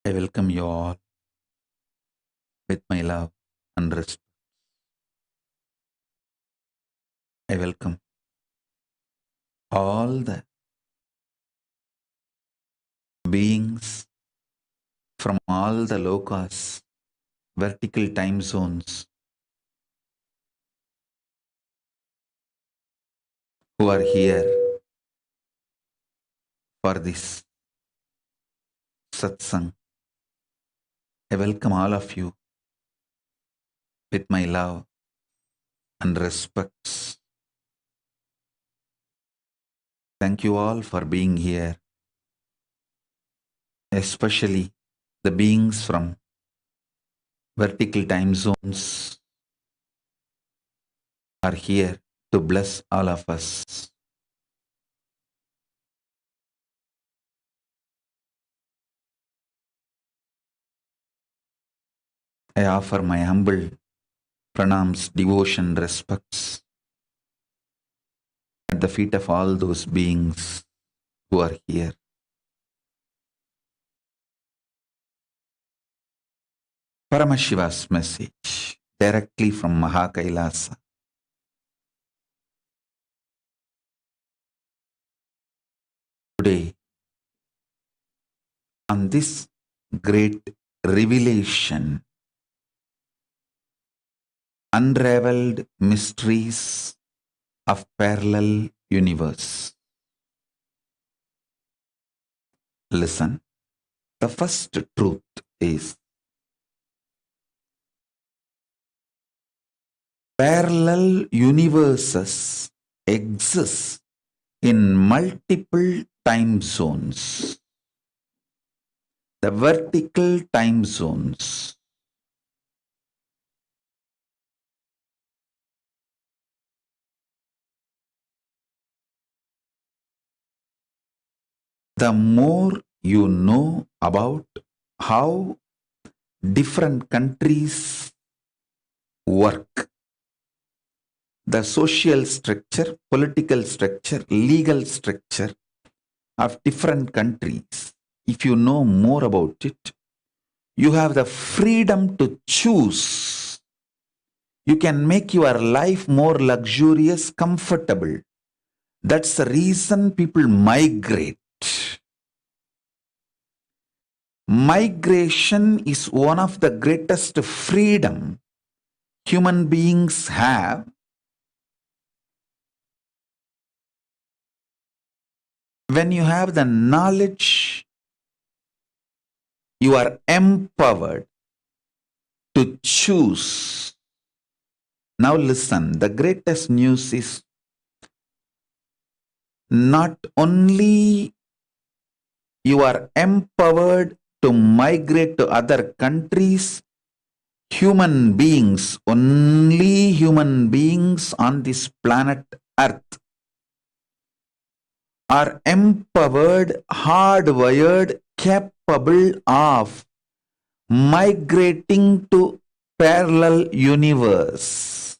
I welcome you all with my love and respect. I welcome all the beings from all the lokas, vertical time zones who are here for this Satsang. I welcome all of you with my love and respects. Thank you all for being here, especially the beings from vertical time zones are here to bless all of us. I offer my humble pranams, devotion, respects at the feet of all those beings who are here. Paramashiva's message directly from Kailasa. Today, on this great revelation, unraveled mysteries of parallel universe. Listen, the first truth is parallel universes exist in multiple time zones. The vertical time zones. The more you know about how different countries work, the social structure, political structure, legal structure of different countries, if you know more about it, you have the freedom to choose. You can make your life more luxurious, comfortable. That's the reason people migrate. Migration is one of the greatest freedom human beings have. When you have the knowledge, you are empowered to choose. Now listen, the greatest news is not only you are empowered to migrate to other countries, human beings, only human beings on this planet Earth are empowered, hardwired, capable of migrating to parallel universe.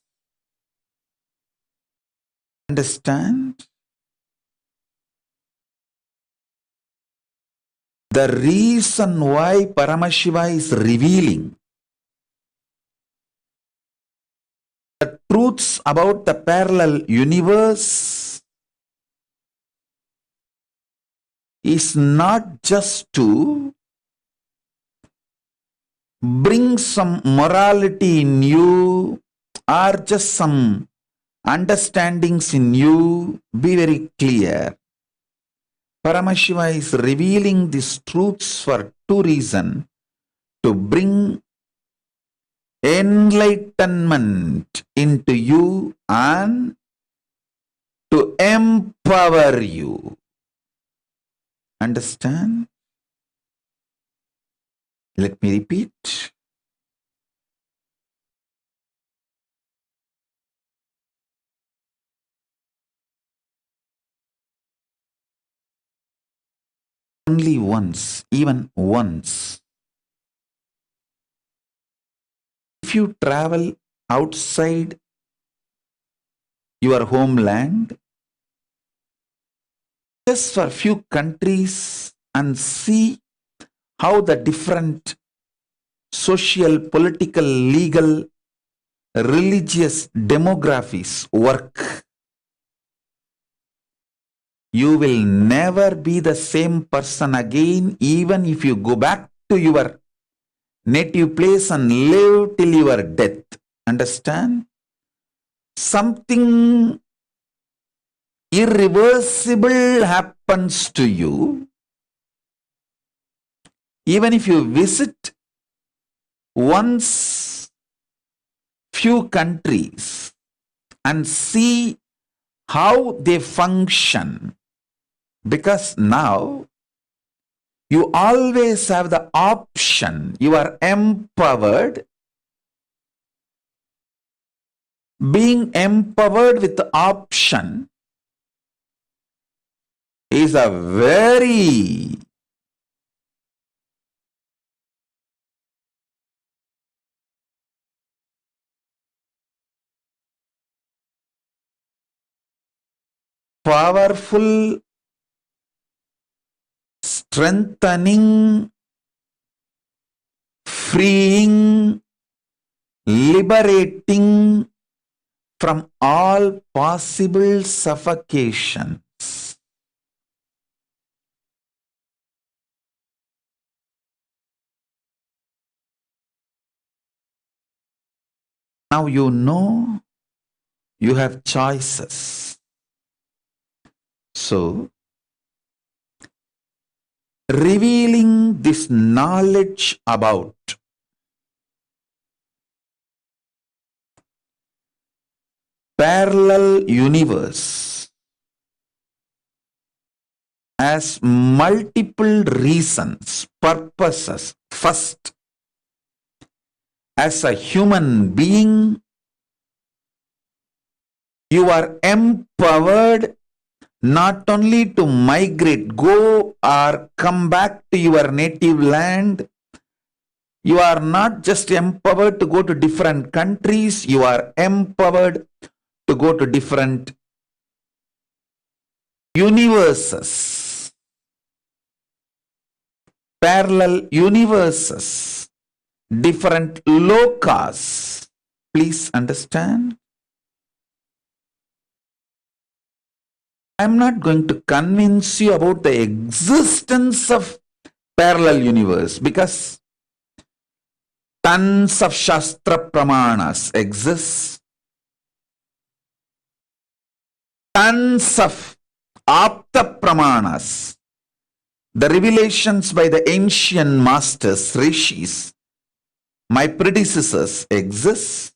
Understand? The reason why Paramashiva is revealing the truths about the parallel universe is not just to bring some morality in you or just some understandings in you. Be very clear. Paramashiva is revealing these truths for two reasons: to bring enlightenment into you and to empower you. Understand? Let me repeat. Only once, even once. If you travel outside your homeland, just for a few countries and see how the different social, political, legal, religious demographies work. You will never be the same person again, even if you go back to your native place and live till your death. Understand? Something irreversible happens to you. Even if you visit once few countries and see how they function, because now you always have the option, you are empowered. Being empowered with the option is a very powerful, strengthening, freeing, liberating from all possible suffocations. Now you know you have choices. So, revealing this knowledge about parallel universe has multiple reasons, purposes. First, as a human being, you are empowered not only to migrate, go or come back to your native land. You are not just empowered to go to different countries, you are empowered to go to different universes, parallel universes, different lokas. Please understand. I'm not going to convince you about the existence of parallel universe, because tons of Shastra Pramanas exist. Tons of Apta Pramanas, the revelations by the ancient masters, rishis, my predecessors exist.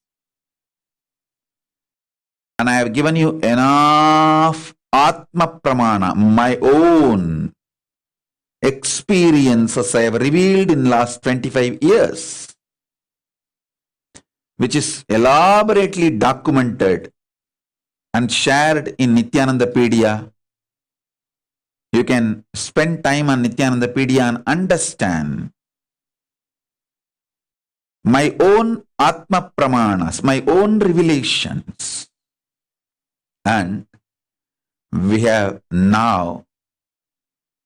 And I have given you enough Atma Pramana, my own experiences I have revealed in last 25 years, which is elaborately documented and shared in Nithyanandapedia. You can spend time on Nithyanandapedia and understand my own Atma Pramanas, my own revelations. And we have now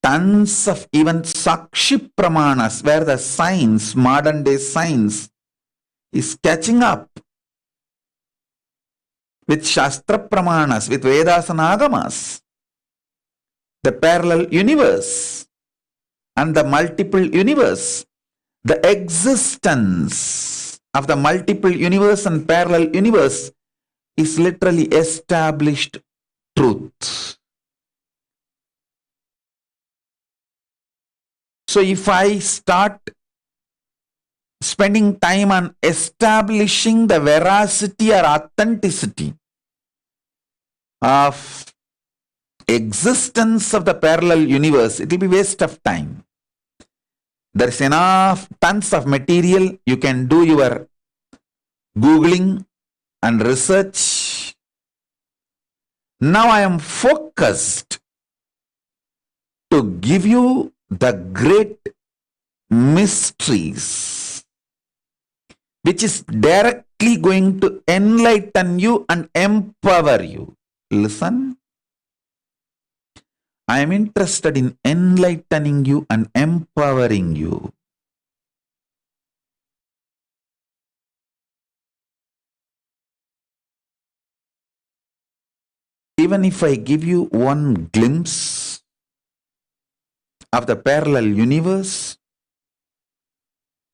tons of even Sakshi Pramanas, where the science, modern day science, is catching up with Shastra Pramanas, with Vedas and Agamas. The parallel universe and the multiple universe, the existence of the multiple universe and parallel universe is literally established truth. So if I start spending time on establishing the veracity or authenticity of existence of the parallel universe, it will be waste of time. There is enough, tons of material. You can do your Googling and research. Now I am focused to give you the great mysteries, which is directly going to enlighten you and empower you. Listen. I am interested in enlightening you and empowering you. Even if I give you one glimpse of the parallel universe,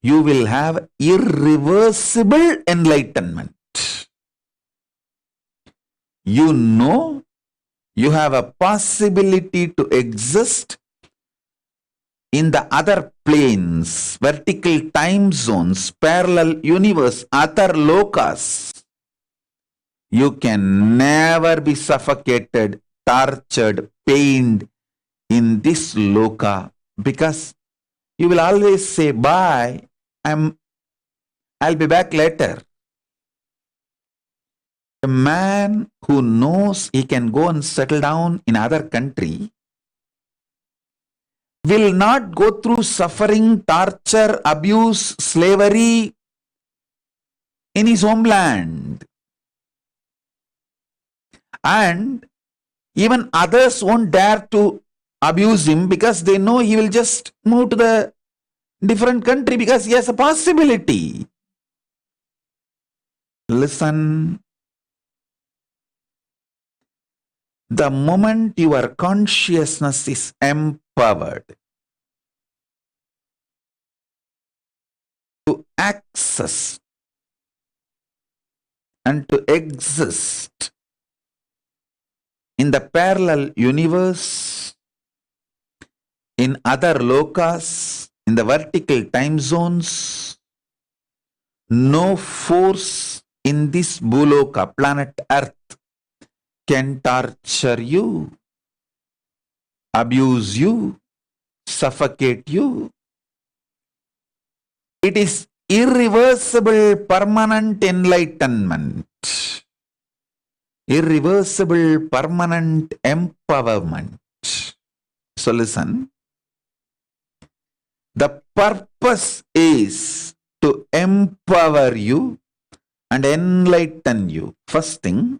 you will have irreversible enlightenment. You know you have a possibility to exist in the other planes, vertical time zones, parallel universe, other lokas. You can never be suffocated, tortured, pained in this loka, because you will always say, bye, I'll be back later. A man who knows he can go and settle down in other country will not go through suffering, torture, abuse, slavery in his homeland. And even others won't dare to abuse him because they know he will just move to the different country because he has a possibility. Listen. The moment your consciousness is empowered to access and to exist in the parallel universe, in other lokas, in the vertical time zones, no force in this Bhuloka, planet Earth, can torture you, abuse you, suffocate you. It is irreversible, permanent enlightenment, irreversible, permanent empowerment. So listen, the purpose is to empower you and enlighten you. First thing,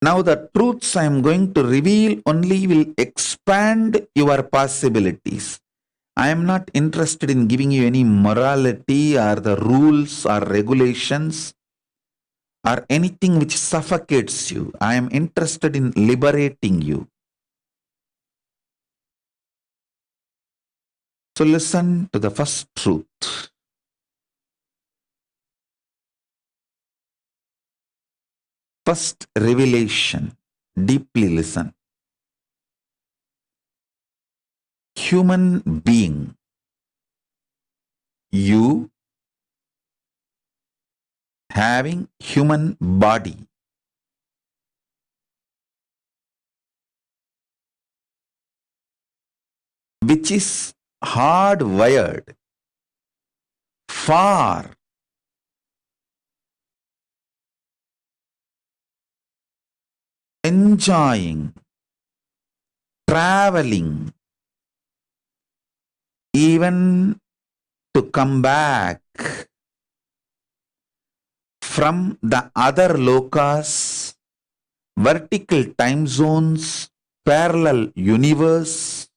now the truths I am going to reveal only will expand your possibilities. I am not interested in giving you any morality or the rules or regulations or anything which suffocates you. I am interested in liberating you. So listen to the first truth. First revelation. Deeply listen. Human being. You having human body. Which is hardwired for enjoying, traveling, even to come back from the other lokas, vertical time zones, parallel universe,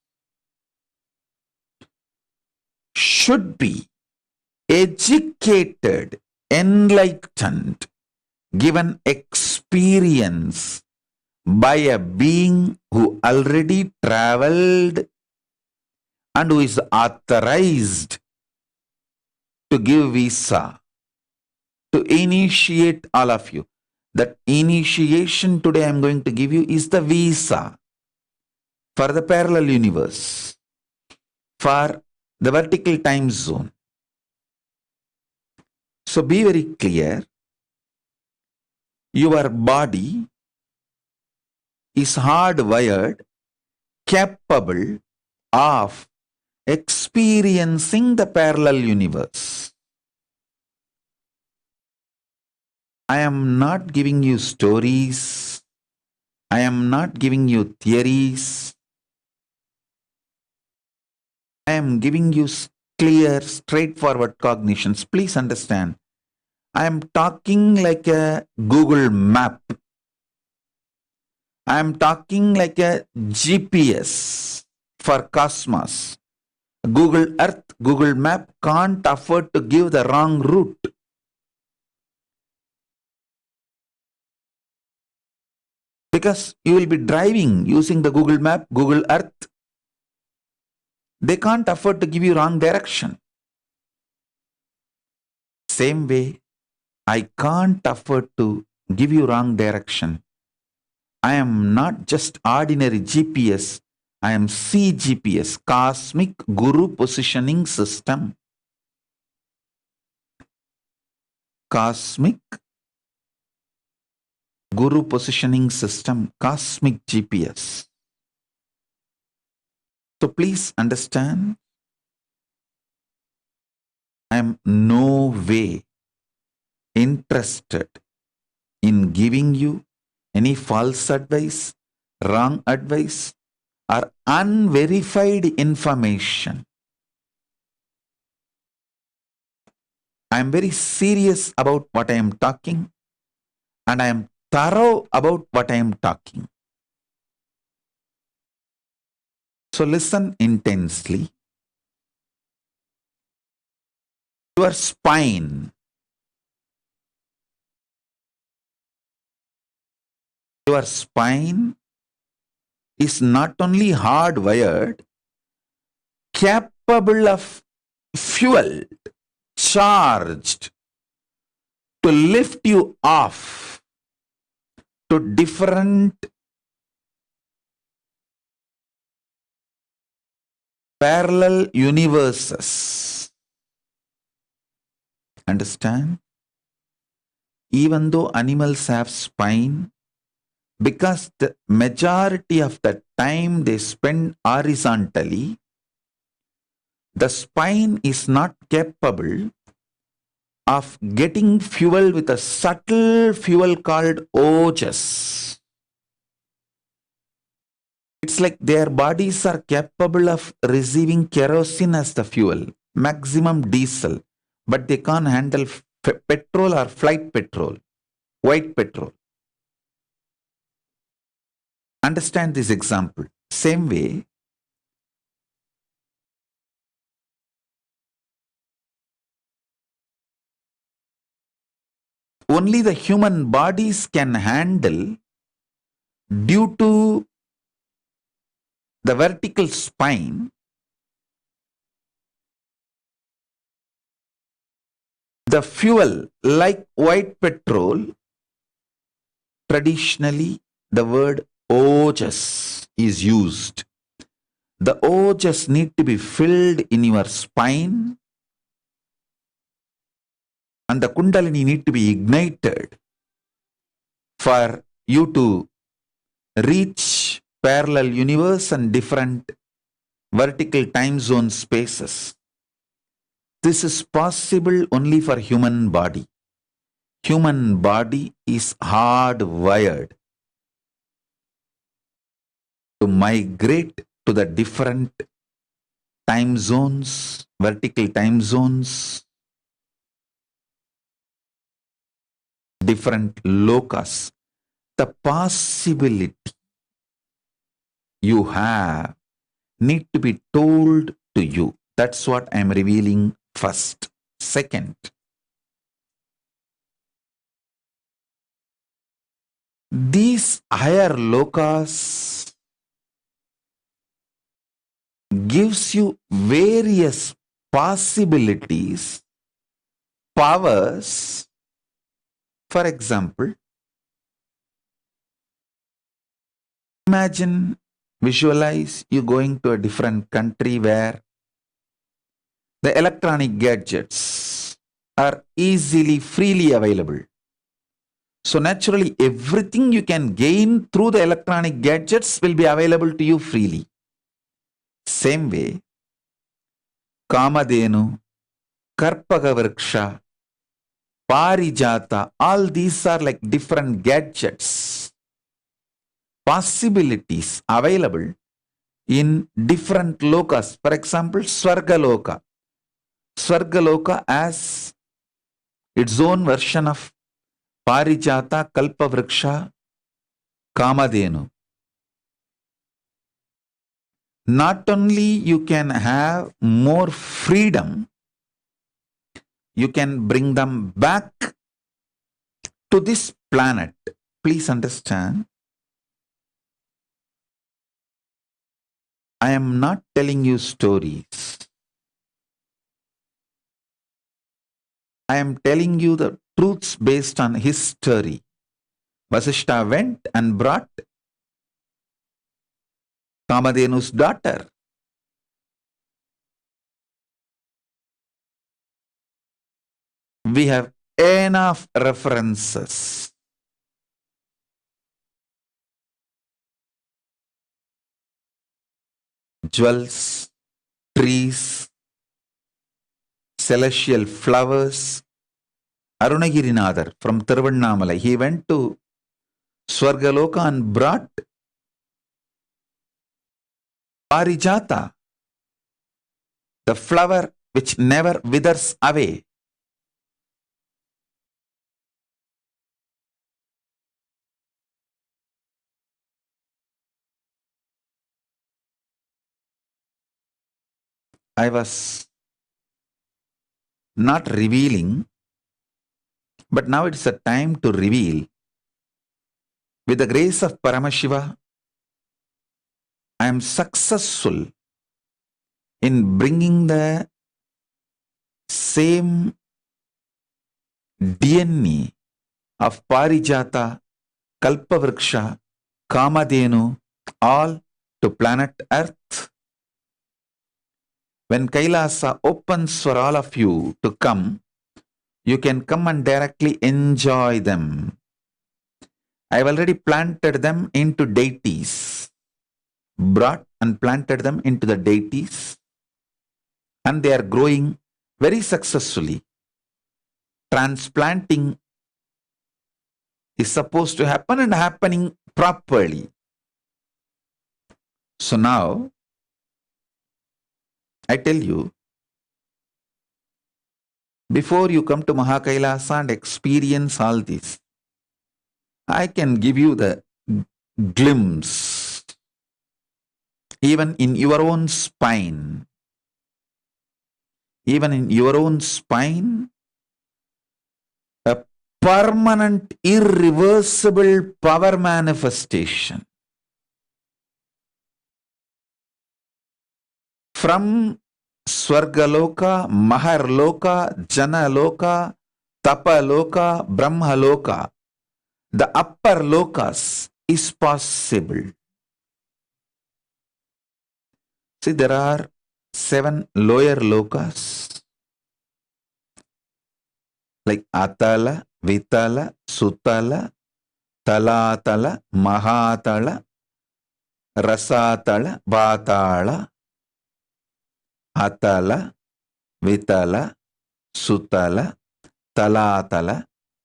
should be educated, enlightened, given experience by a being who already traveled and who is authorized to give visa, to initiate all of you. That initiation today I am going to give you is the visa for the parallel universe, for the vertical time zone. So be very clear. Your body is hardwired, capable of experiencing the parallel universe. I am not giving you stories. I am not giving you theories. I am giving you clear, straightforward cognitions. Please understand, I am talking like a Google map. I am talking like a GPS for cosmos. Google Earth, Google Map can't afford to give the wrong route. Because you will be driving using the Google Map, Google Earth. They can't afford to give you wrong direction. Same way, I can't afford to give you wrong direction. I am not just ordinary GPS. I am CGPS, Cosmic Guru Positioning System. Cosmic Guru Positioning System, Cosmic GPS. So please understand, I am no way interested in giving you any false advice, wrong advice, or unverified information. I am very serious about what I am talking, and I am thorough about what I am talking. So listen intensely. Your spine. Your spine is not only hardwired, capable of fuel, charged to lift you off to different parallel universes. Understand? Even though animals have spine, because the majority of the time they spend horizontally, the spine is not capable of getting fuel with a subtle fuel called ojas. It's like their bodies are capable of receiving kerosene as the fuel, maximum diesel, but they can't handle petrol or flight petrol, white petrol. Understand this example. Same way, only the human bodies can handle, due to the vertical spine, the fuel like white petrol. Traditionally, the word ojas is used. The ojas need to be filled in your spine, and the kundalini need to be ignited for you to reach parallel universe and different vertical time zone spaces. This is possible only for human body. Human body is hardwired to migrate to the different time zones, vertical time zones, different locus. The possibility you have need to be told to you. That's what I'm revealing first. Second, these higher locus gives you various possibilities, powers. For example, imagine, visualize you going to a different country where the electronic gadgets are easily, freely available. So naturally, everything you can gain through the electronic gadgets will be available to you freely. Same way, Kamadenu, Karpagavriksha, Parijata, all these are like different gadgets, possibilities available in different lokas. For example, Swargaloka. Swargaloka has its own version of Parijata, Kalpavriksha, Kamadhenu. Not only you can have more freedom, you can bring them back to this planet. Please understand, I am not telling you stories. I am telling you the truths based on history. Vasishta went and brought Kamadhenu's daughter. We have enough references. Jewels, trees, celestial flowers. Arunagirinadar from Tiruvannamalai, he went to Swargaloka and brought Parijata, the flower which never withers away. I was not revealing, but now it's a time to reveal. With the grace of Paramashiva, I am successful in bringing the same DNA of Parijata, Kalpavriksha, Kamadhenu, all to planet Earth. When Kailasa opens for all of you to come, you can come and directly enjoy them. I have already planted them into deities, brought and planted them into the deities, and they are growing very successfully. Transplanting is supposed to happen and happening properly. So now, I tell you, before you come to Mahakailasa and experience all this, I can give you the glimpse, even in your own spine. Even in your own spine, a permanent, irreversible power manifestation. From Swargaloka, Maharloka, Janaloka, Tapaloka, Brahmaloka, the upper lokas is possible. See, there are 7 lower lokas like Atala, Vitala, Sutala, Talatala, Mahatala, Rasatala, Vatala. Atala, Vitala, Sutala, Talatala,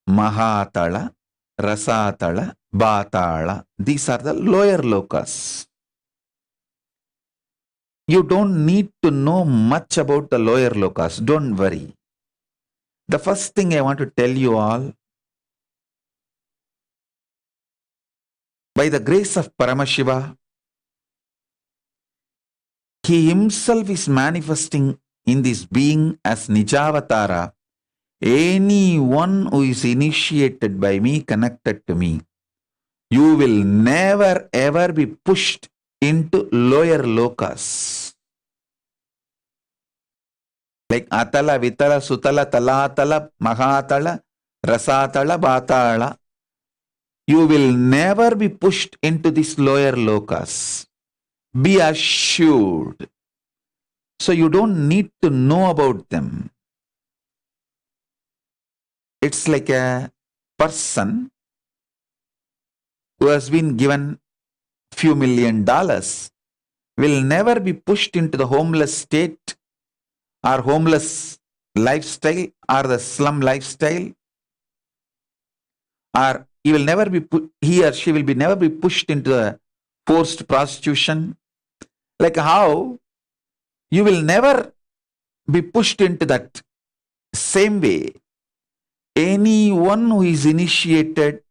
Mahatala, Rasatala, Vatala. These are the lower lokas. You don't need to know much about the lower lokas. Don't worry. The first thing I want to tell you all, by the grace of Paramashiva, he himself is manifesting in this being as Nijavatara. Anyone who is initiated by me, connected to me, you will never ever be pushed into lower lokas. Like Atala, Vitala, Sutala, Talatala, Mahatala, Rasatala, Vatala. You will never be pushed into these lower lokas. Be assured. So you don't need to know about them. It's like a person who has been given few $1 million will never be pushed into the homeless state or homeless lifestyle or the slum lifestyle, or he will never be he or she will be never be pushed into the forced prostitution. Like how you will never be pushed into that same way anyone who is initiated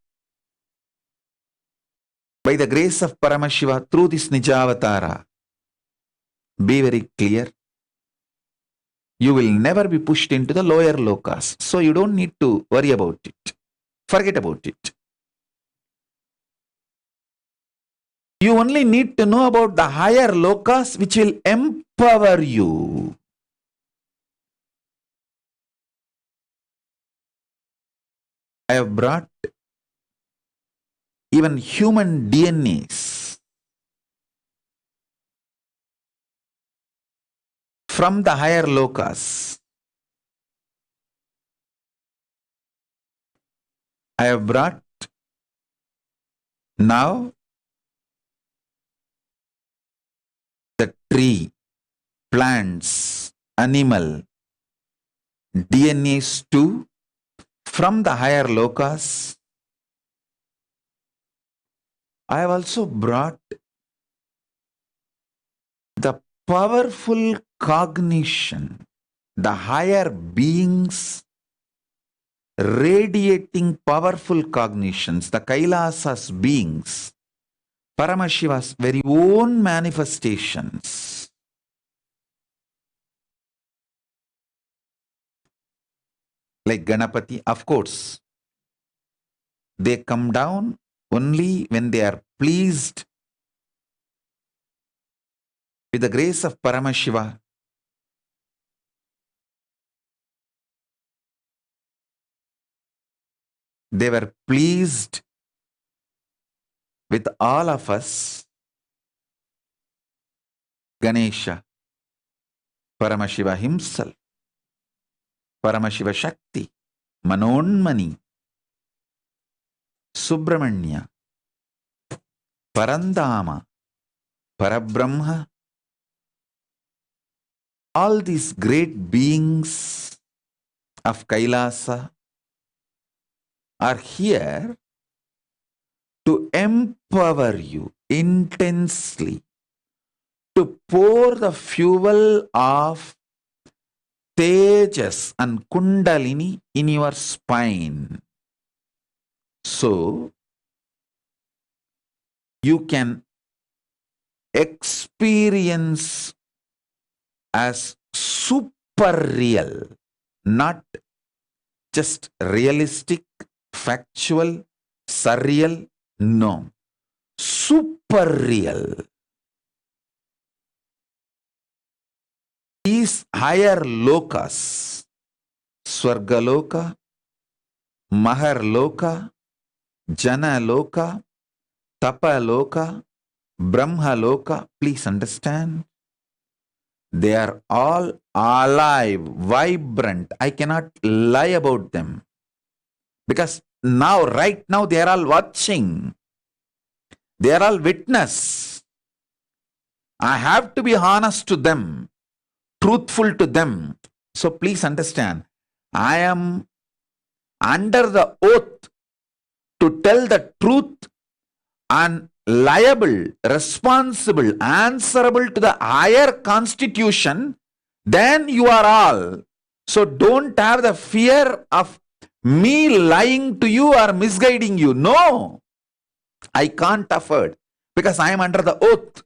by the grace of Paramashiva through this Nijavatara, be very clear, you will never be pushed into the lower lokas. So you don't need to worry about it. Forget about it. You only need to know about the higher lokas which will empower you. I have brought even human DNAs from the higher lokas. I have brought now the tree, plants, animal, DNAs too from the higher lokas. I have also brought the powerful cognition, the higher beings radiating powerful cognitions, the Kailasa's beings, Paramashiva's very own manifestations. Like Ganapati, of course, they come down only when they are pleased with the grace of Paramashiva. They were pleased with all of us. Ganesha, Paramashiva himself, Paramashiva Shakti, Manonmani, Subramanya, Parandama, Parabrahma, all these great beings of Kailasa are here to empower you intensely, to pour the fuel of Tejas and Kundalini in your spine. So, you can experience as super real, not just realistic, factual, surreal, no. Super real. These higher lokas, Swargaloka, Maharloka, Janaloka, Tapaloka, Brahmaloka, please understand, they are all alive, vibrant. I cannot lie about them. Because now, right now, they are all watching. They are all witness. I have to be honest to them, truthful to them. So please understand, I am under the oath to tell the truth and liable, responsible, answerable to the higher constitution than you are all. So don't have the fear of me lying to you or misguiding you. No, I can't afford, because I am under the oath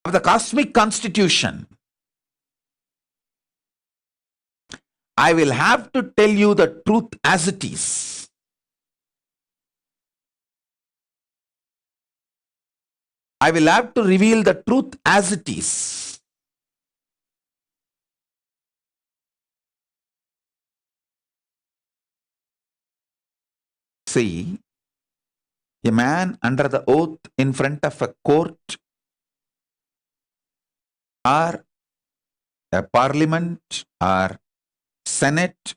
of the cosmic constitution. I will have to tell you the truth as it is. I will have to reveal the truth as it is. See, a man under the oath in front of a court or a parliament or senate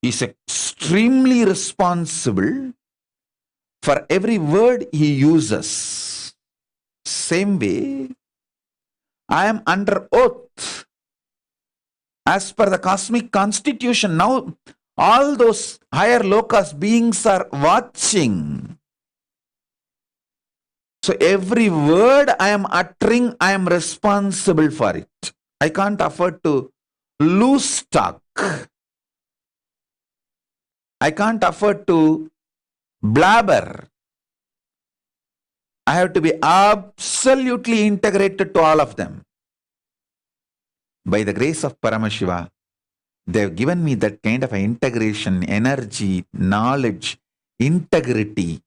is extremely responsible for every word he uses. Same way, I am under oath as per the cosmic constitution. Now, all those higher lokas beings are watching. So every word I am uttering, I am responsible for it. I can't afford to lose stock. I can't afford to blabber. I have to be absolutely integrated to all of them. By the grace of Paramashiva, they have given me that kind of integration, energy, knowledge, integrity,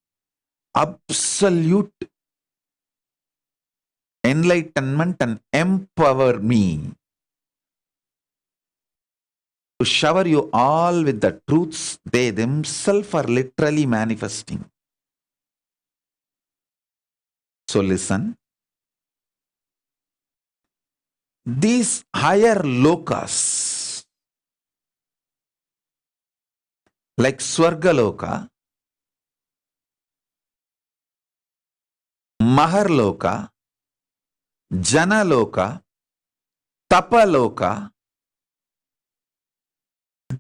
absolute enlightenment, and empower me to shower you all with the truths they themselves are literally manifesting. So listen. These higher lokas, like Swargaloka, Maharloka, Janaloka, Tapaloka,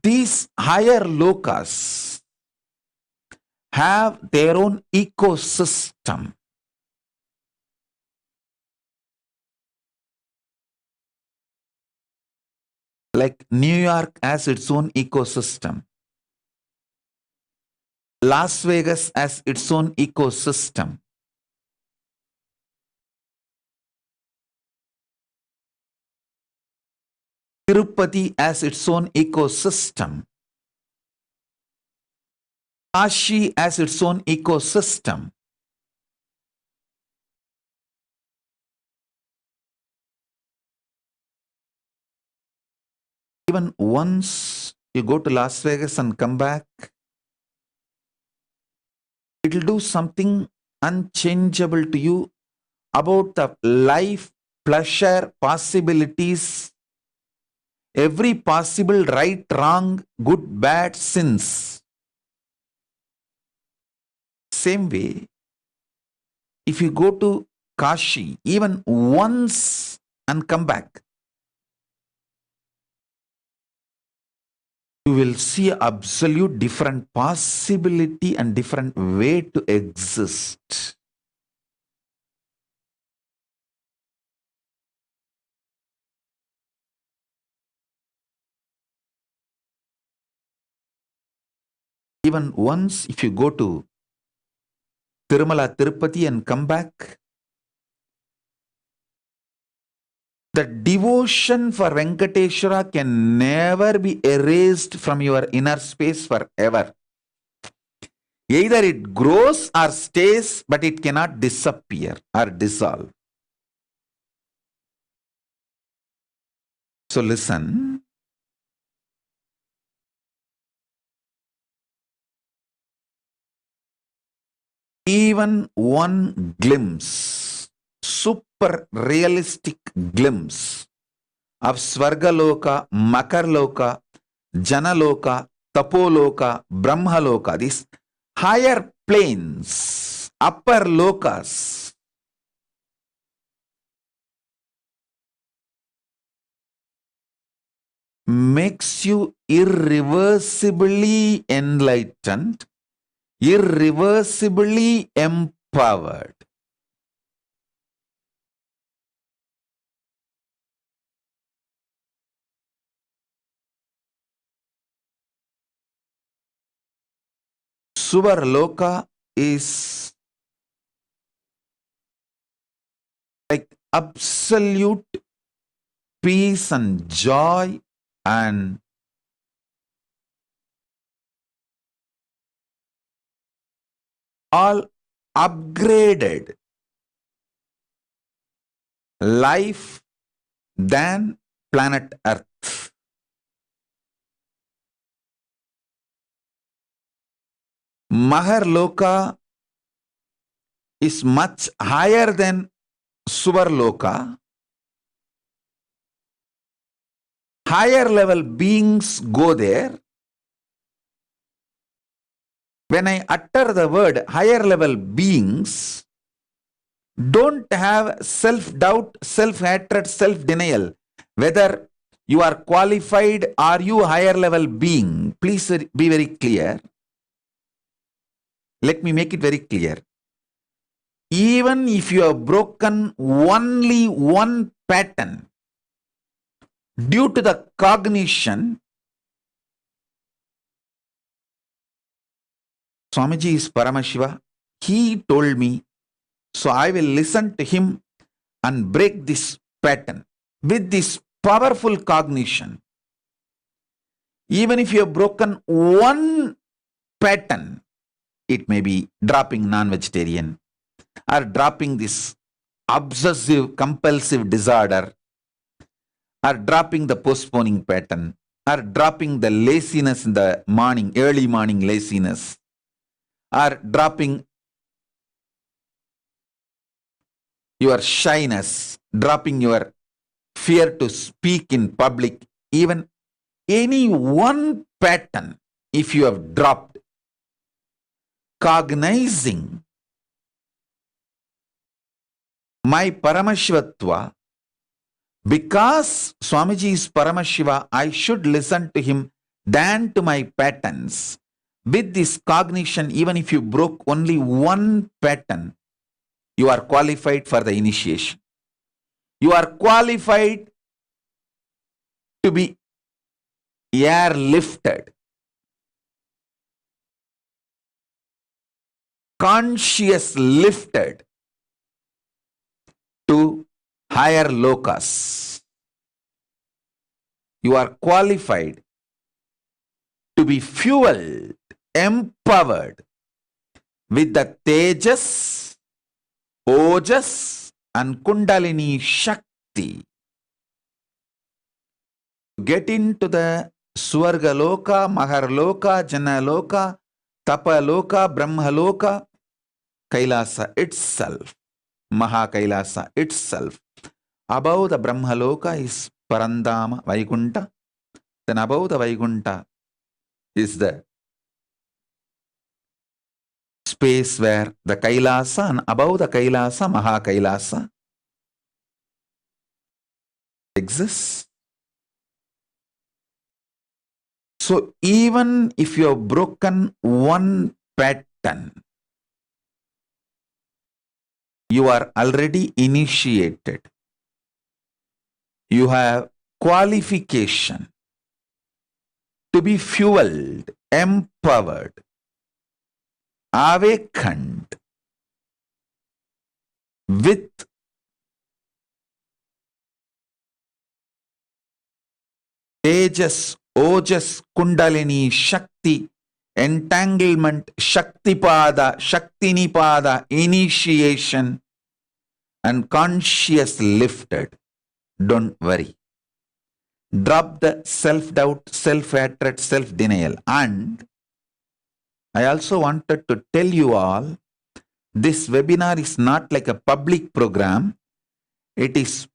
these higher lokas have their own ecosystem. Like New York has its own ecosystem. Las Vegas has its own ecosystem. Tirupati has its own ecosystem. Kashi has its own ecosystem. Even once you go to Las Vegas and come back, it will do something unchangeable to you about the life, pleasure, possibilities, every possible right, wrong, good, bad, sins. Same way, if you go to Kashi even once and come back, you will see absolute different possibility and different way to exist. Even once, if you go to Tirumala, Tirupati and come back, the devotion for Venkateshwara can never be erased from your inner space forever. Either it grows or stays, but it cannot disappear or dissolve. So listen. Even one glimpse, super realistic glimpse of Svargaloka, Makarloka, Janaloka, Tapoloka, Brahmaloka, these higher planes, upper lokas, makes you irreversibly enlightened, irreversibly empowered. Suvarloka is like absolute peace and joy and all upgraded life than planet Earth. Maharloka is much higher than Suvarloka. Higher level beings go there. When I utter the word higher level beings, don't have self-doubt, self-hatred, self-denial. Whether you are qualified, are you higher level being? Please be very clear. Let me make it very clear. Even if you have broken only one pattern, due to the cognition, Swamiji is Paramashiva. He told me, so I will listen to him and break this pattern. With this powerful cognition, even if you have broken one pattern, it may be dropping non-vegetarian or dropping this obsessive compulsive disorder, or dropping the postponing pattern, or dropping the laziness in the morning, early morning laziness, or dropping your shyness, dropping your fear to speak in public, even any one pattern, if you have dropped, cognizing my Paramashivatva, because Swamiji is Paramashiva, I should listen to him than to my patterns. With this cognition, even if you broke only one pattern, you are qualified for the initiation. You are qualified to be airlifted, conscious lifted to higher lokas. You are qualified to be fueled, empowered with the Tejas, Ojas and Kundalini Shakti. Get into the Swargaloka, Maharloka, Janaloka, Tapaloka, Brahmaloka, Kailasa itself, Mahakailasa itself. Above the Brahmaloka is Parandama, Vaikunta. Then above the Vaikunta is the space where the Kailasa, and above the Kailasa, Mahakailasa exists. So even if you have broken one pattern, you are already initiated. You have qualification to be fueled, empowered, awakened with Tejas, Ojas, Kundalini, Shakti, entanglement, Shaktipada, Shaktinipada, initiation, and conscious lifted. Don't worry. Drop the self-doubt, self-hatred, self-denial. And I also wanted to tell you all, this webinar is not like a public program. It is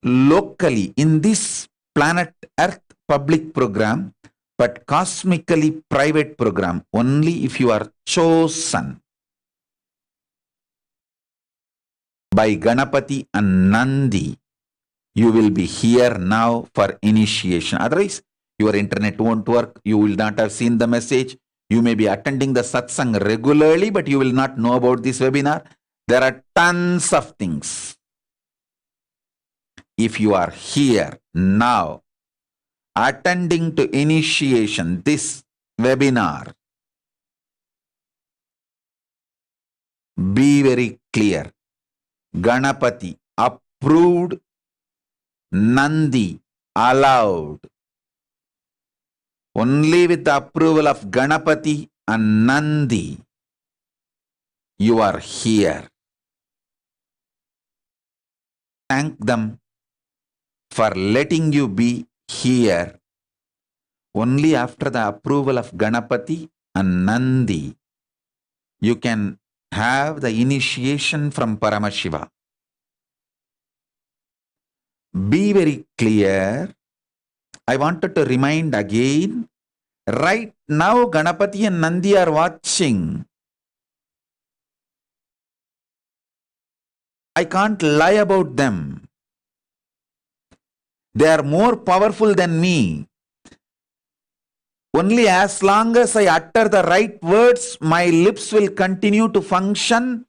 locally in this planet Earth public program, but cosmically private program, only if you are chosen by Ganapati and Nandi. You will be here now for initiation. Otherwise, your internet won't work. You will not have seen the message. You may be attending the satsang regularly, but you will not know about this webinar. There are tons of things. If you are here now, attending to initiation, this webinar, be very clear. Ganapati approved, Nandi allowed. Only with the approval of Ganapati and Nandi, you are here. Thank them for letting you be here. Only after the approval of Ganapati and Nandi, you can have the initiation from Paramashiva. Be very clear. I wanted to remind again, right now Ganapati and Nandi are watching. I can't lie about them. They are more powerful than me. Only as long as I utter the right words, my lips will continue to function.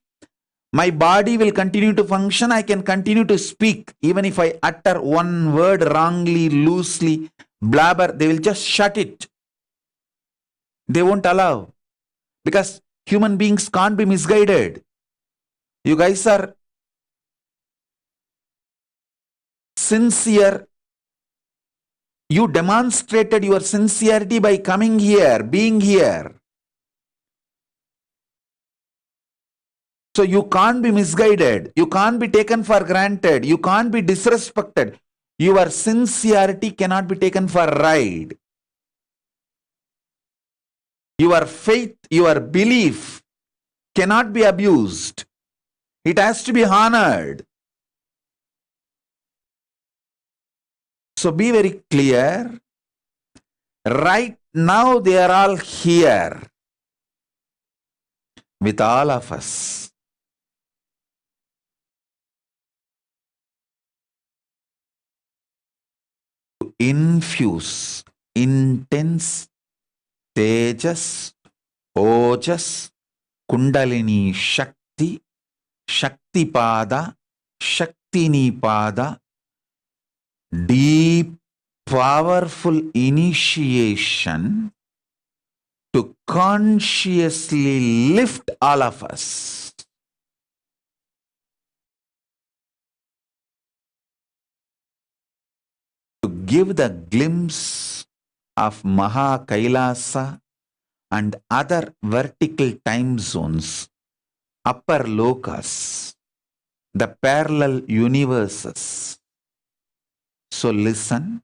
My body will continue to function. I can continue to speak. Even if I utter one word wrongly, loosely, blabber, they will just shut it. They won't allow. Because human beings can't be misguided. You guys are sincere. You demonstrated your sincerity by coming here, being here. So you can't be misguided. You can't be taken for granted. You can't be disrespected. Your sincerity cannot be taken for ride. Your faith, your belief cannot be abused. It has to be honored. So be very clear. Right now they are all here with all of us. To infuse intense tejas, ojas, kundalini shakti, shaktipada, shaktinipada, deep, powerful initiation to consciously lift all of us. To give the glimpse of Maha Kailasa and other vertical time zones, upper lokas, the parallel universes. So listen.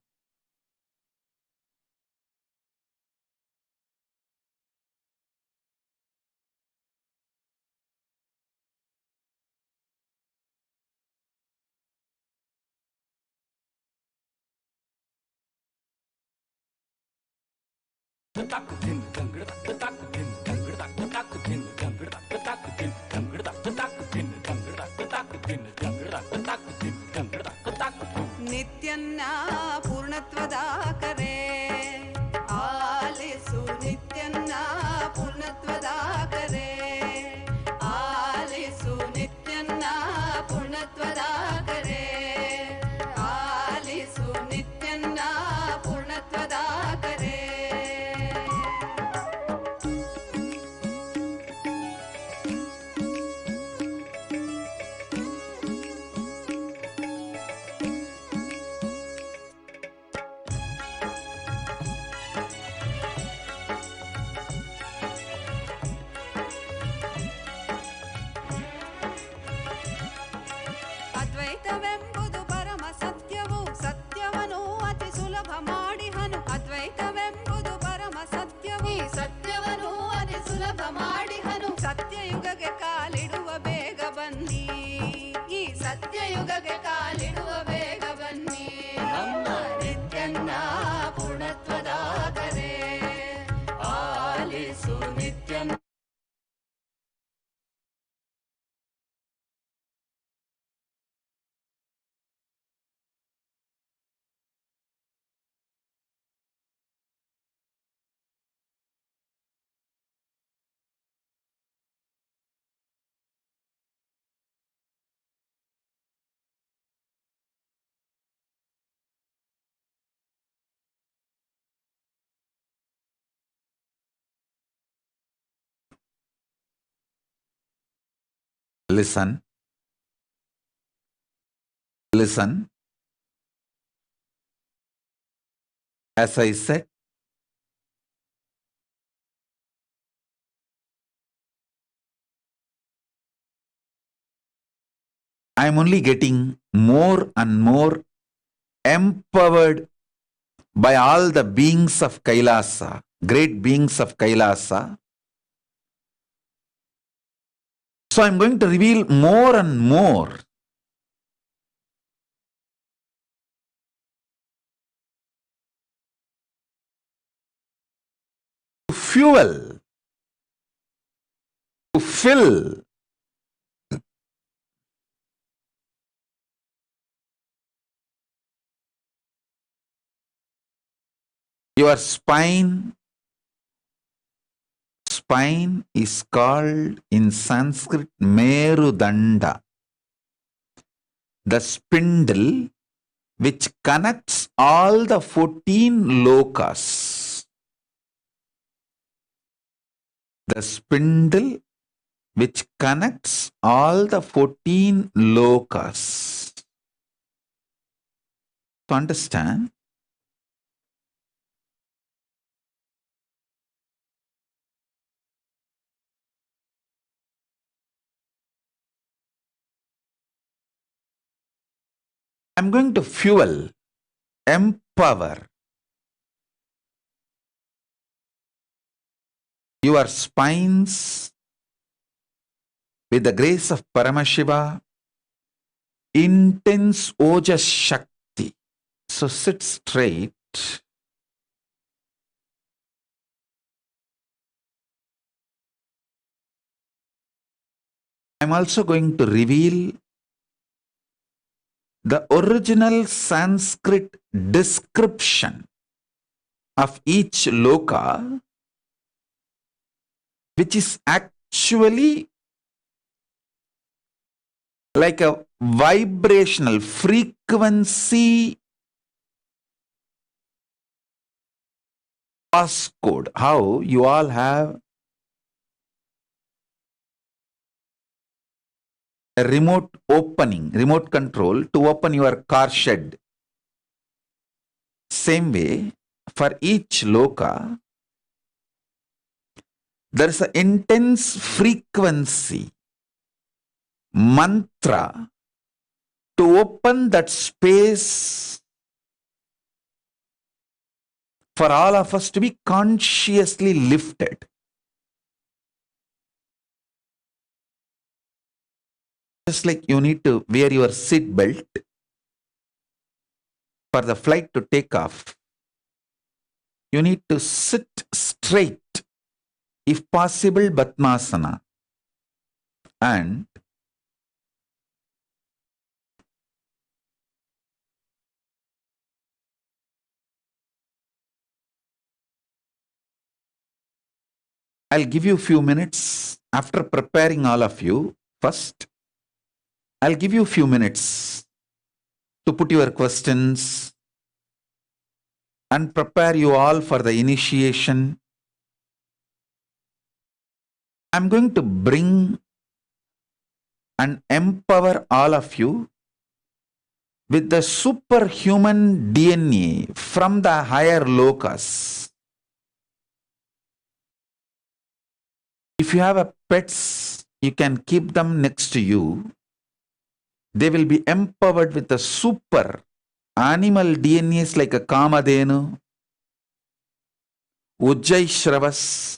नित्यन्ना पूर्णत्वदा करे आलिसु नित्यन्ना पूर्णत्वदा करे आलिसु नित्यन्ना पूर्णत्वदा करे आलिसु नित्यन्ना पूर्णत्वदा करे ಅದ್ವೈತವೆಂಬುದು ಪರಮ ಸತ್ಯವು ಸತ್ಯವನ್ನು ಅತಿ ಸುಲಭ ಮಾಡಿಹನು ಅದ್ವೈತವೆಂಬುದು ಪರಮ ಸತ್ಯವು ಈ ಸತ್ಯವನ್ನು ಅತಿ ಸುಲಭ ಮಾಡಿಹನು ಸತ್ಯಯುಗಕ್ಕೆ ಕಾಲಿಡುವ ಬೇಗ ಬನ್ನಿ ಈ ಸತ್ಯಯುಗಕ್ಕೆ ಕಾಲಿಡುವ ಬೇಗ ಬನ್ನಿ ನಮ್ಮ ನಿತ್ಯನ್ನ ಪೂರ್ಣತ್ವದ ಕರೆ ಆಲಿಸು ನಿತ್ಯನ್ನ Listen. Listen. As I said, I am only getting more and more empowered by all the beings of Kailasa, great beings of Kailasa. So I am going to reveal more and more. To fuel, to fill your spine spine is called in Sanskrit Merudanda, the spindle which connects all the 14 lokas. The spindle which connects all the 14 lokas. To understand, I'm going to fuel, empower your spines with the grace of Paramashiva, intense Ojas Shakti. So sit straight. I'm also going to reveal the original Sanskrit description of each loka, which is actually like a vibrational frequency passcode. How you all have a remote control to open your car shed. Same way, for each loka, there is an intense frequency, mantra, to open that space for all of us to be consciously lifted. Just like you need to wear your seat belt for the flight to take off, you need to sit straight, if possible, Batmasana, and I'll give you a few minutes after preparing all of you. First, I'll give you a few minutes to put your questions and prepare you all for the initiation. I'm going to bring and empower all of you with the superhuman DNA from the higher lokas. If you have a pets, you can keep them next to you. They will be empowered with the super animal DNAs like a Kamadhenu, Ujjai Shravas,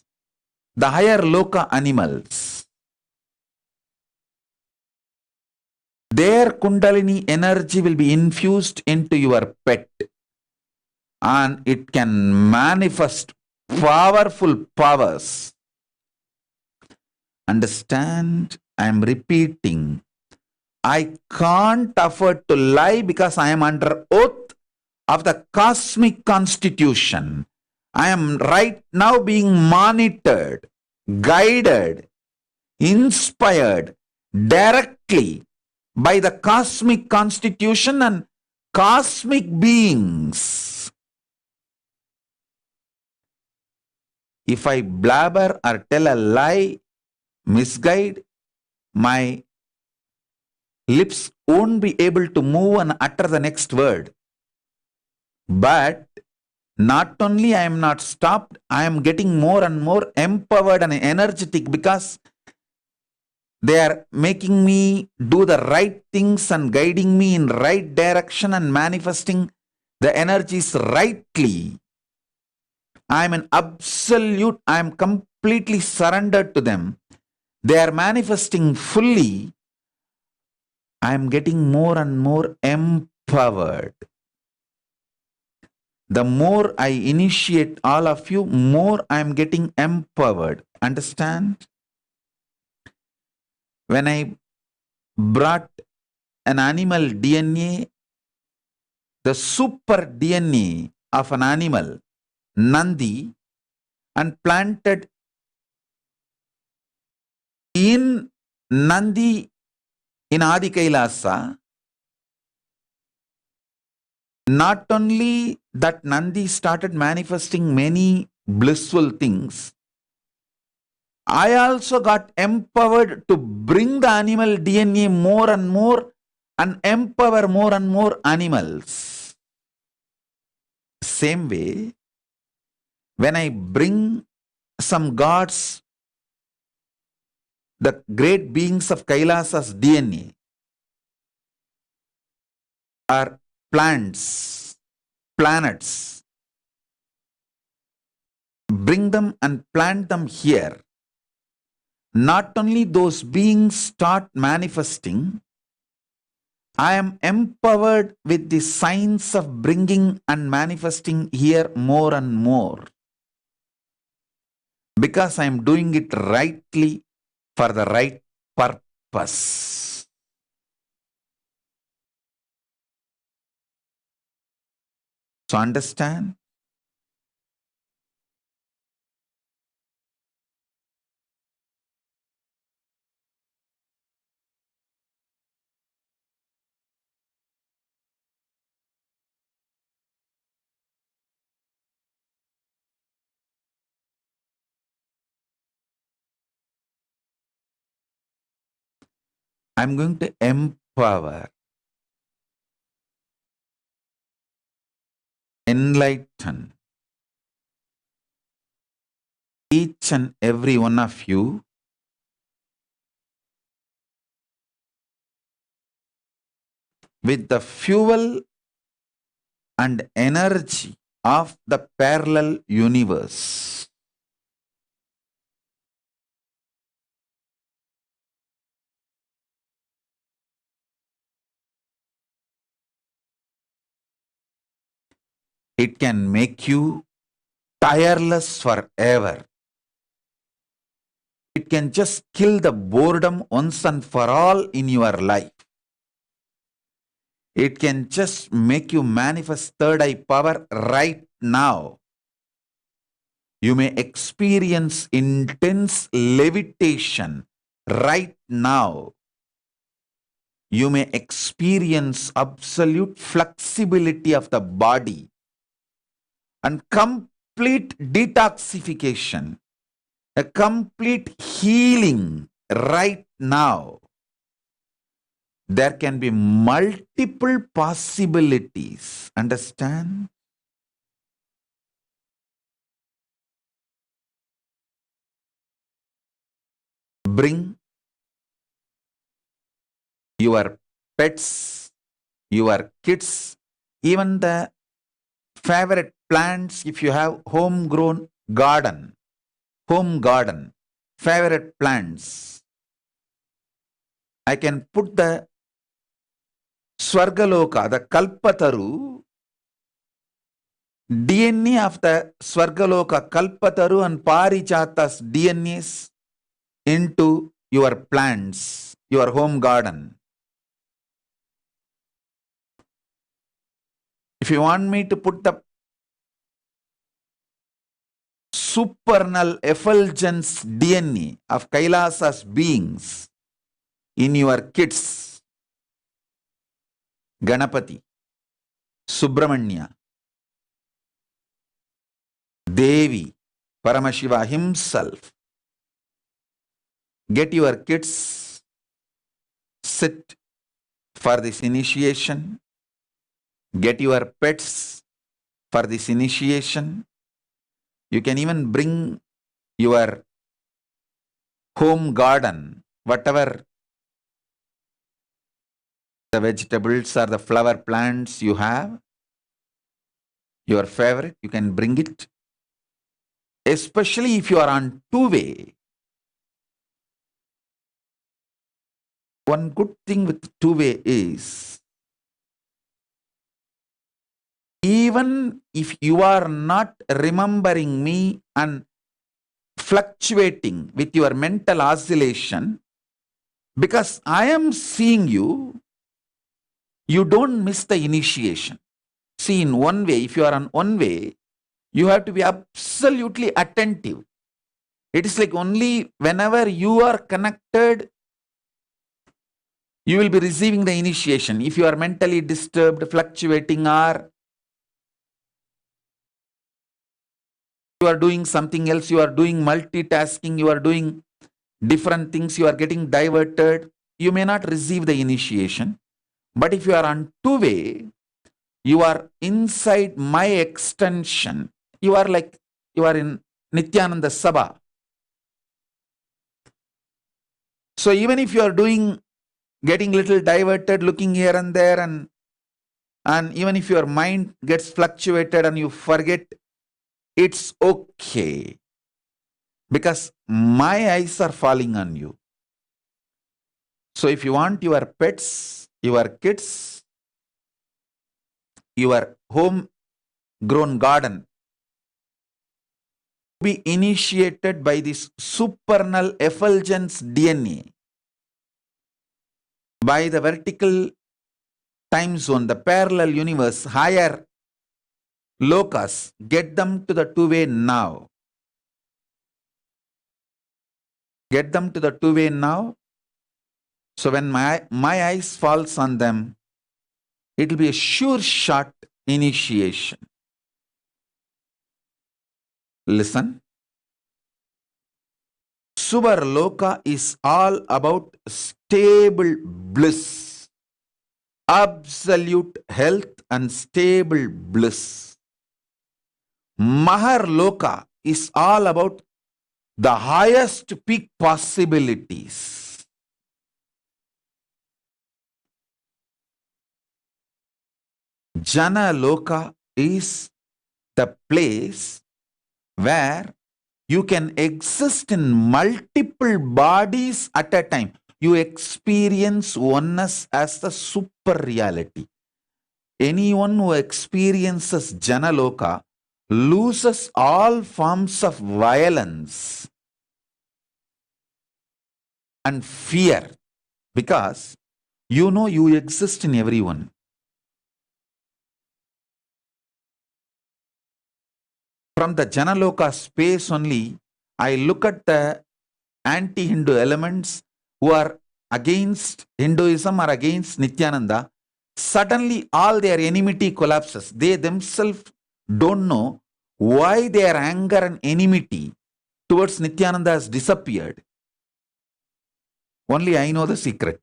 the higher loka animals. Their Kundalini energy will be infused into your pet, and it can manifest powerful powers. Understand? I am repeating. I can't afford to lie because I am under oath of the cosmic constitution. I am right now being monitored, guided, inspired directly by the cosmic constitution and cosmic beings. If I blabber or tell a lie, misguide, my lips won't be able to move and utter the next word. But not only I am not stopped, I am getting more and more empowered and energetic because they are making me do the right things and guiding me in right direction and manifesting the energies rightly. I am an absolute, I am completely surrendered to them. They are manifesting fully. I am getting more and more empowered. The more I initiate all of you, more I am getting empowered. Understand? When I brought an animal DNA, the super DNA of an animal, Nandi, and planted in Nandi, in Adi Kailasa, not only that Nandi started manifesting many blissful things, I also got empowered to bring the animal DNA more and more and empower more and more animals. Same way, when I bring some gods, the great beings of Kailasa's DNA, are plants, planets, bring them and plant them here. Not only those beings start manifesting, I am empowered with the science of bringing and manifesting here more and more. Because I am doing it rightly for the right purpose. So understand? I am going to empower, enlighten each and every one of you with the fuel and energy of the parallel universe. It can make you tireless forever. It can just kill the boredom once and for all in your life. It can just make you manifest third eye power right now. You may experience intense levitation right now. You may experience absolute flexibility of the body and complete detoxification, a complete healing right now. There can be multiple possibilities. Understand? Bring your pets, your kids, even the favorite plants. If you have homegrown garden, home garden, favorite plants, I can put the Swargaloka, the Kalpataru, DNA of the Swargaloka, Kalpataru and Parichata's DNAs into your plants, your home garden. If you want me to put the supernal effulgence DNA of Kailasa's beings in your kids, Ganapati, Subramanya, Devi, Paramashiva himself, get your kids, sit for this initiation, get your pets for this initiation. You can even bring your home garden, whatever the vegetables or the flower plants you have, your favorite, you can bring it. Especially if you are on two-way. One good thing with two-way is, even if you are not remembering me and fluctuating with your mental oscillation, because I am seeing you, you don't miss the initiation. See, in one way, if you are on one way, you have to be absolutely attentive. It is like only whenever you are connected, you will be receiving the initiation. If you are mentally disturbed, fluctuating, or you are doing something else, you are doing multitasking, you are doing different things, you are getting diverted, you may not receive the initiation. But if you are on two-way, you are inside my extension. You are like, you are in Nithyananda Sabha. So even if you are doing, getting little diverted, looking here and there, and even if your mind gets fluctuated and you forget, it's okay. Because my eyes are falling on you. So if you want your pets, your kids, your home-grown garden be initiated by this supernal effulgence DNA, by the vertical time zone, the parallel universe, higher locus, get them to the two-way now. Get them to the two-way now. So when my eyes falls on them, it will be a sure shot initiation. Listen. Subarloka is all about stable bliss, absolute health and stable bliss. Maharloka is all about the highest peak possibilities. Jana Loka is the place where you can exist in multiple bodies at a time. You experience oneness as the super reality. Anyone who experiences Janaloka loses all forms of violence and fear, because you know you exist in everyone. From the Janaloka space only, I look at the anti-Hindu elements who are against Hinduism or against Nithyananda. Suddenly all their enmity collapses. They themselves don't know why their anger and enmity towards Nithyananda has disappeared. Only I know the secret.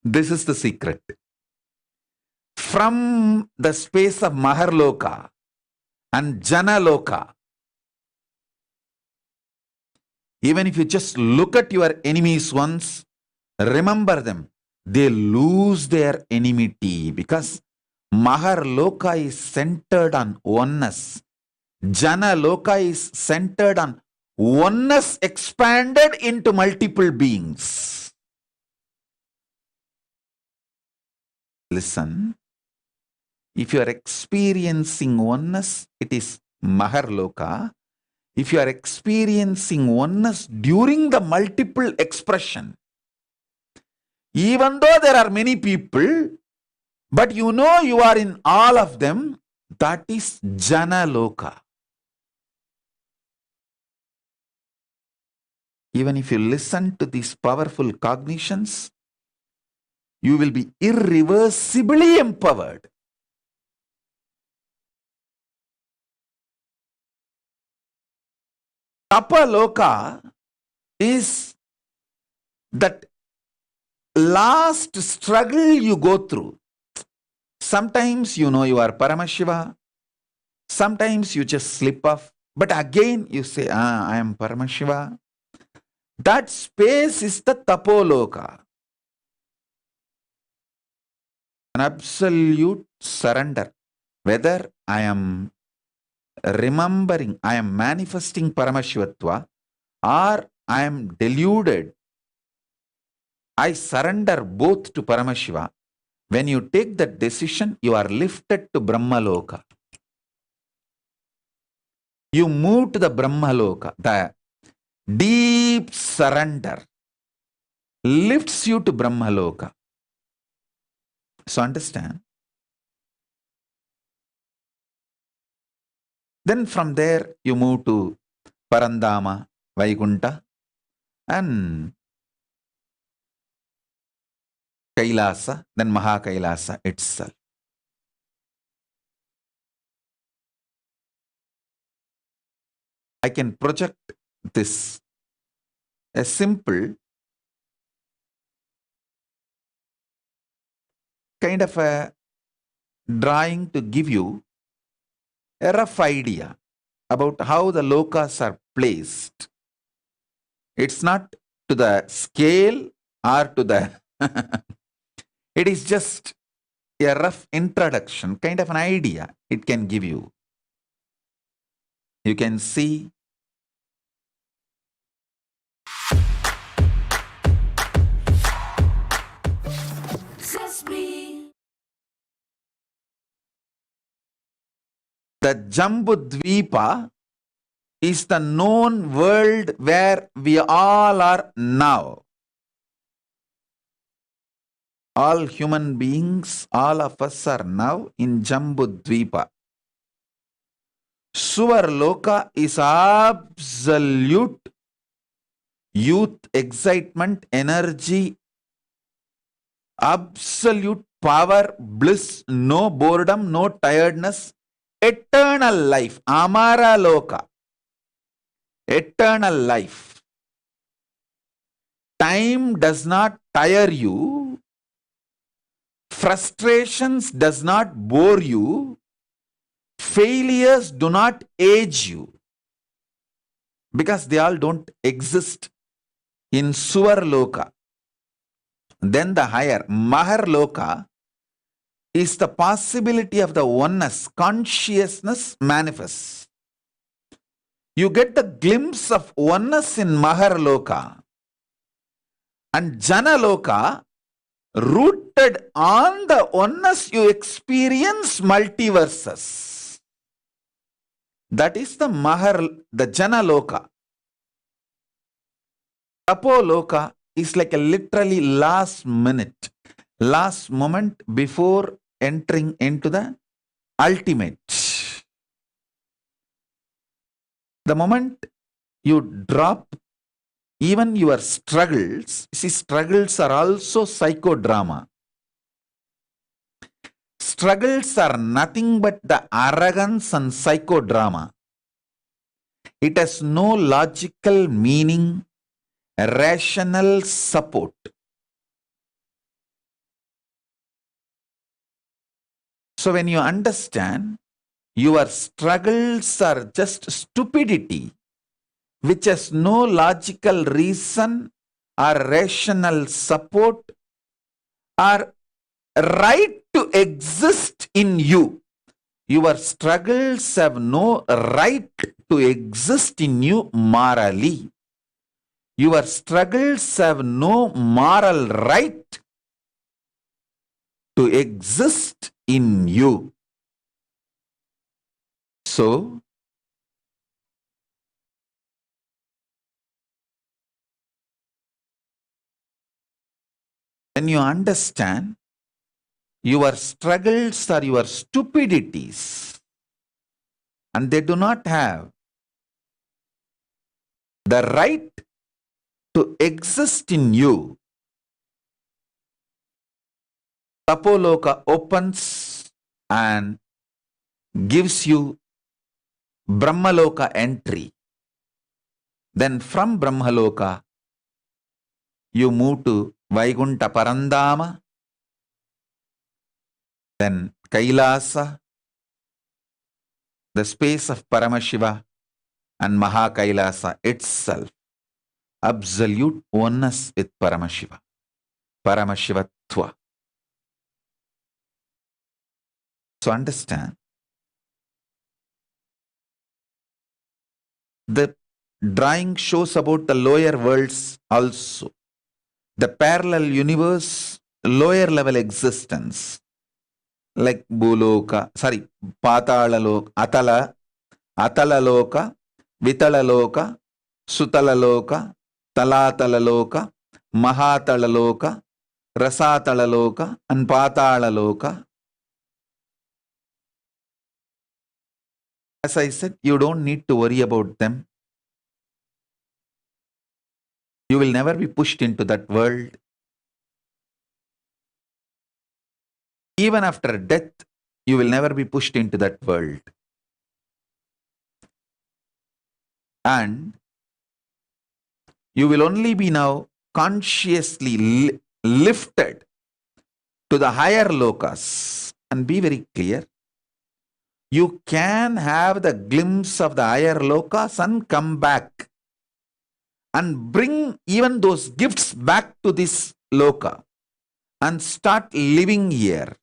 This is the secret. From the space of Maharloka and Janaloka, even if you just look at your enemies once, remember them, they lose their enmity, because Maharloka is centered on oneness. Janaloka is centered on oneness expanded into multiple beings. Listen. If you are experiencing oneness, it is Maharloka. If you are experiencing oneness during the multiple expression, even though there are many people, but you know you are in all of them, that is Janaloka. Even if you listen to these powerful cognitions, you will be irreversibly empowered. Tapaloka is that last struggle you go through. Sometimes you know you are Paramashiva, sometimes you just slip off, but again you say, I am Paramashiva. That space is the Tapoloka. An absolute surrender. Whether I am remembering, I am manifesting Paramashivatva, or I am deluded, I surrender both to Paramashiva. When you take that decision, you are lifted to Brahmaloka. You move to the Brahmaloka. The deep surrender lifts you to Brahmaloka. So understand, Then from there you move to Parandama, Vaikunta, and Kailasa, then Mahakailasa itself. I can project this, a simple kind of a drawing to give you a rough idea about how the lokas are placed. It's not to the scale or to the it is just a rough introduction, kind of an idea it can give you. You can see the Jambudvipa is the known world where we all are now. All human beings, all of us are now in Jambudvipa. Suvarloka is absolute youth, excitement, energy, absolute power, bliss, no boredom, no tiredness, eternal life, Amara Loka, eternal life. Time does not tire you, frustrations does not bore you, failures do not age you, because they all don't exist in Suvarloka. Then the higher, Maharloka, is the possibility of the oneness, consciousness manifests. You get the glimpse of oneness in Maharloka, and Janaloka, rooted on the oneness, you experience multiverses. That is the the Janaloka. Tapoloka is like a literally last minute, last moment before entering into the ultimate. The moment you drop even your struggles, see, struggles are also psychodrama. Struggles are nothing but the arrogance and psychodrama. It has no logical meaning, rational support. So when you understand your struggles are just stupidity, which has no logical reason or rational support or right to exist in you. Your struggles have no right to exist in you morally. Your struggles have no moral right to exist in you. So, when you understand your struggles are your stupidities and they do not have the right to exist in you, Tapoloka opens and gives you Brahmaloka entry. Then from Brahmaloka, you move to Vaikunta Parandama, then Kailasa, the space of Paramashiva, and Mahakailasa itself, absolute oneness with Paramashiva, Paramashivatva. So understand, the drawing shows about the lower worlds also, the parallel universe, lower level existence, like Bhuloka, Patalaloka, Atalaloka, Vitalaloka, Sutalaloka, Talatalaloka, Mahatalaloka, Rasatalaloka, and Patalaloka. As I said, you don't need to worry about them. You will never be pushed into that world. Even after death, you will never be pushed into that world. And you will only be now consciously lifted to the higher lokas. And be very clear, you can have the glimpse of the higher lokas and come back and bring even those gifts back to this loka and start living here,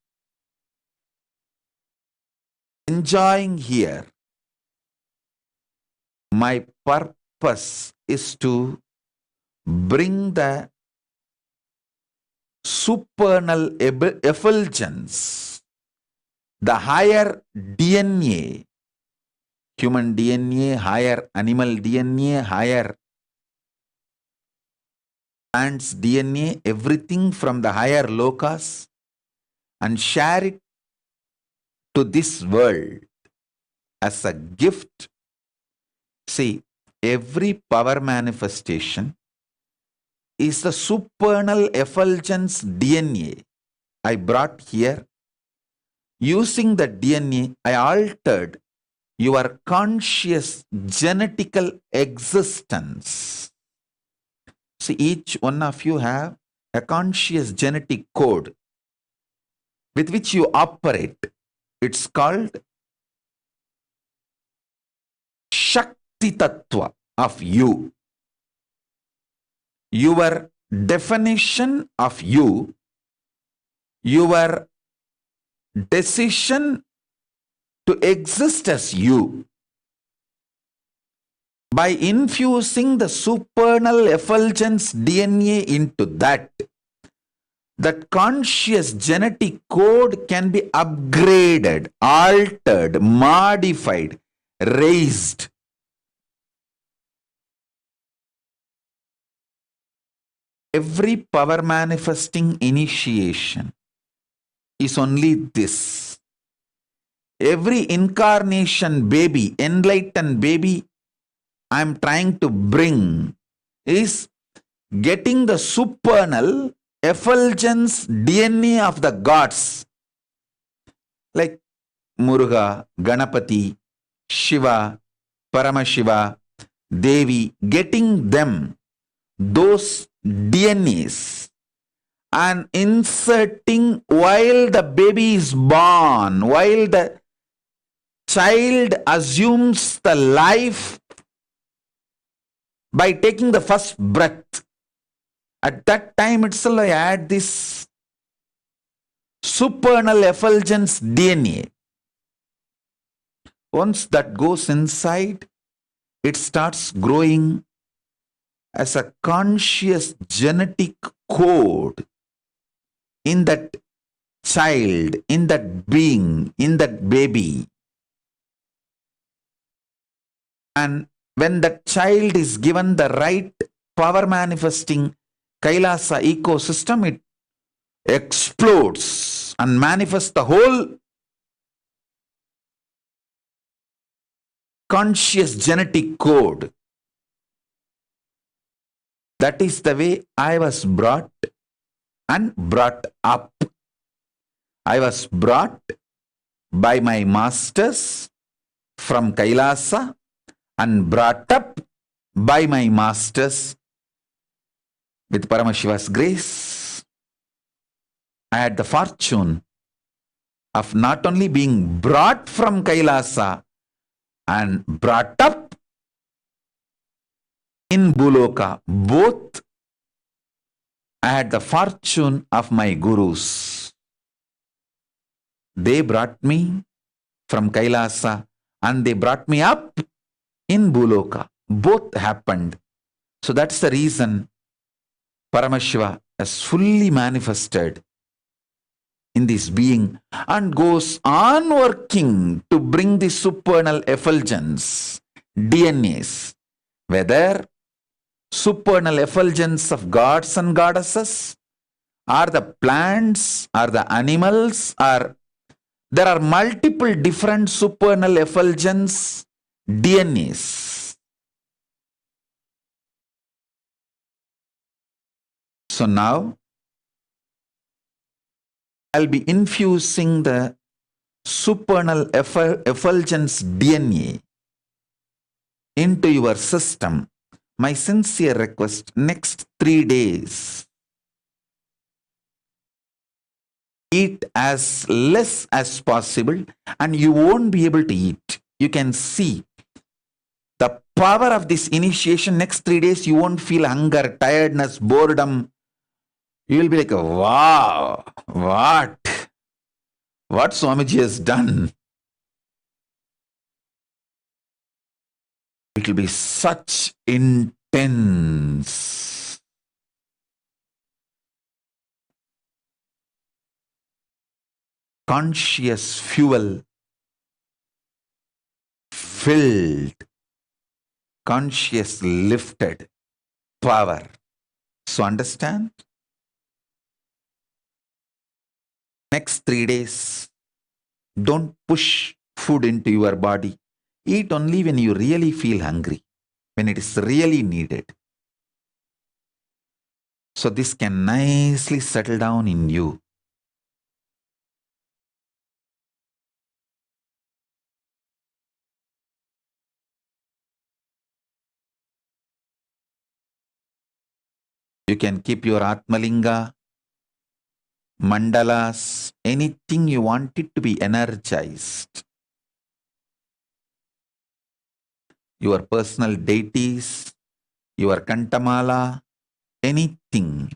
enjoying here. My purpose is to bring the supernal effulgence, the higher DNA, human DNA, higher animal DNA, higher plants DNA, everything from the higher lokas, and share it to this world as a gift. See, every power manifestation is the supernal effulgence DNA I brought here. Using the DNA, I altered your conscious genetical existence. See, each one of you have a conscious genetic code with which you operate. It's called Shakti Tattva of you. Your definition of you, your decision to exist as you, by infusing the supernal effulgence DNA into that conscious genetic code can be upgraded, altered, modified, raised. Every power manifesting initiation is only this. Every incarnation baby, enlightened baby, I'm trying to bring is getting the supernal effulgence DNA of the gods like Muruga, Ganapati, Shiva, Paramashiva, Devi, getting them, those DNAs, and inserting while the baby is born, while the child assumes the life by taking the first breath. At that time itself, I add this supernal effulgence DNA. Once that goes inside, it starts growing as a conscious genetic code in that child, in that being, in that baby. And when that child is given the right power manifesting Kailasa ecosystem, it explodes and manifests the whole conscious genetic code. That is the way I was brought and brought up. I was brought by my masters from Kailasa and brought up by my masters with Paramashiva's grace. I had the fortune of not only being brought from Kailasa and brought up in Buloka, both I had the fortune of my gurus. They brought me from Kailasa and they brought me up in Buloka. Both happened. So that's the reason Paramashiva has fully manifested in this being and goes on working to bring the supernal effulgence, DNAs, whether supernal effulgence of gods and goddesses, or the plants, or the animals, or There are multiple different supernal effulgence DNAs. So now I'll be infusing the supernal effulgence DNA into your system. My sincere request, next 3 days, eat as less as possible, and you won't be able to eat. You can see the power of this initiation. Next 3 days, you won't feel hunger, tiredness, boredom. You will be like, wow, what Swamiji has done. It will be such intense. Conscious fuel filled, conscious lifted power. So understand? Next 3 days, don't push food into your body. Eat only when you really feel hungry, when it is really needed. So this can nicely settle down in you. You can keep your Atmalinga, mandalas, anything you want it to be energized. Your personal deities, your Kantamala, anything.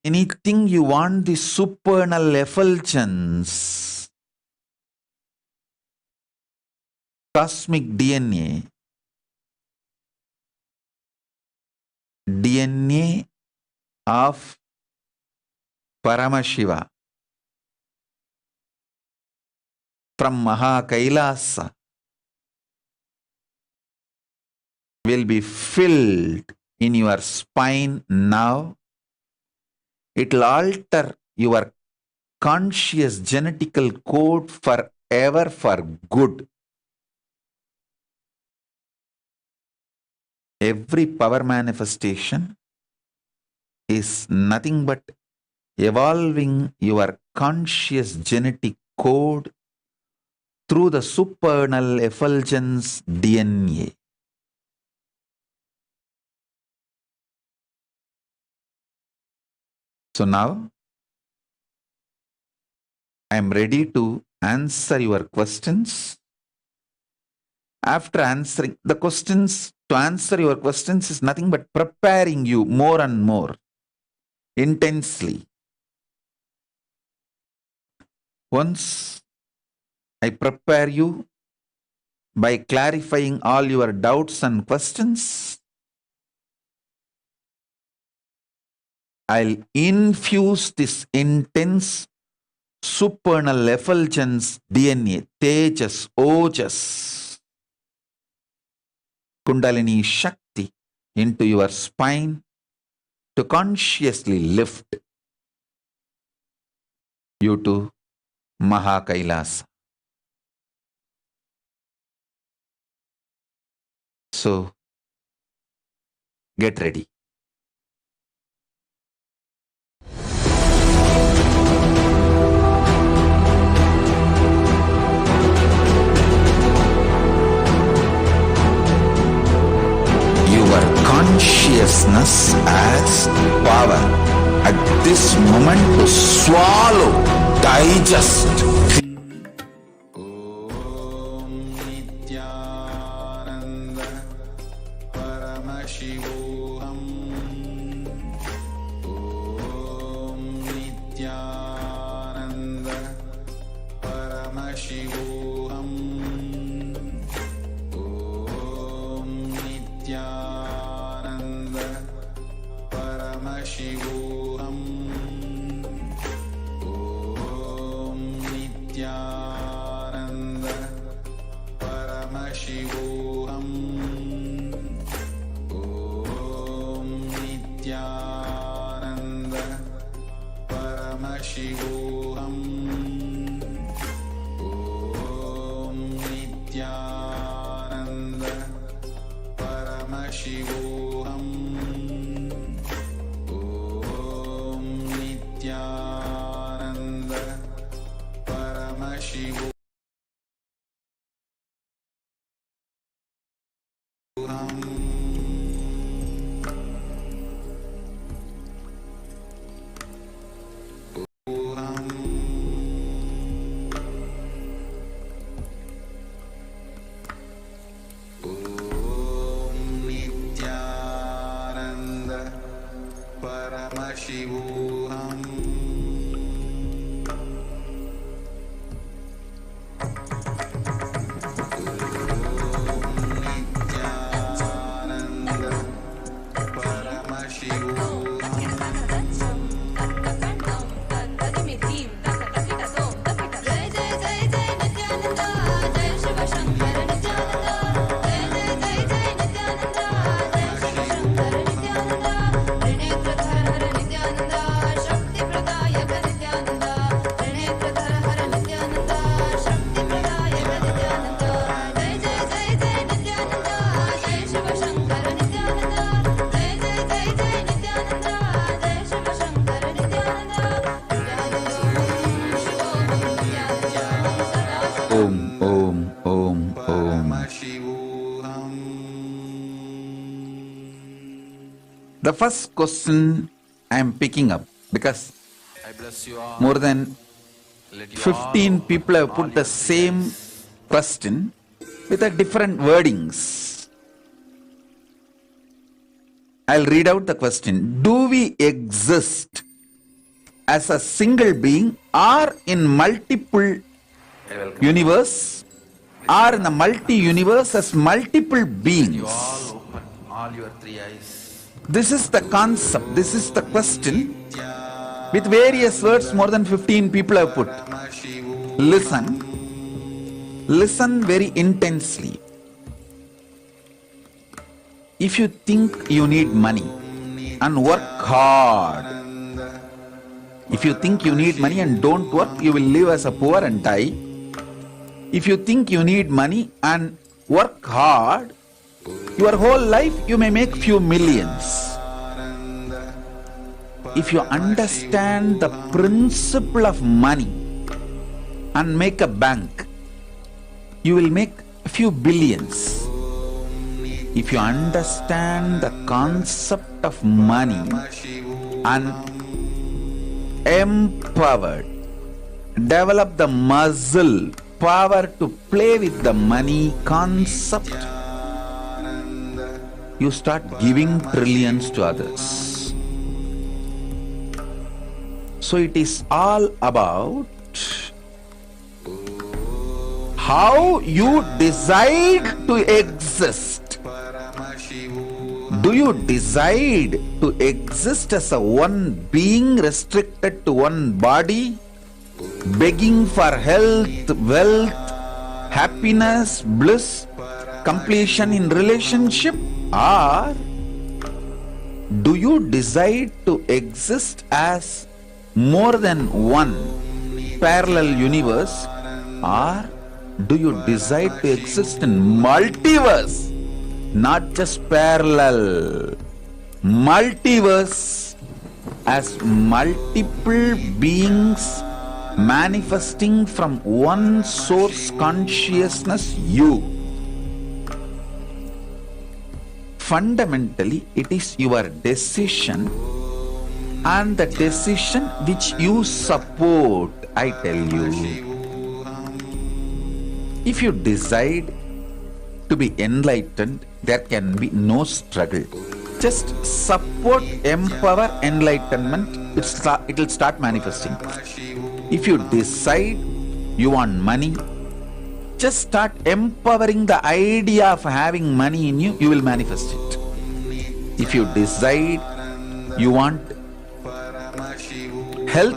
Anything you want the supernal effulgence, cosmic DNA of Paramashiva from Kailasa will be filled in your spine now. It will alter your conscious genetical code forever for good. Every power manifestation is nothing but evolving your conscious genetic code through the supernal effulgence DNA. So now, I am ready to answer your questions. After answering the questions, to answer your questions is nothing but preparing you more and more intensely. Once I prepare you by clarifying all your doubts and questions, I'll infuse this intense supernal effulgence DNA, Tejas, Ojas, Kundalini Shakti into your spine to consciously lift you to Kailasa. So, get ready. Consciousness as power at this moment to swallow, digest. Om Nithyananda Paramashivoham. Om Nithyananda Paramashivoham. Om Nithyananda Paramashivoham. Om Nithyananda Paramashivoham. Om Nithyananda Paramashivoham. Paramashivoham Om Nithyananda Paramashivoham Paramashivoham Nithyananda Paramashivoham जय जय जय जय नित्यानंद जय शिव शंकर नित्यानंद जय जय जय जय नित्यानंद जय शिव शंकर नित्यानंद त्रिनेत्रधर हर नित्यानंद शक्ति प्रदायक नित्यानंद त्रिनेत्रधर हर नित्यानंद शक्ति प्रदायक नित्यानंद जय जय जय जय नित्यानंद जय शिव शंकर नित्यानंद जय जय जय जय नित्यानंद जय Shiv Shankar Nityanand Om Om Om Om. The first question I am picking up because I bless you all. more than Let you 15 all people have all put the your same prayers. question with a different wordings. I'll read out the question. Do we exist as a single being or in multiple I welcome universe or in the multi-universe as multiple you beings? all. Open all your three eyes. This is the concept. This is the question with various words more than 15 people have put. Listen. Listen very intensely. If you think you need money and work hard, if you think you need money and don't work, you will live as a poor and die. If you think you need money and work hard, your whole life you may make few millions. If you understand the principle of money and make a bank, you will make a few billions. If you understand the concept of money and empowered, develop the muscle power to play with the money concept, you start giving trillions to others. So it is all about how you decide to exist. Do you decide to exist as a one being restricted to one body, begging for health, wealth, happiness, bliss, completion in relationship? Or do you decide to exist as more than one parallel universe? Or do you decide to exist in multiverse? Not just parallel, multiverse as multiple beings manifesting from one source consciousness, you. Fundamentally, it is your decision and the decision which you support, I tell you. If you decide to be enlightened, there can be no struggle. Just support, empower enlightenment, it will start manifesting. If you decide you want money, just start empowering the idea of having money in you, you will manifest it. If you decide you want health,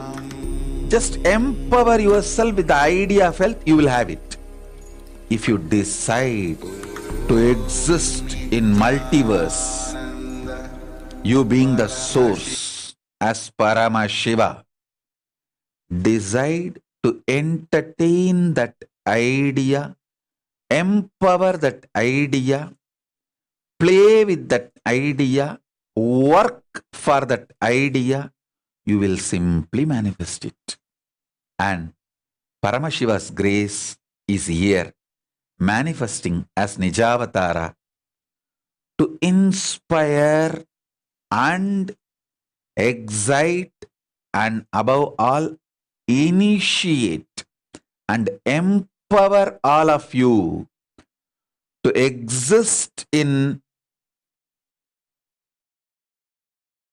just empower yourself with the idea of health, you will have it. If you decide to exist in multiverse, you being the source as Paramashiva, decide to entertain that idea, empower that idea, play with that idea, work for that idea, you will simply manifest it. And Paramashiva's grace is here, manifesting as Nijavatara to inspire and excite and above all initiate and empower all of you to exist in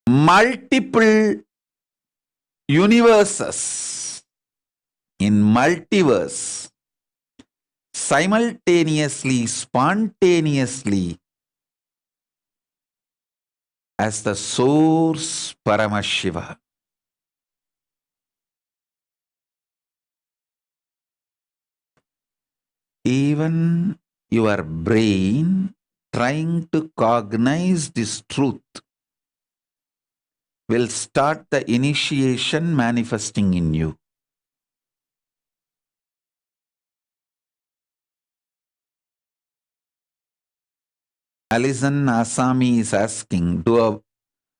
multiple universes, in multiverse, simultaneously, spontaneously, as the source Paramashiva. Even your brain trying to cognize this truth will start the initiation manifesting in you. Alison Asami is asking, do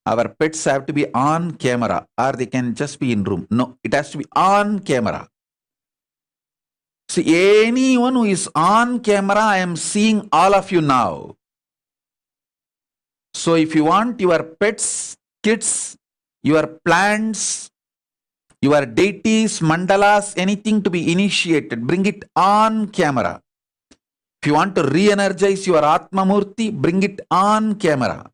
our pets have to be on camera or they can just be in room? No, it has to be on camera. See, anyone who is on camera, I am seeing all of you now. So if you want your pets, kids, your plants, your deities, mandalas, anything to be initiated, bring it on camera. If you want to re-energize your Atma Murti, bring it on camera.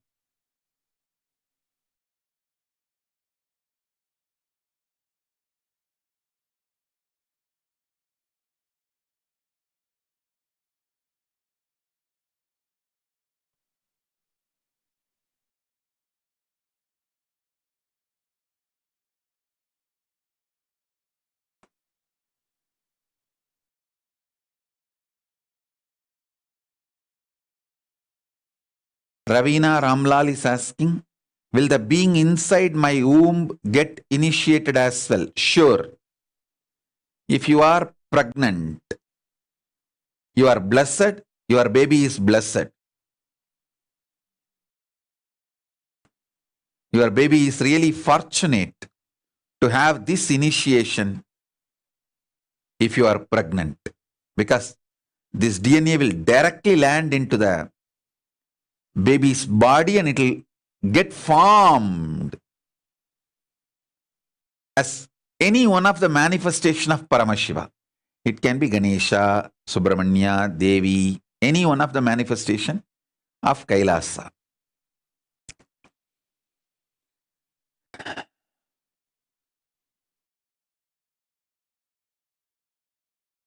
Ravina Ramlal is asking, will the being inside my womb get initiated as well? Sure. If you are pregnant, you are blessed, your baby is blessed. Your baby is really fortunate to have this initiation if you are pregnant, because this DNA will directly land into the baby's body and it will get formed as any one of the manifestation of Paramashiva. It can be Ganesha, Subramanya, Devi, any one of the manifestation of Kailasa.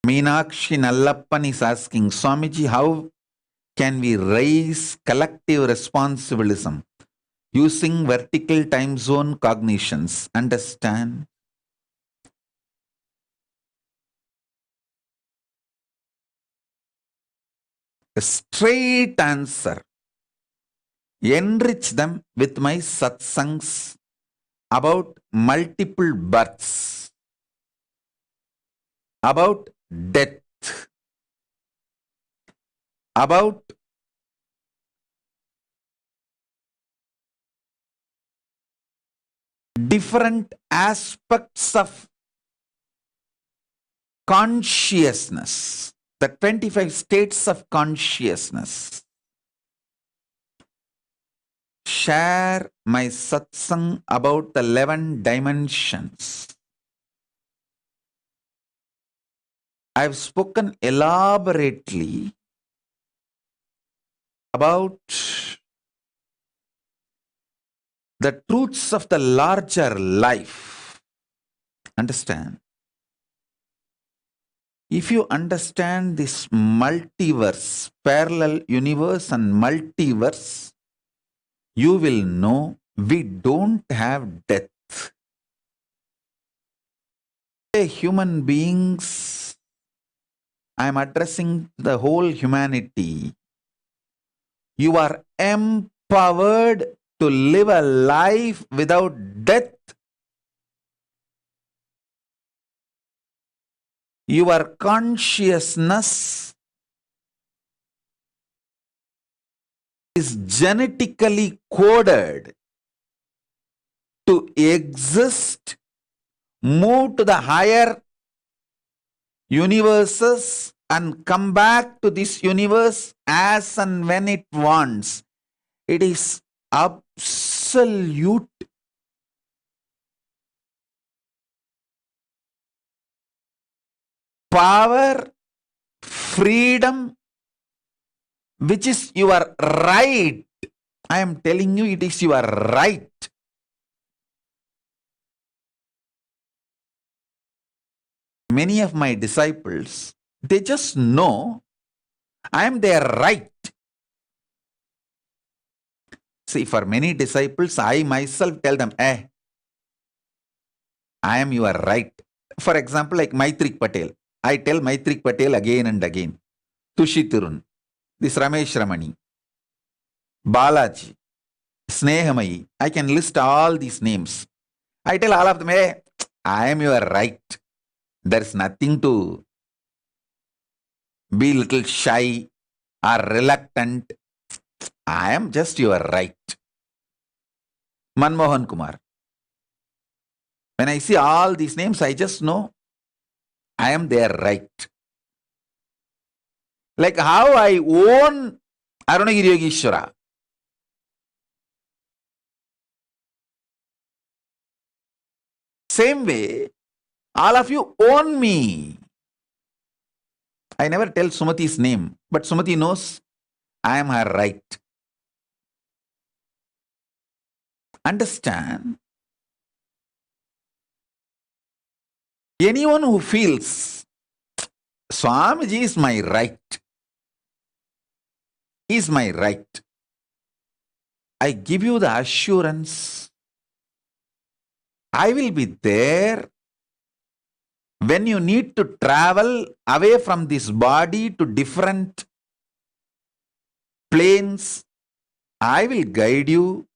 Meenakshi Nallappan is asking, Swamiji, how can we raise collective responsibilism using vertical time zone cognitions? Understand? A straight answer. Enrich them with my satsangs about multiple births, about death, about different aspects of consciousness, the 25 states of consciousness. Share my satsang about the 11 dimensions. I've spoken elaborately about the truths of the larger life. Understand? If you understand this multiverse, parallel universe and multiverse, you will know we don't have death. Human beings, I am addressing the whole humanity. You are empowered to live a life without death. Your consciousness is genetically coded to exist, move to the higher universes and come back to this universe as and when it wants. It is absolute power, freedom, which is your right. I am telling you, it is your right. Many of my disciples, they just know I am their right. See, for many disciples, I myself tell them, I am your right. For example, like Maitrik Patel. I tell Maitrik Patel again and again. Tushi Tirun, this Ramesh Ramani, Balaji, Snehamayi. I can list all these names. I tell all of them, I am your right. There's nothing to be little shy or reluctant. I am just your right. Manmohan Kumar. When I see all these names, I just know I am their right. Like how I own Arunagiri Yogeshwara. Same way, all of you own me. I never tell Sumati's name, but Sumati knows I am her right. Understand? Anyone who feels Swamiji is my right, is my right, I give you the assurance I will be there when you need to travel away from this body to different planes. I will guide you,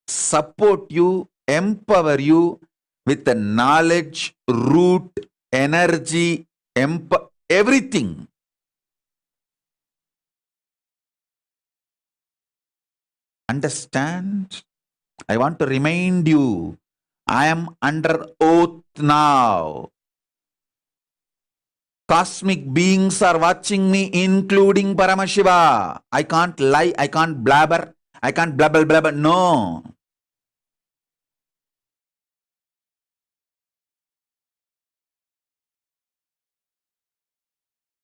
support you, empower you with the knowledge, root, energy, everything. Understand? I want to remind you, I am under oath now. Cosmic beings are watching me, including Paramashiva. I can't lie, I can't blabber, I can't blabber, blabber. No.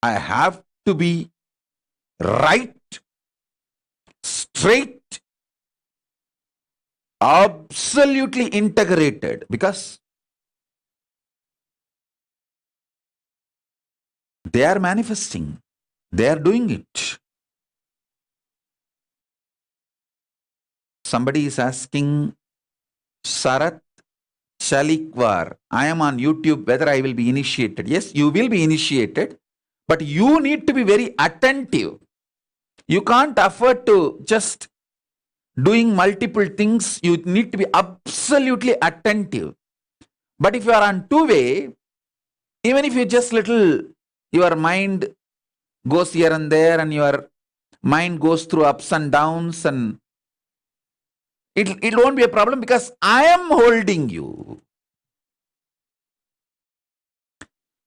I have to be right, straight, absolutely integrated, because they are manifesting, they are doing it. Somebody is asking, Sarat Chalikwar, I am on YouTube, whether I will be initiated. Yes, you will be initiated, but you need to be very attentive. You can't afford to just doing multiple things. You need to be absolutely attentive. But if you are on two-way, even if you just little, your mind goes here and there and your mind goes through ups and downs, and it won't be a problem because I am holding you.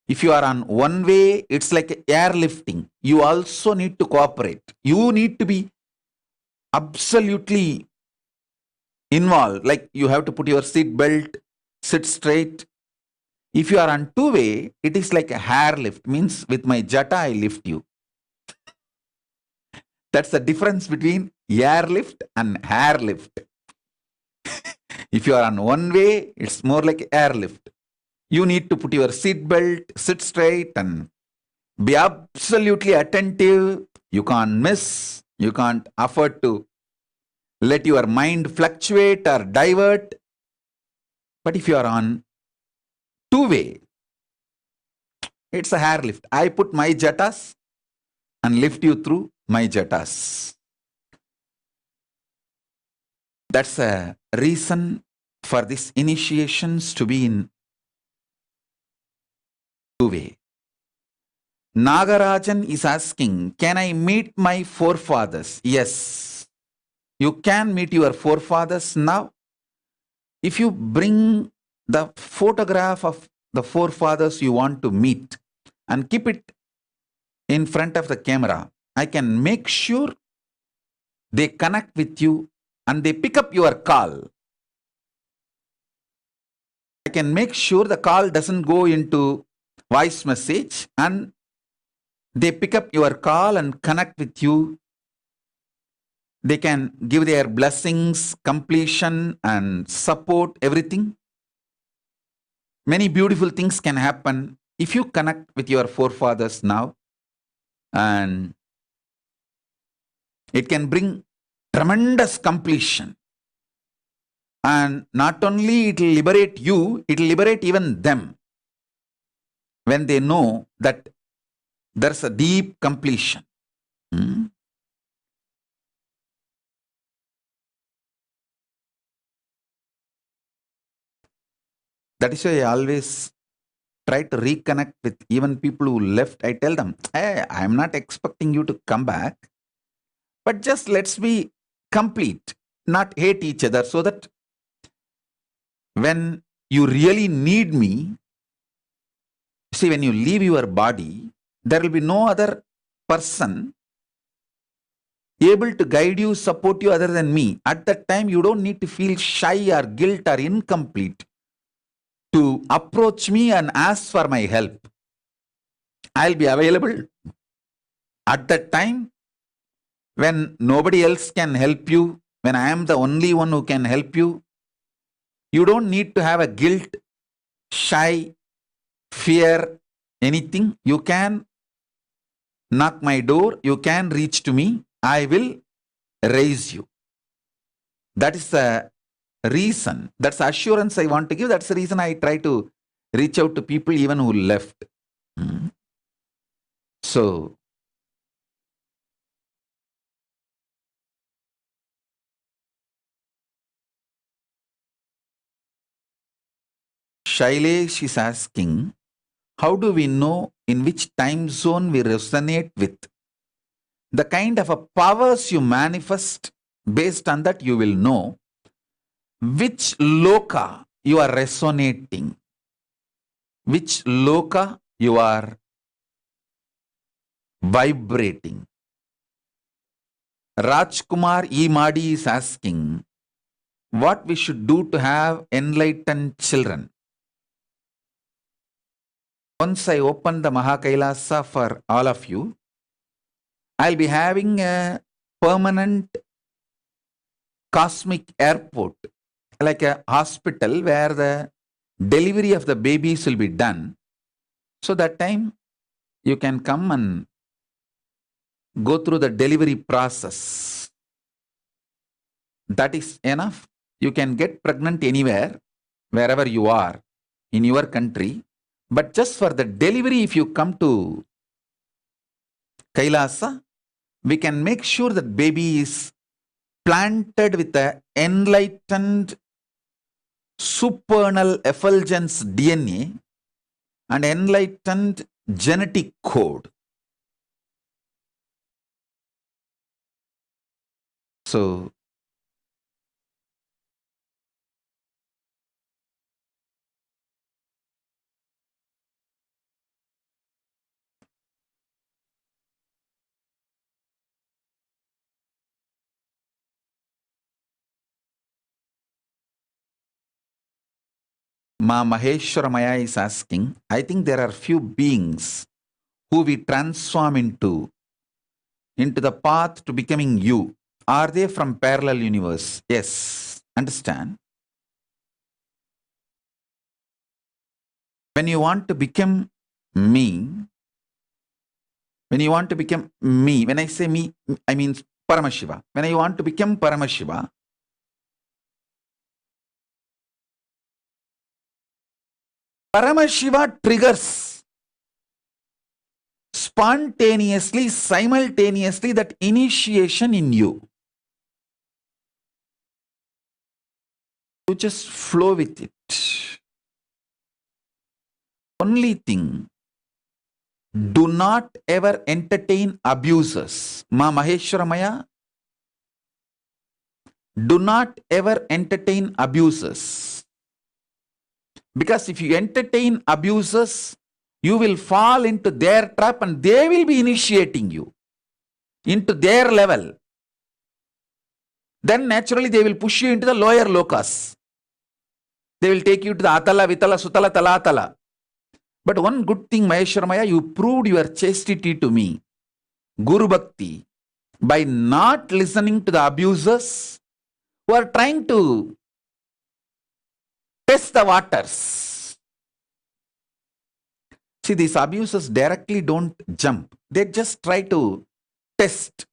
If you are on one way, it's like airlifting. You also need to cooperate. You need to be absolutely involved. Like you have to put your seat belt, sit straight. If you are on two-way, it is like a hair lift. Means with my jata, I lift you. That's the difference between airlift and hair lift. If you are on one way, it's more like airlift. You need to put your seat belt, sit straight, and be absolutely attentive. You can't miss. You can't afford to let your mind fluctuate or divert. But if you are on two-way, it's a hair lift. I put my jatas and lift you through my jatas. That's a reason for these initiations to be in two-way. Nagarajan is asking, can I meet my forefathers? Yes. You can meet your forefathers now. If you bring the photograph of the forefathers you want to meet and keep it in front of the camera, I can make sure they connect with you and they pick up your call. I can make sure the call doesn't go into voice message and they pick up your call and connect with you. They can give their blessings, completion, and support, everything. Many beautiful things can happen if you connect with your forefathers now. And it can bring tremendous completion. And not only it will liberate you, it will liberate even them when they know that there's a deep completion. That is why I always try to reconnect with even people who left. I tell them, hey, I'm not expecting you to come back, but just let's be complete, not hate each other, so that when you really need me, see, when you leave your body, there will be no other person able to guide you, support you other than me. At that time, you don't need to feel shy or guilt or incomplete to approach me and ask for my help. I'll be available at that time when nobody else can help you, when I am the only one who can help you. You don't need to have a guilt, shy, fear, anything. You can knock my door, you can reach to me, I will raise you. That is the reason, that's the assurance I want to give. That's the reason I try to reach out to people even who left. So, Shailesh is asking, how do we know in which time zone we resonate with? The kind of a powers you manifest, based on that you will know which loka you are resonating, which loka you are vibrating. Rajkumar E. Madi is asking what we should do to have enlightened children. Once I open the Kailasa for all of you, I'll be having a permanent cosmic airport, like a hospital where the delivery of the babies will be done. So that time you can come and go through the delivery process. That is enough. You can get pregnant anywhere, wherever you are, in your country. But just for the delivery, if you come to Kailasa, we can make sure that baby is planted with the enlightened supernal effulgence DNA and enlightened genetic code. So, Ma Maheshwaramaya is asking, I think there are few beings who we transform into the path to becoming you. Are they from parallel universe? Yes. Understand? When you want to become me, when I say me, I mean Paramashiva. When I want to become Paramashiva, Paramashiva triggers spontaneously, simultaneously that initiation in you. You just flow with it. Only thing, do not ever entertain abusers. Ma Maheshwaramaya, do not ever entertain abuses. Because if you entertain abuses, you will fall into their trap and they will be initiating you into their level. Then naturally they will push you into the lower lokas. They will take you to the Atala, Vitala, Sutala, Talatala. But one good thing, Maheshwaramaya, you proved your chastity to me, Guru Bhakti, by not listening to the abusers who are trying to test the waters. See, these abusers directly don't jump. They just try to test.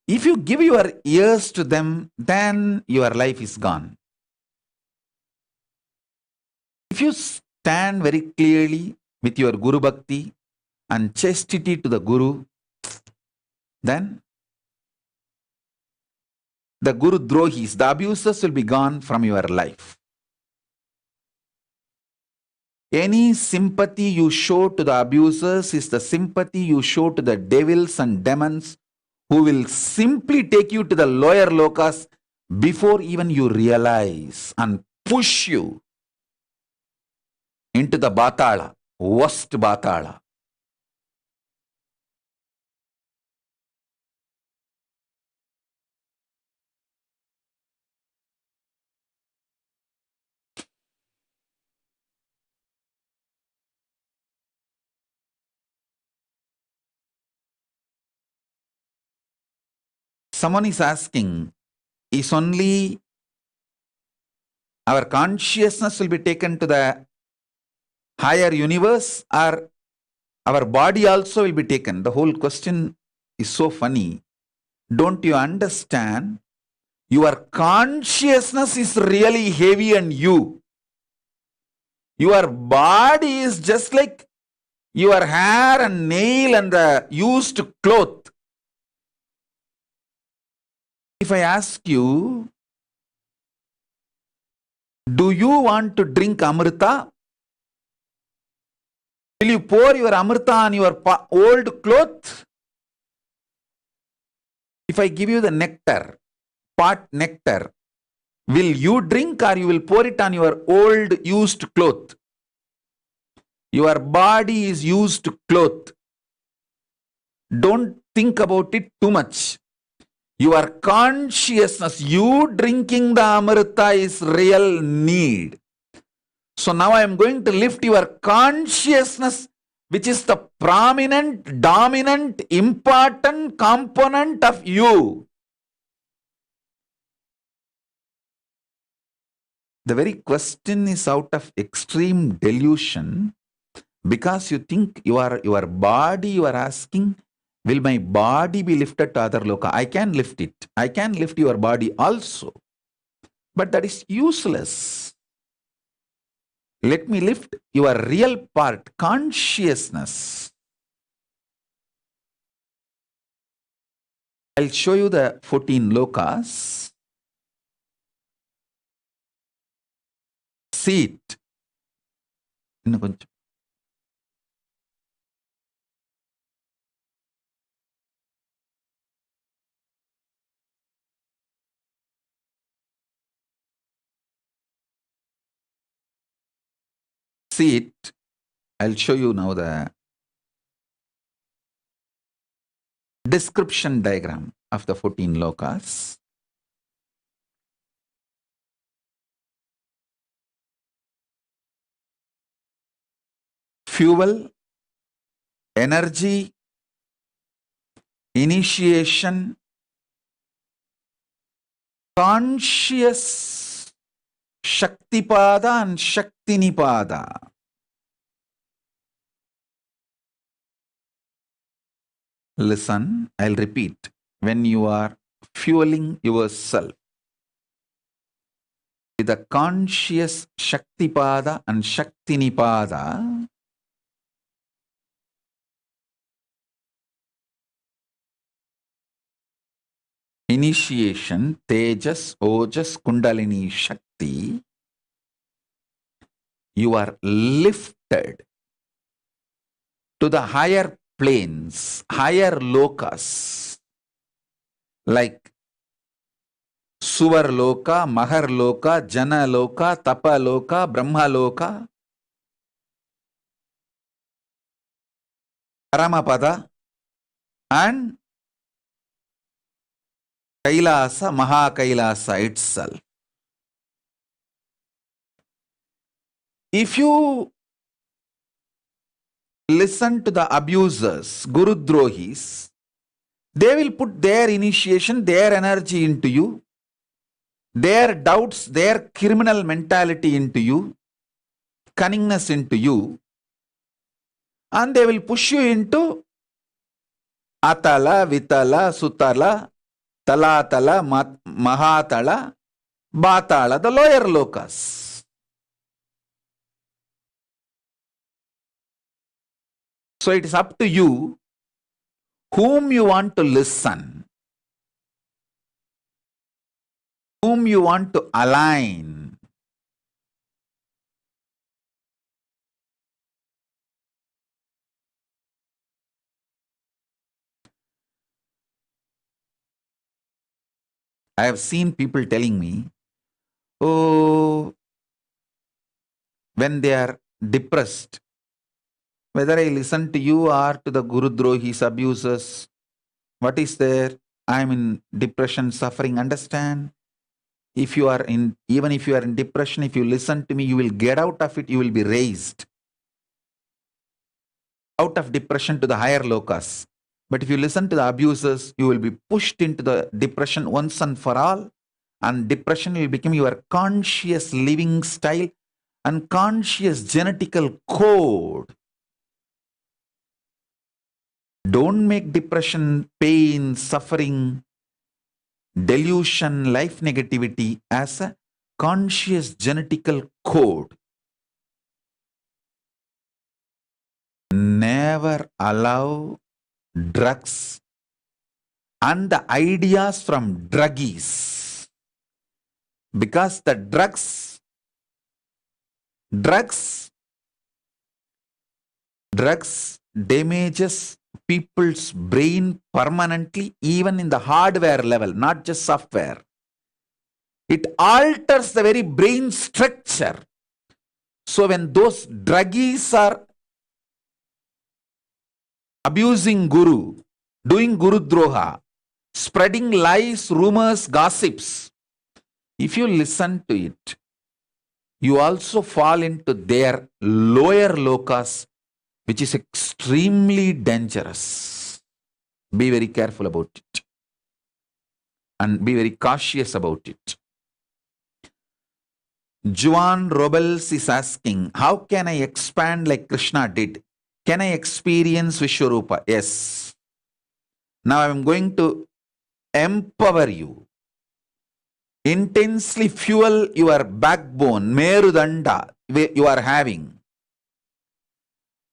If you give your ears to them, then your life is gone. If you stand very clearly with your Guru Bhakti and chastity to the Guru, then the Guru Drohis, the abusers will be gone from your life. Any sympathy you show to the abusers is the sympathy you show to the devils and demons who will simply take you to the lower lokas before even you realize and push you into the Batala, worst Batala. Someone is asking, is only our consciousness will be taken to the higher universe or our body also will be taken? The whole question is so funny. Don't you understand? Your consciousness is really heavy and you. Your body is just like your hair and nail and the used cloth. If I ask you, do you want to drink Amrita? Will you pour your Amrita on your old cloth? If I give you the nectar, pot nectar, will you drink or you will pour it on your old used cloth? Your body is used cloth. Don't think about it too much. Your consciousness, you drinking the Amrita is real need. So now I am going to lift your consciousness, which is the prominent, dominant, important component of you. The very question is out of extreme delusion, because you think your body, you are asking, will my body be lifted to other loka? I can lift it. I can lift your body also. But that is useless. Let me lift your real part, consciousness. I'll show you the 14 lokas. See it. See it. I'll show you now the description diagram of the 14 lokas. Fuel, energy, initiation, conscious Shaktipada and Shaktinipada. Listen, I'll repeat. When you are fueling yourself with the conscious Shaktipada and Shaktinipada, initiation, Tejas, Ojas, Kundalini, Shakti, you are lifted to the higher planes, higher lokas, like Suvarloka, Maharloka, Janaloka, Tapaloka, Brahmaloka, Paramapada, and Kailasa, Mahakailasa itself. If you listen to the abusers, Gurudrohis, they will put their initiation, their energy into you, their doubts, their criminal mentality into you, cunningness into you, and they will push you into Atala, Vitala, Sutala, Talatala, Mahatala, Batala, the lower lokas. So it is up to you whom you want to listen, whom you want to align. I have seen people telling me, oh, when they are depressed, whether I listen to you or to the Gurudrohis, abusers, what is there? I am in depression, suffering. Understand? If you are in, even if you are in depression, if you listen to me, you will get out of it, you will be raised out of depression to the higher lokas. But if you listen to the abusers, you will be pushed into the depression once and for all, and depression will become your conscious living style and conscious genetical code. Don't make depression, pain, suffering, delusion, life negativity as a conscious genetical code. Never allow drugs and the ideas from druggies, because the drugs damages people's brain permanently, even in the hardware level, not just software. It alters the very brain structure. So when those druggies are abusing Guru, doing Guru Droha, spreading lies, rumors, gossips, if you listen to it, you also fall into their lower lokas, which is extremely dangerous. Be very careful about it and be very cautious about it. Juan Robles is asking, how can I expand like Krishna did? Can I experience Vishwarupa? Yes. Now I am going to empower you. Intensely fuel your backbone, Merudanda, you are having.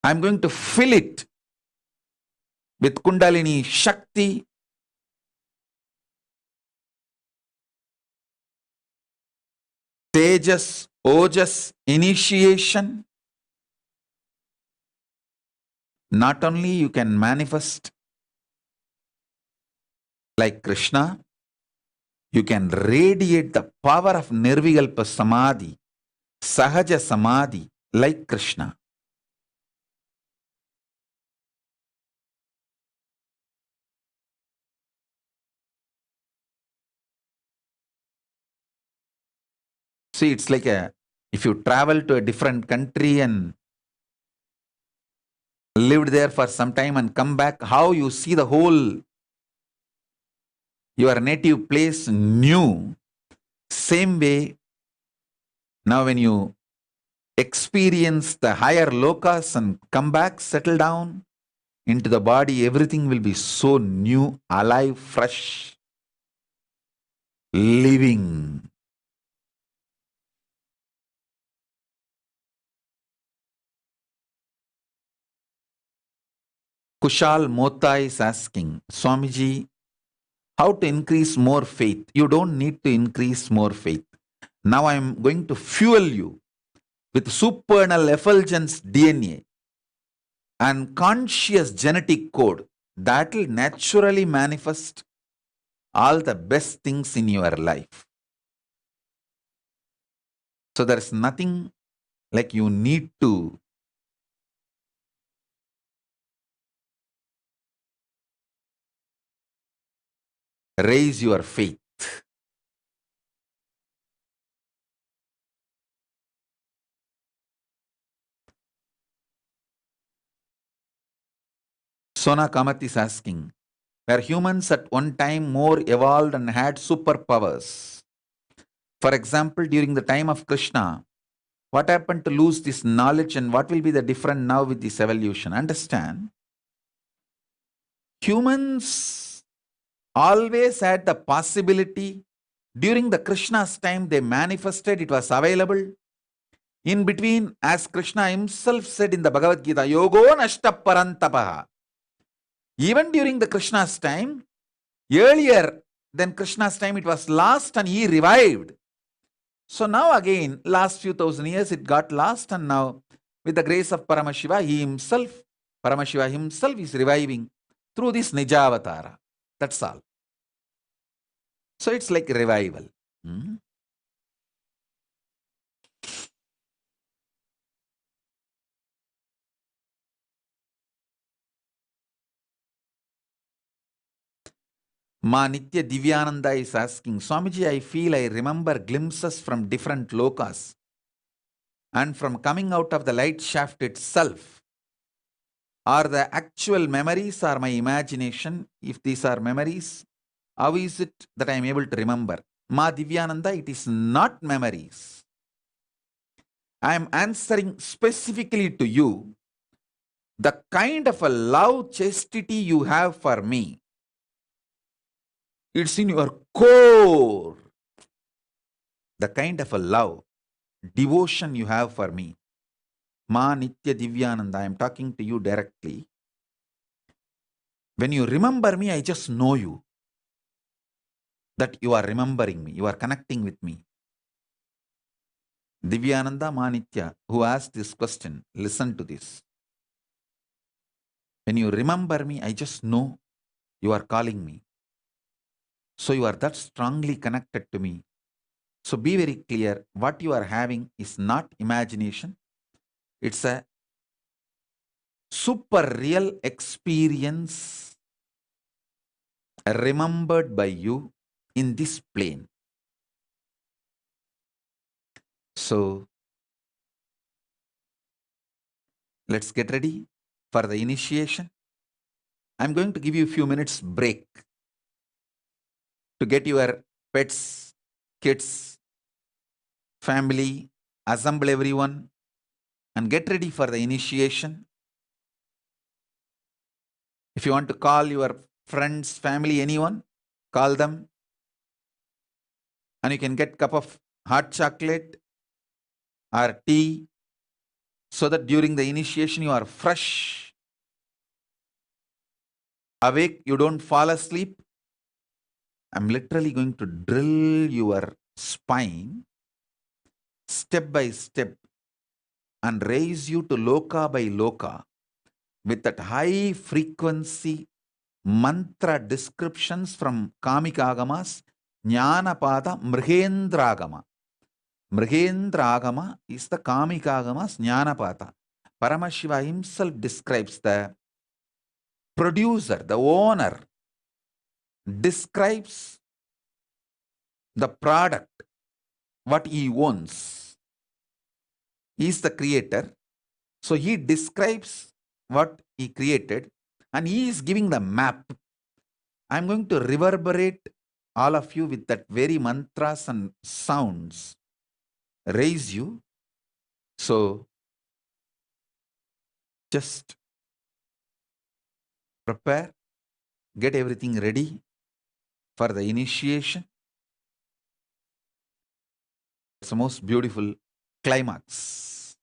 I am going to fill it with Kundalini Shakti, Tejas, Ojas, initiation. Not only you can manifest like Krishna, you can radiate the power of Nirvikalpa Samadhi, Sahaja Samadhi like Krishna. See, it's like if you travel to a different country and lived there for some time and come back, how you see the whole, your native place new. Same way, now when you experience the higher lokas and come back, settle down into the body, everything will be so new, alive, fresh, living. Kushal Mota is asking, Swamiji, how to increase more faith? You don't need to increase more faith. Now I am going to fuel you with supernal effulgence DNA and conscious genetic code that will naturally manifest all the best things in your life. So there is nothing like you need to raise your faith. Sona Kamath is asking, were humans at one time more evolved and had superpowers? For example, during the time of Krishna, what happened to lose this knowledge and what will be the difference now with this evolution? Understand? Humans always had the possibility. During the Krishna's time, they manifested, it was available. In between, as Krishna himself said in the Bhagavad Gita, Yogo Nashta Parantapaha. Even during the Krishna's time, earlier than Krishna's time, it was lost and he revived. So now again, last few thousand years, it got lost, and now with the grace of Paramashiva, Paramashiva himself is reviving through this Nijavatara. That's all. So it's like revival. Ma Nitya Divyananda is asking, Swamiji, I feel I remember glimpses from different lokas and from coming out of the light shaft itself. Are the actual memories or my imagination? If these are memories, how is it that I am able to remember? Ma Divyananda, it is not memories. I am answering specifically to you the kind of a love, chastity you have for me. It's in your core. The kind of a love, devotion you have for me. Ma Nitya Divyananda, I am talking to you directly. When you remember me, I just know you. That you are remembering me, you are connecting with me. Divyananda Ma Nitya, who asked this question, listen to this. When you remember me, I just know you are calling me. So you are that strongly connected to me. So be very clear, what you are having is not imagination. It's a super real experience remembered by you in this plane. So let's get ready for the initiation. I'm going to give you a few minutes break to get your pets, kids, family, assemble everyone, and get ready for the initiation. If you want to call your friends, family, anyone, call them. And you can get a cup of hot chocolate or tea so that during the initiation you are fresh, awake, you don't fall asleep. I'm literally going to drill your spine step by step and raise you to loka by loka with that high frequency mantra descriptions from Kamikagamas, Jnanapada, Mrihendragama. Mrihendragama is the Kamikagamas Jnanapada. Paramashiva himself describes the producer, the owner, describes the product, what he owns. He is the creator. So he describes what he created and he is giving the map. I'm going to reverberate all of you with that very mantras and sounds, raise you. So just prepare, get everything ready for the initiation. It's the most beautiful climax.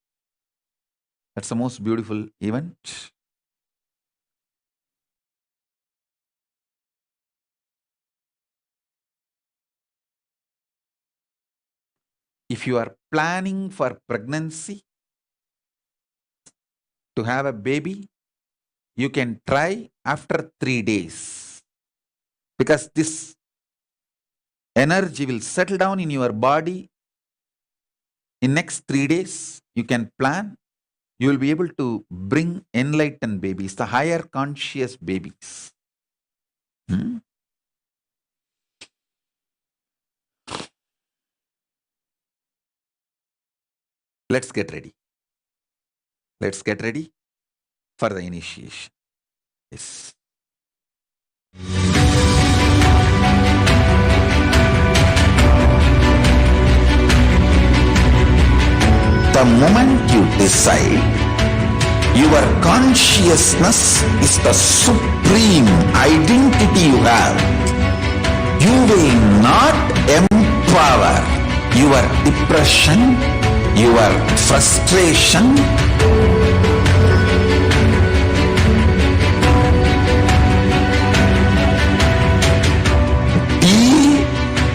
That's the most beautiful event. If you are planning for pregnancy, to have a baby, you can try after 3 days. Because this energy will settle down in your body. In next 3 days, you can plan. You will be able to bring enlightened babies, the higher conscious babies. Hmm? Let's get ready. Let's get ready for the initiation. Yes. The moment you decide, your consciousness is the supreme identity you have. You will not empower your depression, your frustration,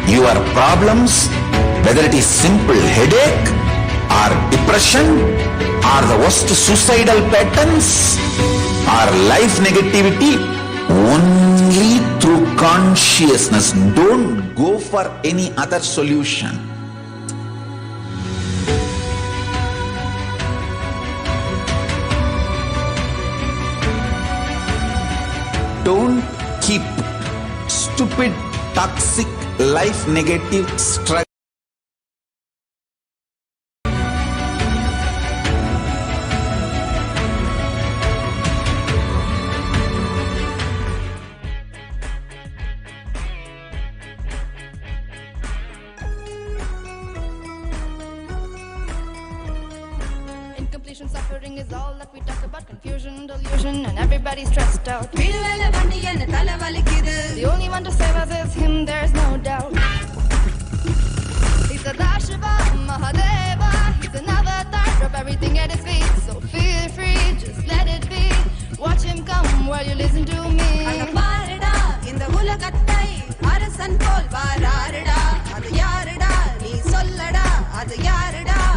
your problems, whether it is simple headache or depression or the worst suicidal patterns or life negativity, only through consciousness. Don't go for any other solution. Don't keep stupid, toxic, life negative struggle. Incompletion suffering is all that we talk about. Confusion, delusion, and everybody's stressed out. The only one to save us is him, there's no doubt. He's a Dashiva, Mahadeva. He's an avatar, drop everything at his feet. So feel free, just let it be. Watch him come while you listen to me.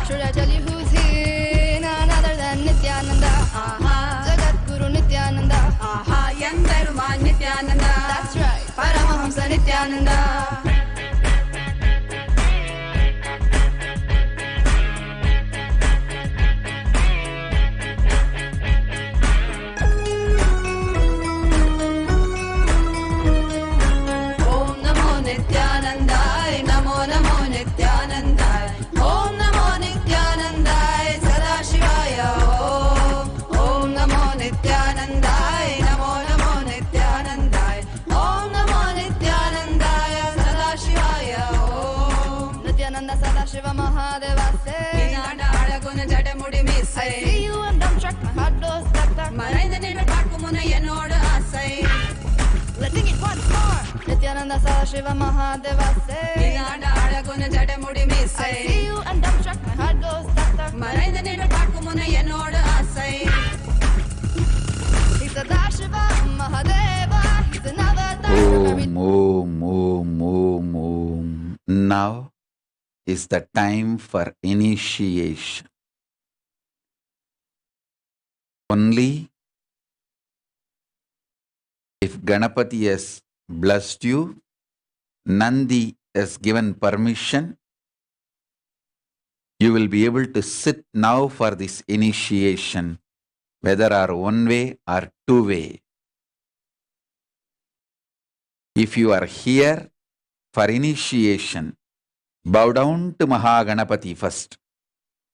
Should I tell you who's here? None other than Nithyananda. Jagat Guru Nithyananda. That's right, Paramahamsa Nithyananda. I see you and I'm struck, my heart goes stuck. Let's sing it once more. Nithyananda Sadashiva Mahadeva say. I see you and I'm struck, my heart goes stuck. He's a Sadashiva Mahadeva. He's an avatar. Om. Now is the time for initiation. Only if Ganapati has blessed you, Nandi has given permission, you will be able to sit now for this initiation, whether are one way or two way. If you are here for initiation, bow down to Mahaganapati first.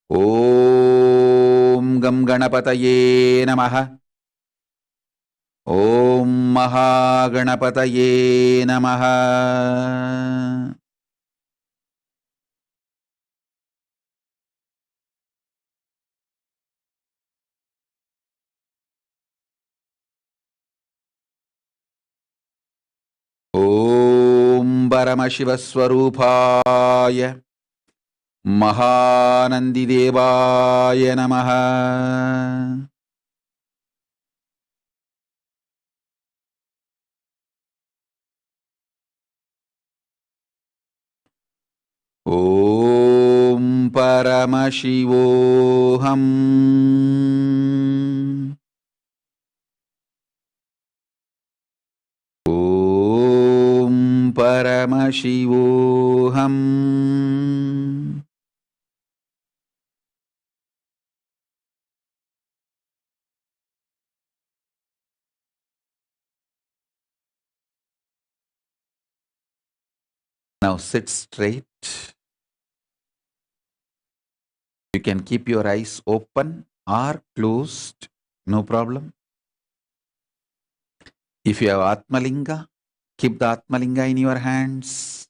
Om Gam Ganapataye Namaha. Om Mahaganapataye Namaha. Om Paramashivoham Mahanandidevaya Namaha. Om Paramashivoham. Om Paramashivoham. Now sit straight. You can keep your eyes open or closed, no problem. If you have Atmalinga, keep the Atmalinga in your hands.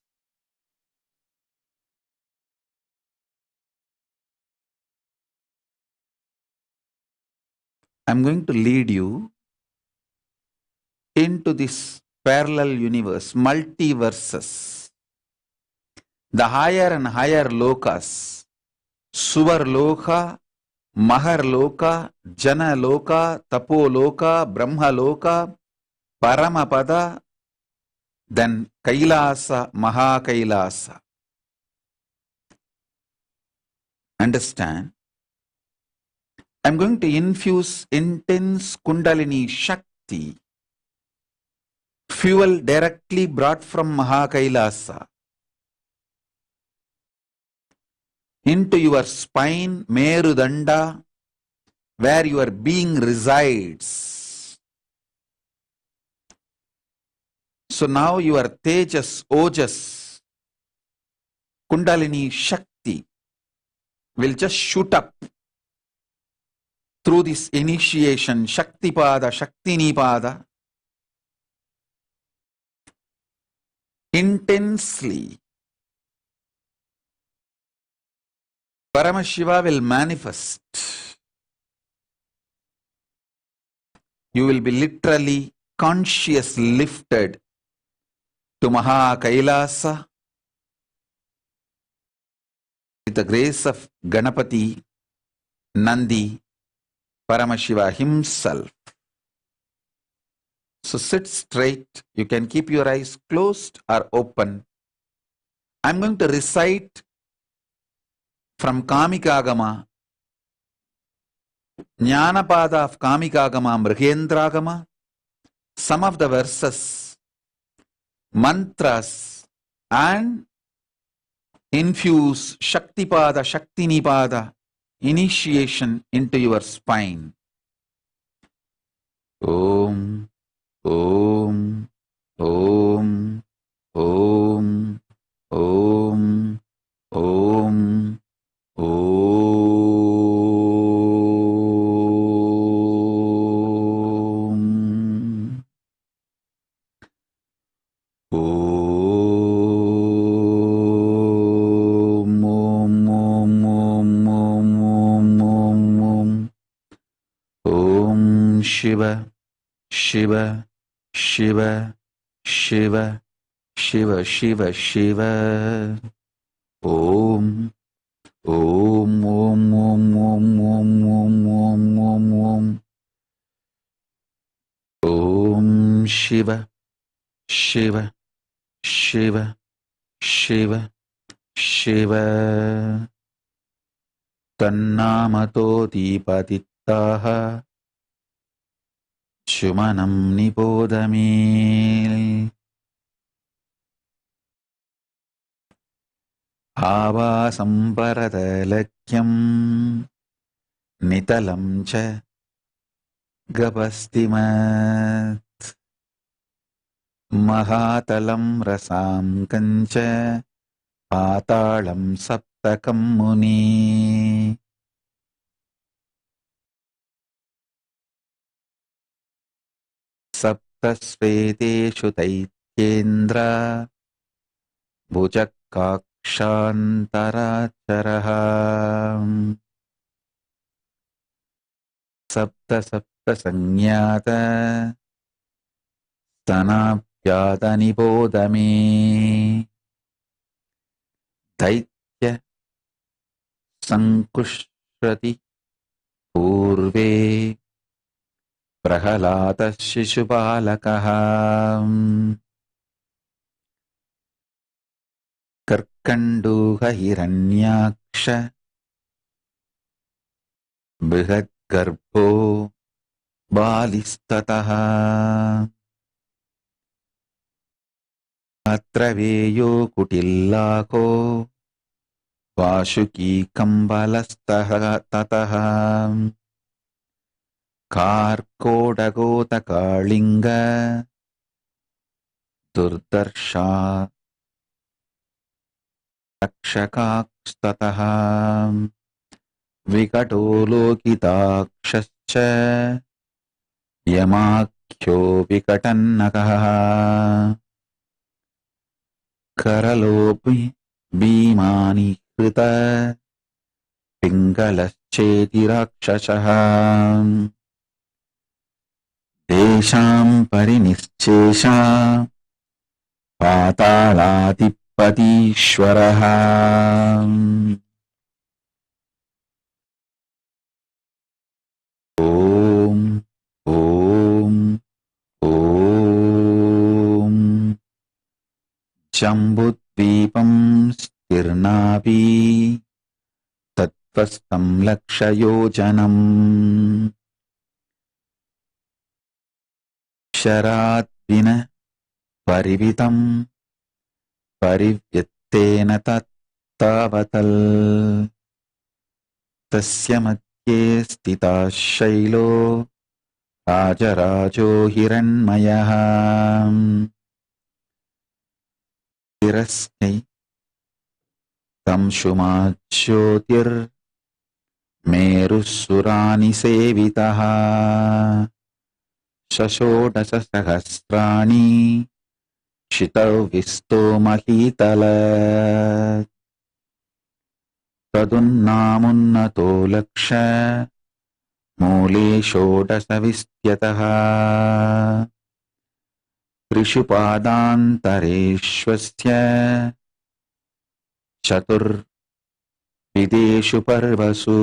I'm going to lead you into this parallel universe, multiverses, the higher and higher lokas, Suvarloka, Maharloka, Janaloka, Tapoloka, Brahmaloka, Paramapada, then Kailasa, Mahakailasa. Understand? I'm going to infuse intense Kundalini Shakti, fuel directly brought from Mahakailasa, into your spine, Merudanda, where your being resides. So now your Tejas, Ojas, Kundalini Shakti will just shoot up through this initiation, Shaktipada, Shaktinipada, intensely. Paramashiva will manifest. You will be literally conscious lifted to Maha Kailasa with the grace of Ganapati, Nandi, Paramashiva himself. So sit straight. You can keep your eyes closed or open. I'm going to recite from Kamikagama, Jnanapada of Kamikagama, Mrigendragama, some of the verses, mantras, and infuse Shaktipada, Shaktinipada, initiation into your spine. Om, Om, Om, Om, Om, Om, Shiva, Shiva, Shiva, Shiva, Shiva, Shiva, Shiva. Om, Om, Om, Om, Om, Om, Om, Om, Om, Om. Om Shiva, Shiva, Shiva, Shiva, Shiva. Tannamato dipadittaha Chumanam nipodami Avasam paradalakyam Nitalam cha Gapastimat Mahatalam rasam kancha Patalam saptakam muni Saptasveteshu taityendra Bhujakakshantaracharam Sapta sapta sanyata Stanapyata nipodami Daitya sankushrati Purve Prahalata Shishupalakaham Karkanduha Hiranyaksha Brihat Garbho Balistataha गात्रवेयो कुटिल्लाको Vasuki कम्बलस्तः ततः कार्कोडगोतकालिङ्ग दुर्दर्शा रक्षकास्ततः विकटो लोकिताक्षश्च यमाख्यो विकटन्नकः करलोऽपि भीमानि कृत पिङ्गलश्चेति राक्षसः तेषां परिनिश्चेषा पातालाधिपतीश्वरः ॐ ॐ ॐ जम्बुद्वीपं स्थिर्नाभि तत्त्वस्थं लक्षयोजनम् शराद्विन परिवितं परिव्यत्तेन तत्तावतल् तस्य मध्ये स्थितः shallow राजराजो हिरण्मयः तिरस्मै तंशुमाज्योतिर्मेरुः सुरानिसेवितः षोडशसहस्राणि क्षितौ महीतल तदुन्नामुन्नतो लक्ष मूले षोडशविस्त्यतः त्रिषु पादान्तरेष्वस्य चतुर्विदेषु पर्वसु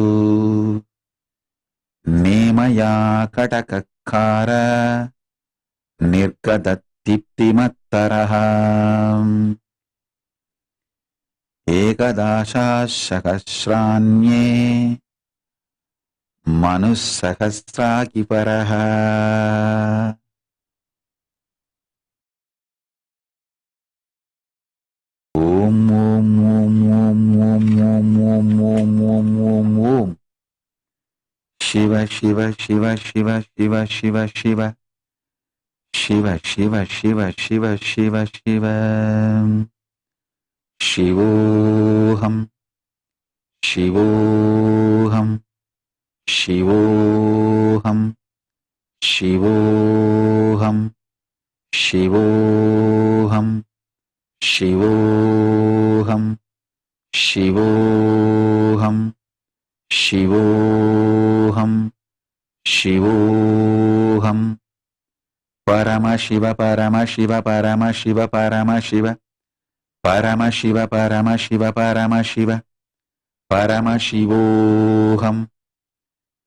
नेमया कटककार निर्गदत्तिप्तिमत्तरः एकदशासहस्राण्ये मनुःसहस्राकिपरः ॐ ॐ ॐ ॐ ॐ ॐ ॐ ॐ ॐ ॐ ॐ शिव शिव शिव शिव शिव शिव शिव शिव शिव शिव शिव शिव शिव शिवोऽहं शिवोऽहं शिवोऽहं शिवोऽहं शिवोऽहं शिवोऽहं शिवोऽहं शिवोऽहं शिवोऽहं परमशिव परमशिव परमशिव परमशिव परमशिव परमशिव परमशिव परमशिवोऽहं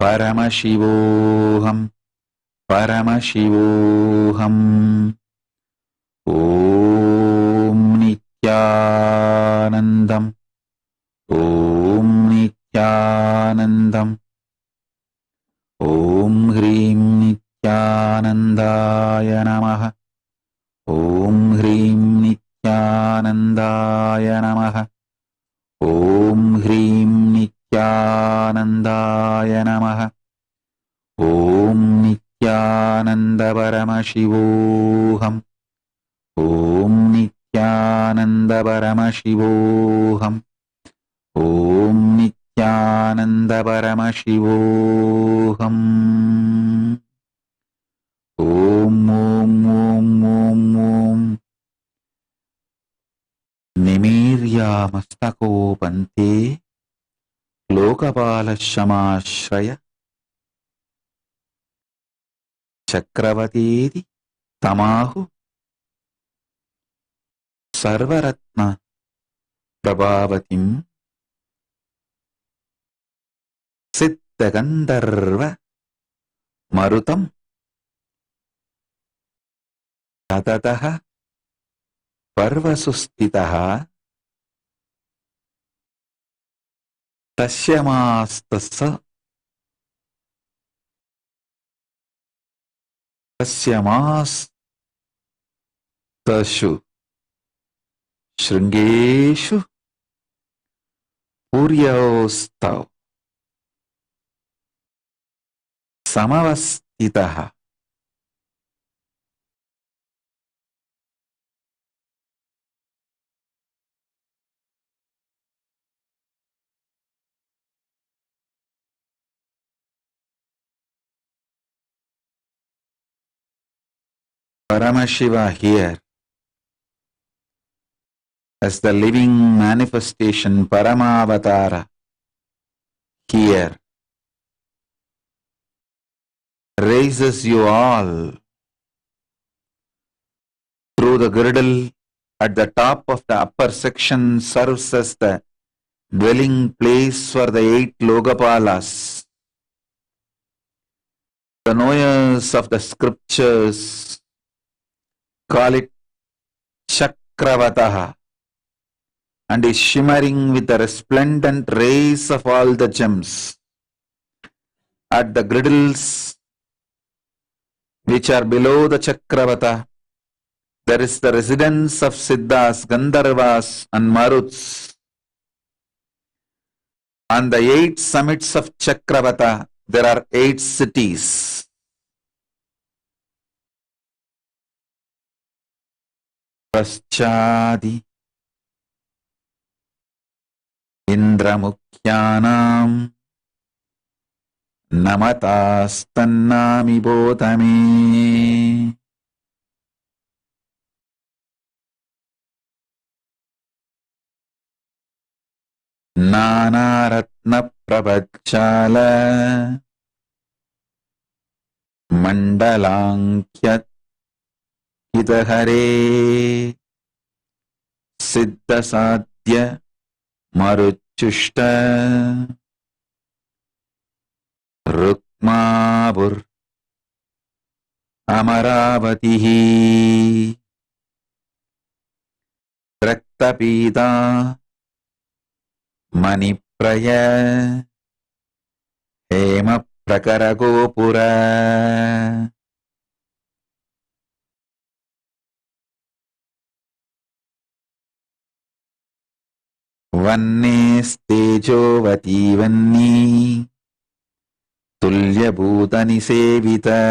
परमशिवोऽहं परमशिवोऽहम् ॐ नित्यानन्दम् ॐ नित्यानन्दम् ॐ ह्रीं नित्यानन्दाय नमः ॐ ह्रीं नित्यानन्दाय नमः ॐ ह्रीं नित्यानन्दाय नमः ॐ नित्यानन्दपरमशिवोऽहम् ॐ नित्यानन्दपरमशिवोऽहम् ॐ नित्यानन्दपरमशिवोऽहम् ॐ ॐ ॐ ॐ ॐ निमीर्यामस्तकोपन्ते लोकपालशमाश्रय चक्रवतीति तमाहु सर्वरत्न प्रभावतीं सिद्धगन्धर्व मरुतं ततः पर्वसु स्थितः तस्यमास्तस्यमास्तशु Shringeshu Puryostav Samavastitaha Paramashiva here as the living manifestation Paramavatara here raises you all through the girdle at the top of the upper section, serves as the dwelling place for the 8 Lokapalas. The knowers of the scriptures call it Chakravataha and is shimmering with the resplendent rays of all the gems. At the griddles which are below the Chakravata, there is the residence of Siddhas, Gandharvas and Maruts. On the 8 summits of Chakravata, there are 8 cities. Paschadi Indramukyanam Namatastannami Botame. Nanaratna Prabhachala Mandalankya Hidahare Siddha Sadhya Maruchushta Rukmabur Amaravatihi Raktapita Manipraya Hema Prakaragopura Vanneestejo Vanni Tulya Bhutani Sevita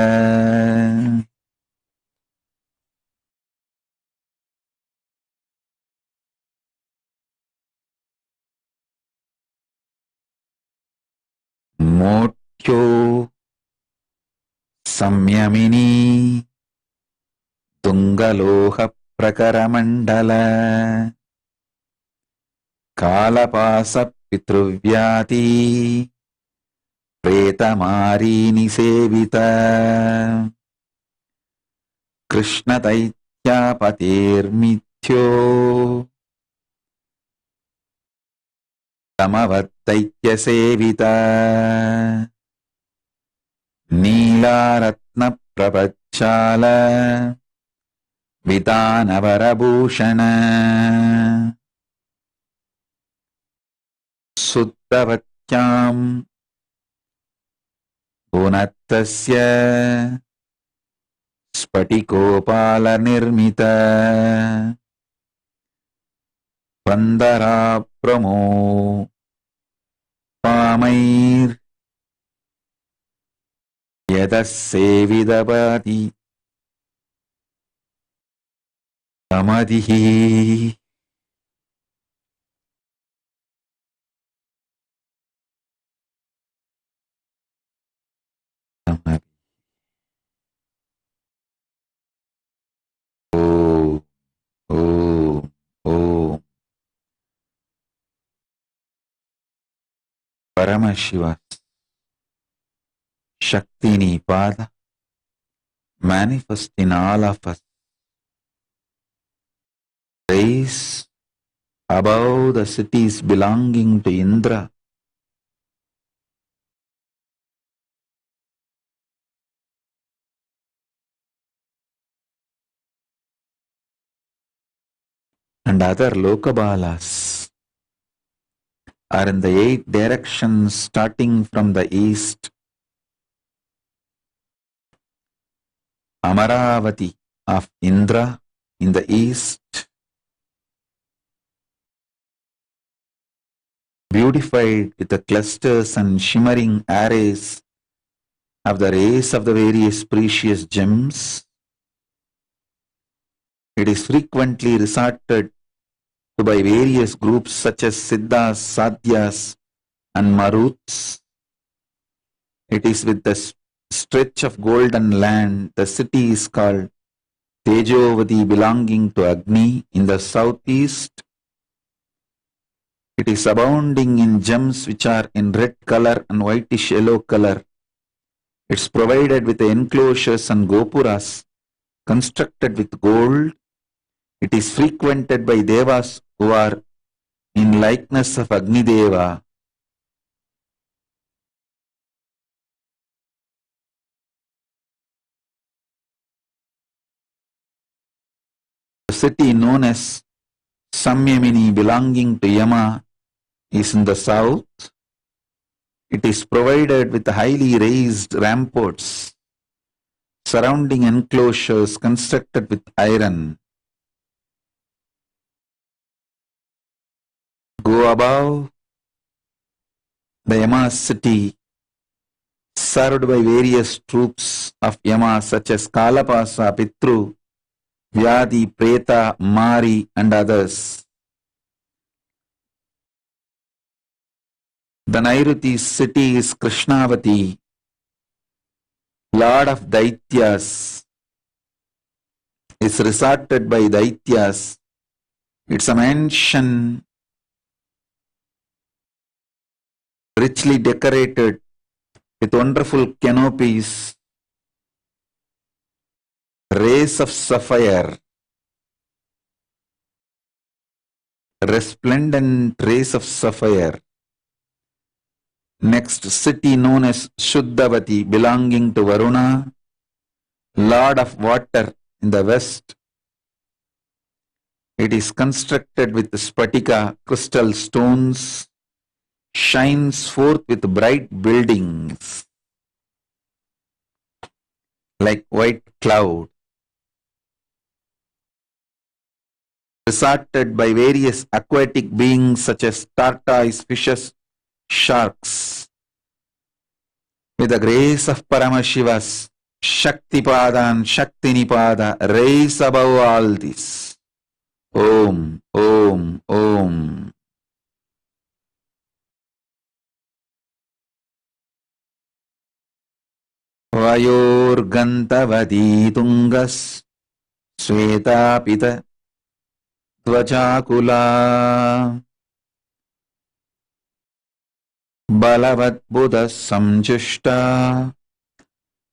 Motyo Samyamini Tungaloha Prakaramandala Kalapasa Pitruvyati Pretamarini Sevita Krishna Taitya Patirmithyo Tamavattaitya Sevita Neelaratna Prabhachala Vitanavarabushana Suddhavatyam Punattasya Spatikopala Nirmita Pandara Pramo Pamair Yadasevidabati Amadihi Amadi. Oh, oh, oh. Paramashiva Shakti Nipada manifest in all of us. Raise above the cities belonging to Indra. And other Lokabalas are in the 8 directions starting from the east. Amaravati of Indra in the east, beautified with the clusters and shimmering arrays of the rays of the various precious gems. It is frequently resorted to by various groups such as Siddhas, Sadhyas, and Maruts. It is with the stretch of golden land. The city is called Tejovati, belonging to Agni in the southeast. It is abounding in gems which are in red color and whitish yellow color. It's provided with enclosures and gopuras constructed with gold. It is frequented by devas who are in likeness of Agni Deva. The city known as Samyamini, belonging to Yama, is in the south. It is provided with highly raised ramparts, surrounding enclosures constructed with iron. Go above the Yama city, served by various troops of Yama such as Kalapasa, Pitru, Vyadi, Preta, Mari, and others. The Nairuti city is Krishnavati, Lord of Daityas, is resorted by Daityas. It's a mansion richly decorated with wonderful canopies, rays of sapphire, resplendent rays of sapphire. Next, city known as Shuddhavati, belonging to Varuna, Lord of Water in the west. It is constructed with spatika, crystal stones, shines forth with bright buildings like white cloud. Resorted by various aquatic beings such as tortoise, fishes, sharks. With the grace of Paramashiva's Shaktipada and Shaktinipada, raise above all this. Om, Om, Om. Vayorgantavadi tungas Svetapita Dvajakula Balavat Buddha Samjushta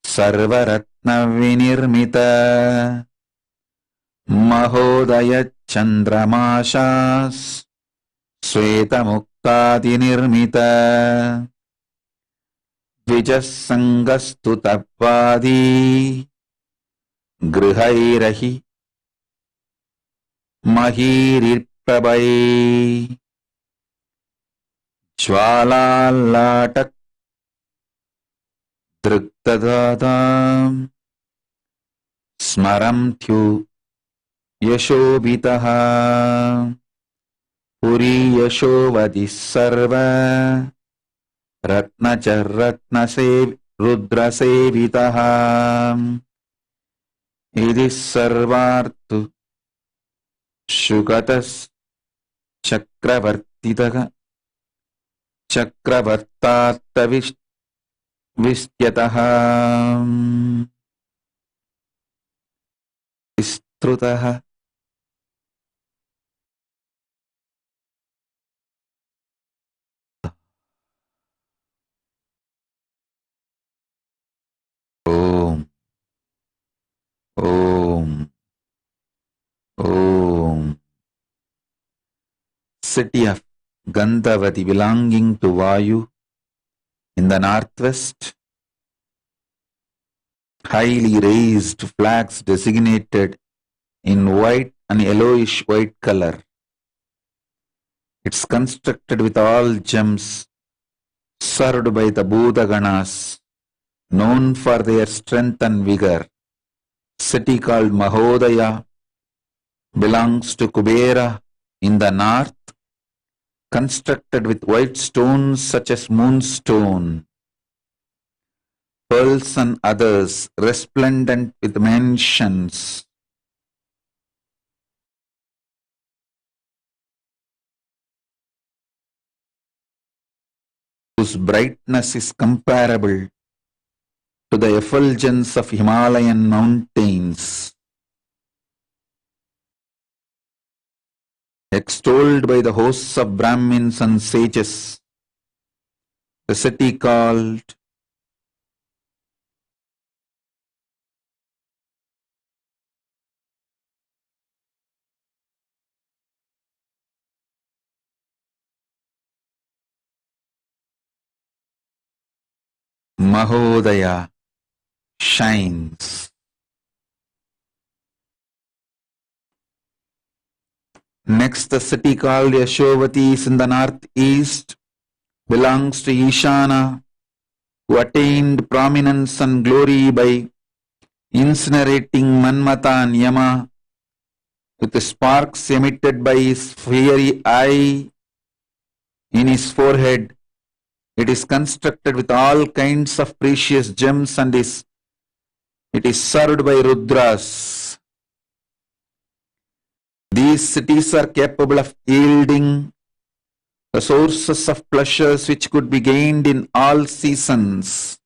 Sarvaratna Vinirmita Mahodaya Chandramashas Sveta Muktadi Nirmita Vijasangastu Tapadi Grihairahi Mahirirprabai Jwalalatak Driktadadam Smaramthyu Yashobitaha Puri Yashovadi Sarva Ratna Rudra Sevitaha Idis Sarvartu Shugatas Chakravartitaha Chakravartata Vishyataha Vistrutaha Om, Om, Om. City of Gandhavati, belonging to Vayu in the northwest. Highly raised flags designated in white and yellowish white color. It's constructed with all gems, served by the Buddha Ganas, known for their strength and vigor. City called Mahodaya belongs to Kubera in the north. constructed with white stones such as moonstone, pearls and others, resplendent with mansions, whose brightness is comparable to the effulgence of Himalayan mountains, extolled by the hosts of Brahmins and sages, the city called Mahodaya shines. Next, the city called Yashovati is in the northeast, belongs to Ishana, who attained prominence and glory by incinerating Manmata and Yama with the sparks emitted by his fiery eye in his forehead. It is constructed with all kinds of precious gems and it is served by Rudras. These cities are capable of yielding the sources of pleasures which could be gained in all seasons.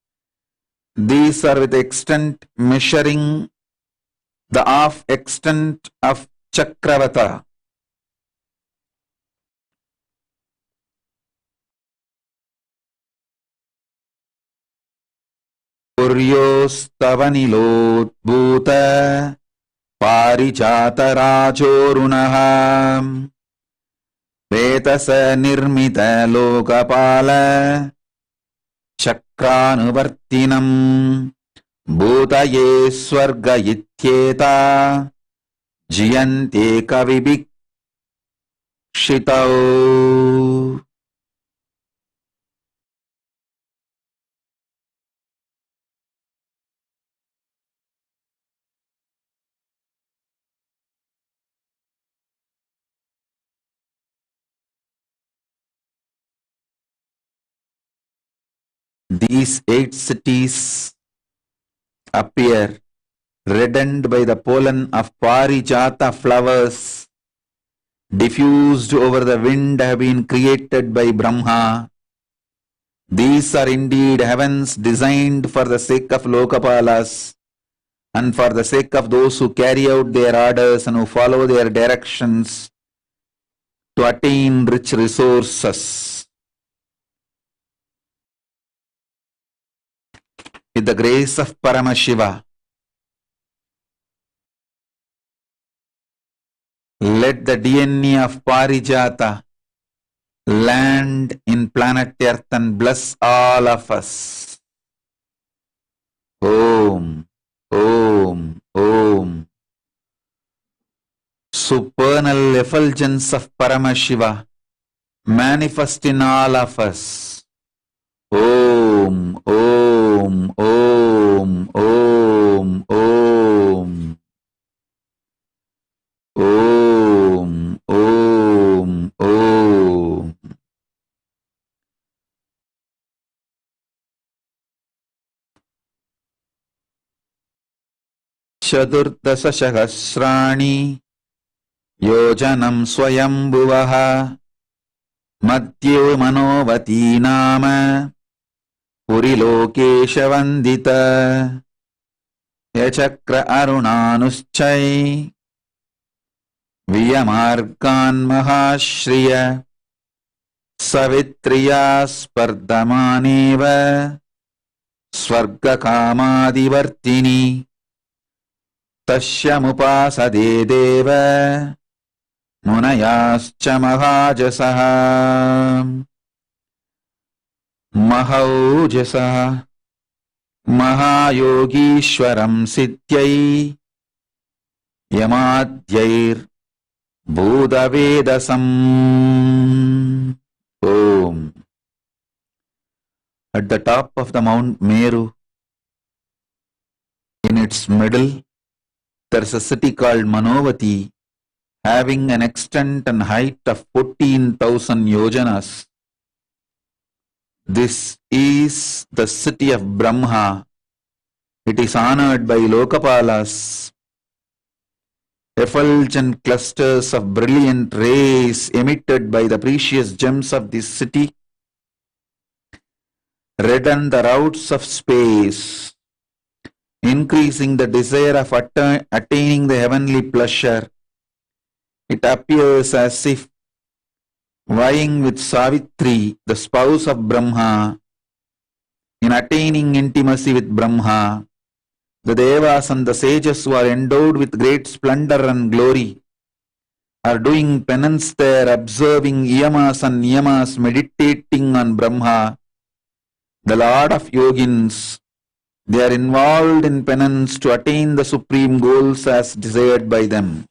These are with the extent measuring the half extent of Chakravata. Puryostavanilodbhuta parijata rajorunaha vetasa nirmita lokapala chakranuvartinam bhutaye swarga ityeta jiyante kavibhikshitau. These 8 cities appear reddened by the pollen of parijata flowers diffused over the wind have been created by Brahma. These are indeed heavens designed for the sake of Lokapalas and for the sake of those who carry out their orders and who follow their directions to attain rich resources. With the grace of Paramashiva, let the DNA of Parijata land in planet Earth and bless all of us. Om, Om, Om. Supernal effulgence of Paramashiva manifest in all of us. Om, Om, Om, Om, Om. Om, Om, Om. Chadurdasa Sahasrani Yojanam Swayambhuvaha Madhyo Manovati Nama Purilokesha Vandita Yachakra Arunanuschai Viyamargan Mahashriya Savitriya Spardhamaneva Swarga Kamadivartini Tashyamupasade Deva Munayascha Mahajasaha Mahaujasaha Mahayogishwaram Siddhyai Yamadhyair Budavedasam. Om. At the top of the Mount Meru, in its middle, there is a city called Manovati, having an extent and height of 14,000 yojanas. This is the city of Brahma. It is honored by Lokapalas. Effulgent clusters of brilliant rays emitted by the precious gems of this city redden the routes of space, increasing the desire of attaining the heavenly pleasure. It appears as if vying with Savitri, the spouse of Brahma, in attaining intimacy with Brahma. The Devas and the sages who are endowed with great splendor and glory are doing penance there, observing yamas and niyamas, meditating on Brahma, the Lord of Yogins. They are involved in penance to attain the supreme goals as desired by them.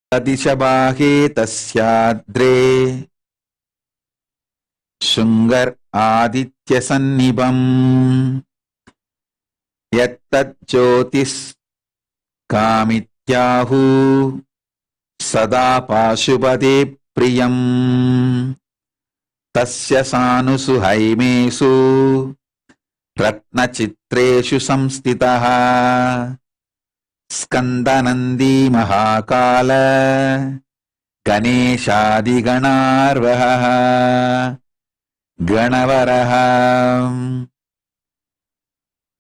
Tadishabahe tasyadre Shungar Aditya Sannibam Yattat Jyotis Kamityahu Sada Pashupade Priyam Tasya Sanusu Haimesu Ratna Chitreshu Samstitaha Skandanandi Mahakala Ganeshadi Ganarvaha Ganavaraha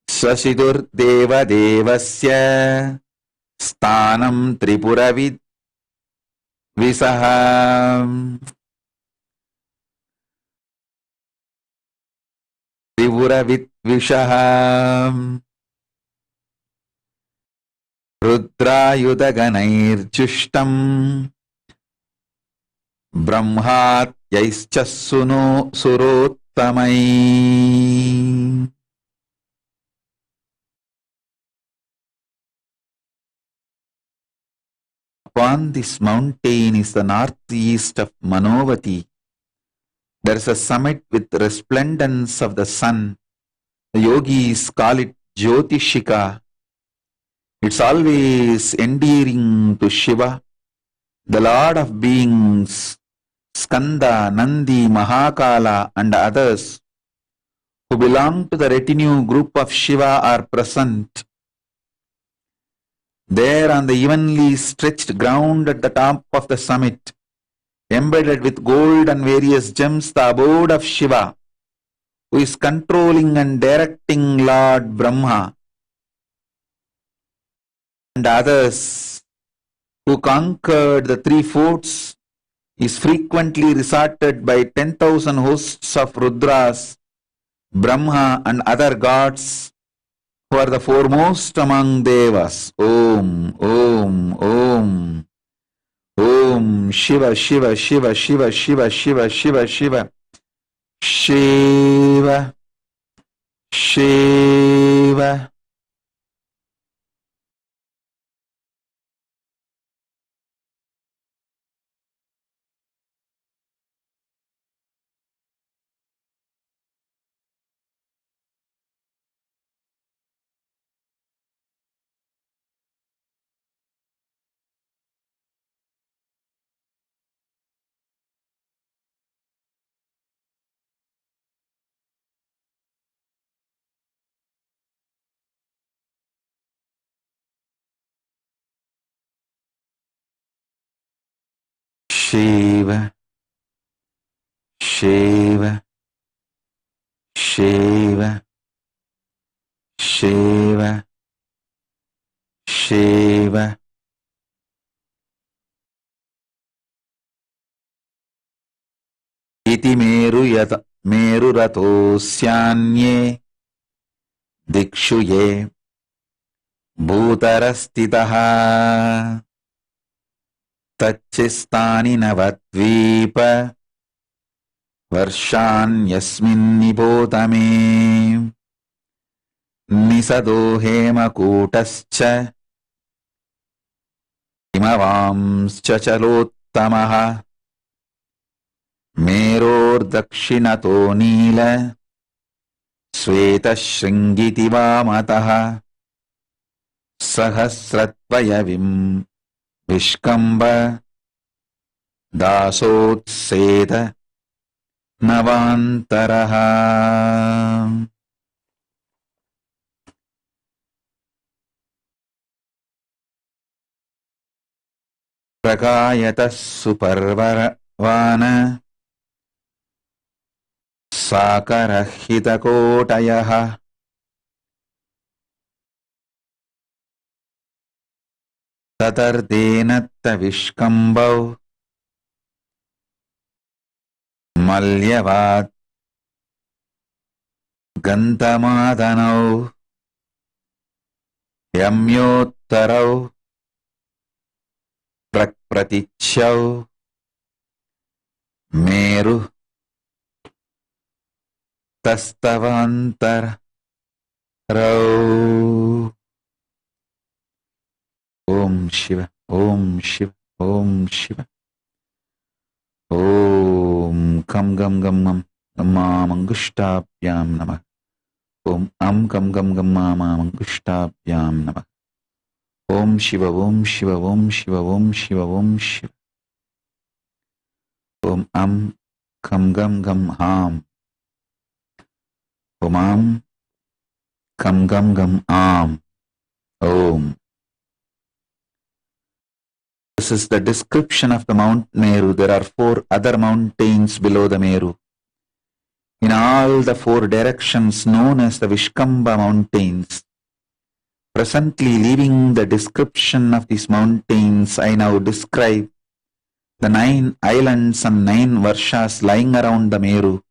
Sasidur Deva Devasya Stanam Tripuravid Visaha Tripuravid Vishaha Rudrayudaganirjushtam Brahmat Yaischa Surottamai. Upon this mountain is the northeast of Manovati. There is a summit with resplendence of the sun. The yogis call it Jyotishika. It's always endearing to Shiva, the Lord of beings. Skanda, Nandi, Mahakala and others who belong to the retinue group of Shiva are present. There on the evenly stretched ground at the top of the summit, embedded with gold and various gems, the abode of Shiva, who is controlling and directing Lord Brahma, and others who conquered the three forts, is frequently resorted by 10,000 hosts of Rudras, Brahma and other gods who are the foremost among Devas. Om, Om, Om. Om Shiva, Shiva, Shiva, Shiva, Shiva, Shiva, Shiva, Shiva. Shiva, Shiva. Shiva, Shiva, Shiva, Shiva, Shiva. Iti meru ratosyaanye dikshu ye bhutarastitaha tachistani navadvipa varshan yasmin nibodame nisado hema kutascha imavamscha chalottamaha मेरोर्दक्षिणतो नील श्वेतशृङ्गिति वामतः सहस्रत्वयविं विष्कम्ब दासोत्सेद नवान्तरः. प्रगायतः सुपर्ववान साकरहितकोटयः ततर्देनत्तविष्कम्बौ मल्यवात् गन्धमादनौ यम्योत्तरौ प्रप्रतिच्छौ मेरु तस्तवान्तरौ. ओम शिव ओम शिव ओम शिव. ओम खम गम गम गम गम्मामंगुष्टाभ्यां नमः. ओम अम कम गम गम्मामंगुष्टाभ्यां नमः. ओम शिव ओम शिव ओम शिव ओम शिव ओम शिव. ओम अम खम गम गम हाम. ओम आम खम गम गम आम. ओम. This is the description of the Mount Meru. There are 4 other mountains below the Meru. In all the 4 directions known as the Vishkamba mountains. Presently leaving the description of these mountains, I now describe the 9 islands and 9 varshas lying around the Meru.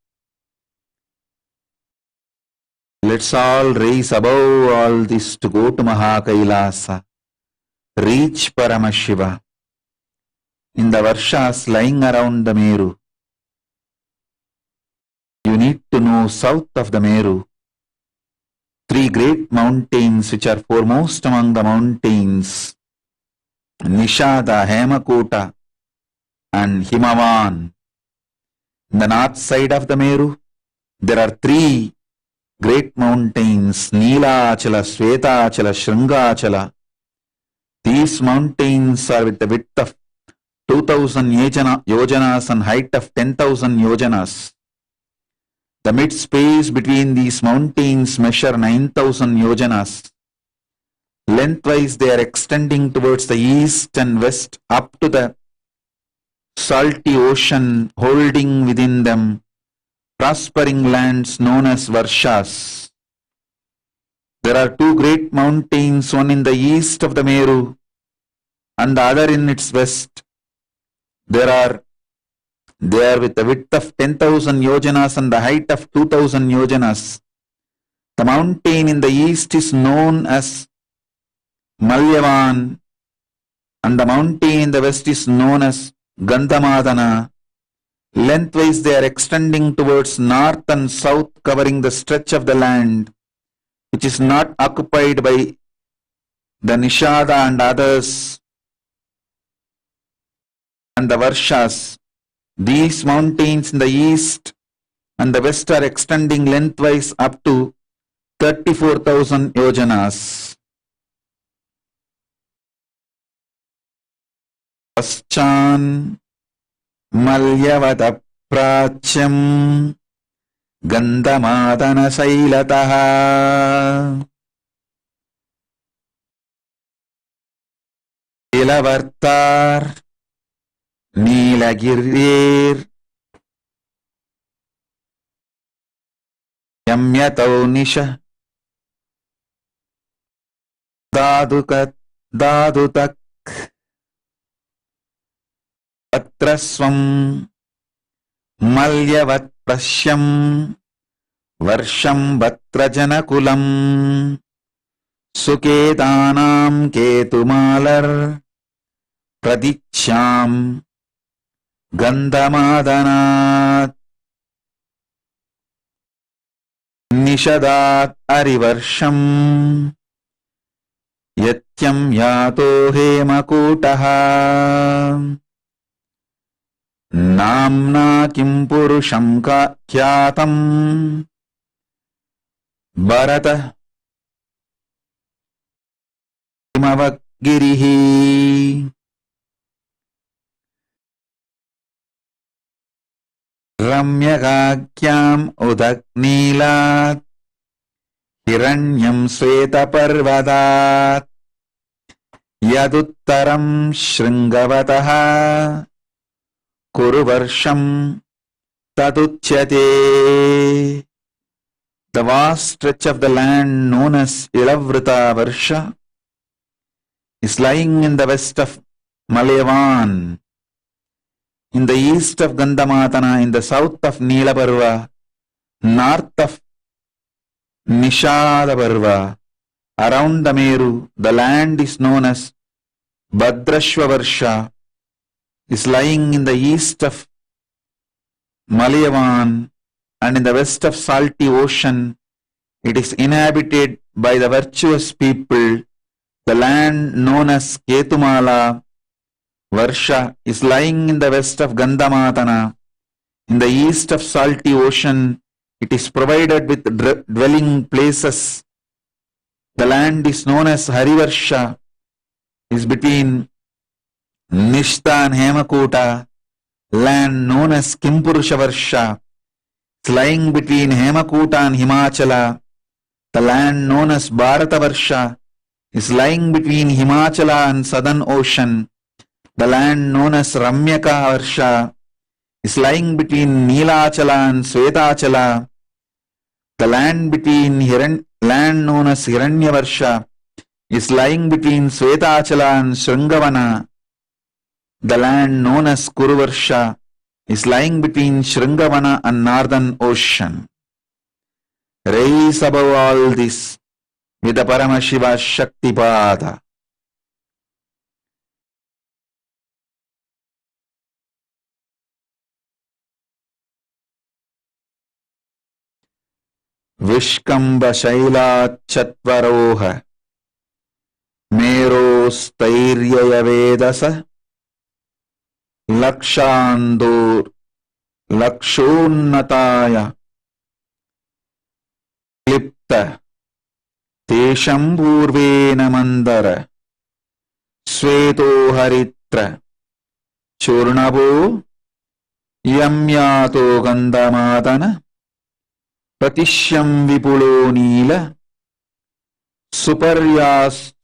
Let's all raise above all this to go to Kailasa, reach Paramashiva. In the varshas lying around the Meru, you need to know south of the Meru, 3 great mountains which are foremost among the mountains, Nishada, Hemakota and Himavan. In the north side of the Meru, there are 3 great mountains, Neelachala, Svetachala, Sringachala. These mountains are with the width of 2000 yojanas and height of 10,000 yojanas. The mid space between these mountains measure 9,000 yojanas. Lengthwise they are extending towards the east and west up to the salty ocean, holding within them prospering lands known as varshas. There are 2 great mountains, one in the east of the Meru and the other in its west. They are with the width of 10,000 yojanas and the height of 2,000 yojanas. The mountain in the east is known as Malyavan and the mountain in the west is known as Gandhamadana. Lengthwise they are extending towards north and south, covering the stretch of the land which is not occupied by the Nishada and others and the varshas. These mountains in the east and the west are extending lengthwise up to 34,000 yojanas. Paschan Malyavata Prachyam Gandhamadana Sailataha. Ilavartar Neelagirir Yamyatau Nisha Dadutak Patraswam Malyavat Prasyam Varsham Batrajanakulam Suketanam Ketumalar Pradichyam Gandhamadanat Nishadat Arivarsham Yatyam Yato Hemakutaha नाम्ना किं पुरुषं ख्यातं भरत हिमवद्गिरिः रम्यकाख्याम् उदग्नीलात् हिरण्यं श्वेतपर्वतात् यदुत्तरं शृङ्गवतः कुरु वर्षं तदुच्यते. The vast stretch of the land known as Ilavrita Varsha is lying in the west of Malayavan, in the east of Gandhamatana, in the south of Neelaparva, north of Nishadaparva. Around the Meru, the land is known as Bhadrashva Varsha, is lying in the east of Malayavan and in the west of salty ocean. It is inhabited by the virtuous people. The land known as Ketumala Varsha is lying in the west of Gandhamatana. In the east of salty ocean, it is provided with dwelling places. The land is known as Harivarsha, is between Nishta and Hemakuta. Land known as Kimpurusha Varsha is lying between Hemakuta and Himachala. The land known as Bharata Varsha is lying between Himachala and Southern Ocean. The land known as Ramyaka Varsha is lying between Neelachala and Svetachala. The land known as Hiranya Varsha is lying between Svetachala and Sringavana. The land known as Kuruvarsha is lying between Sringavana and Northern Ocean. Rise above all this with the Paramashiva Shaktipada. Vishkamba Shailachattvaroha Merostairyavedasa Lakshandur Lakshonnataya Klipta Tesham Purvena Mandara Sveto Haritra Churnabo Yamyato Gandhamadana Pratishyam Vipulo Nila Suparyas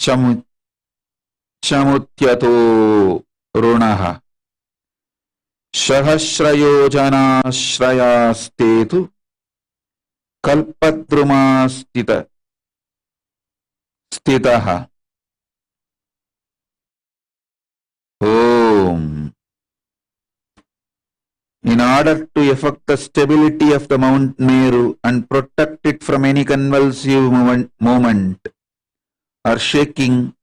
Chamutyato Runaha Sahasrayojanashrayastetu Kalpadrumastitaha. Om. In order to effect the stability of the Mount Meru and protect it from any convulsive movement or shaking,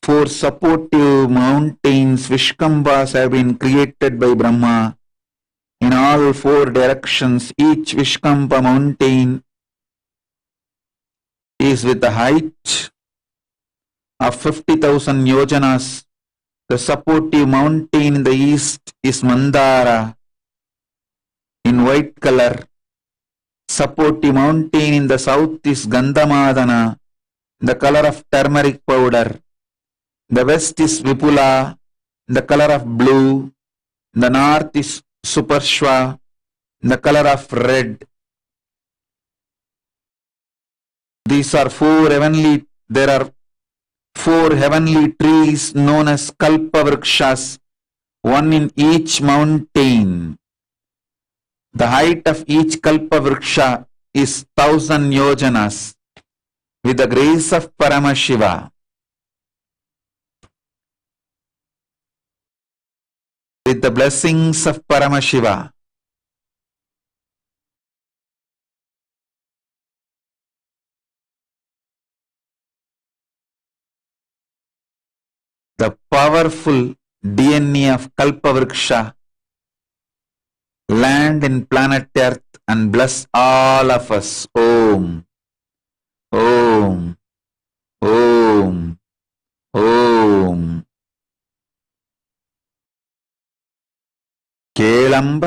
4 supportive mountains, Vishkambas, have been created by Brahma in all 4 directions. Each Vishkamba mountain is with a height of 50,000 yojanas. The supportive mountain in the east is Mandara in white color. Supportive mountain in the south is Gandhamadana, the color of turmeric powder. The west is Vipula, the color of blue. The north is Suparshva, the color of red. There are 4 heavenly trees known as Kalpavrikshas, one in each mountain. The height of each Kalpavriksha is 1,000 yojanas. With the grace of Paramashiva, with the blessings of Paramashiva, the powerful DNA of Kalpavriksha land in planet Earth and bless all of us. Om. Om. Om. Om. ಕೇಳಂಬ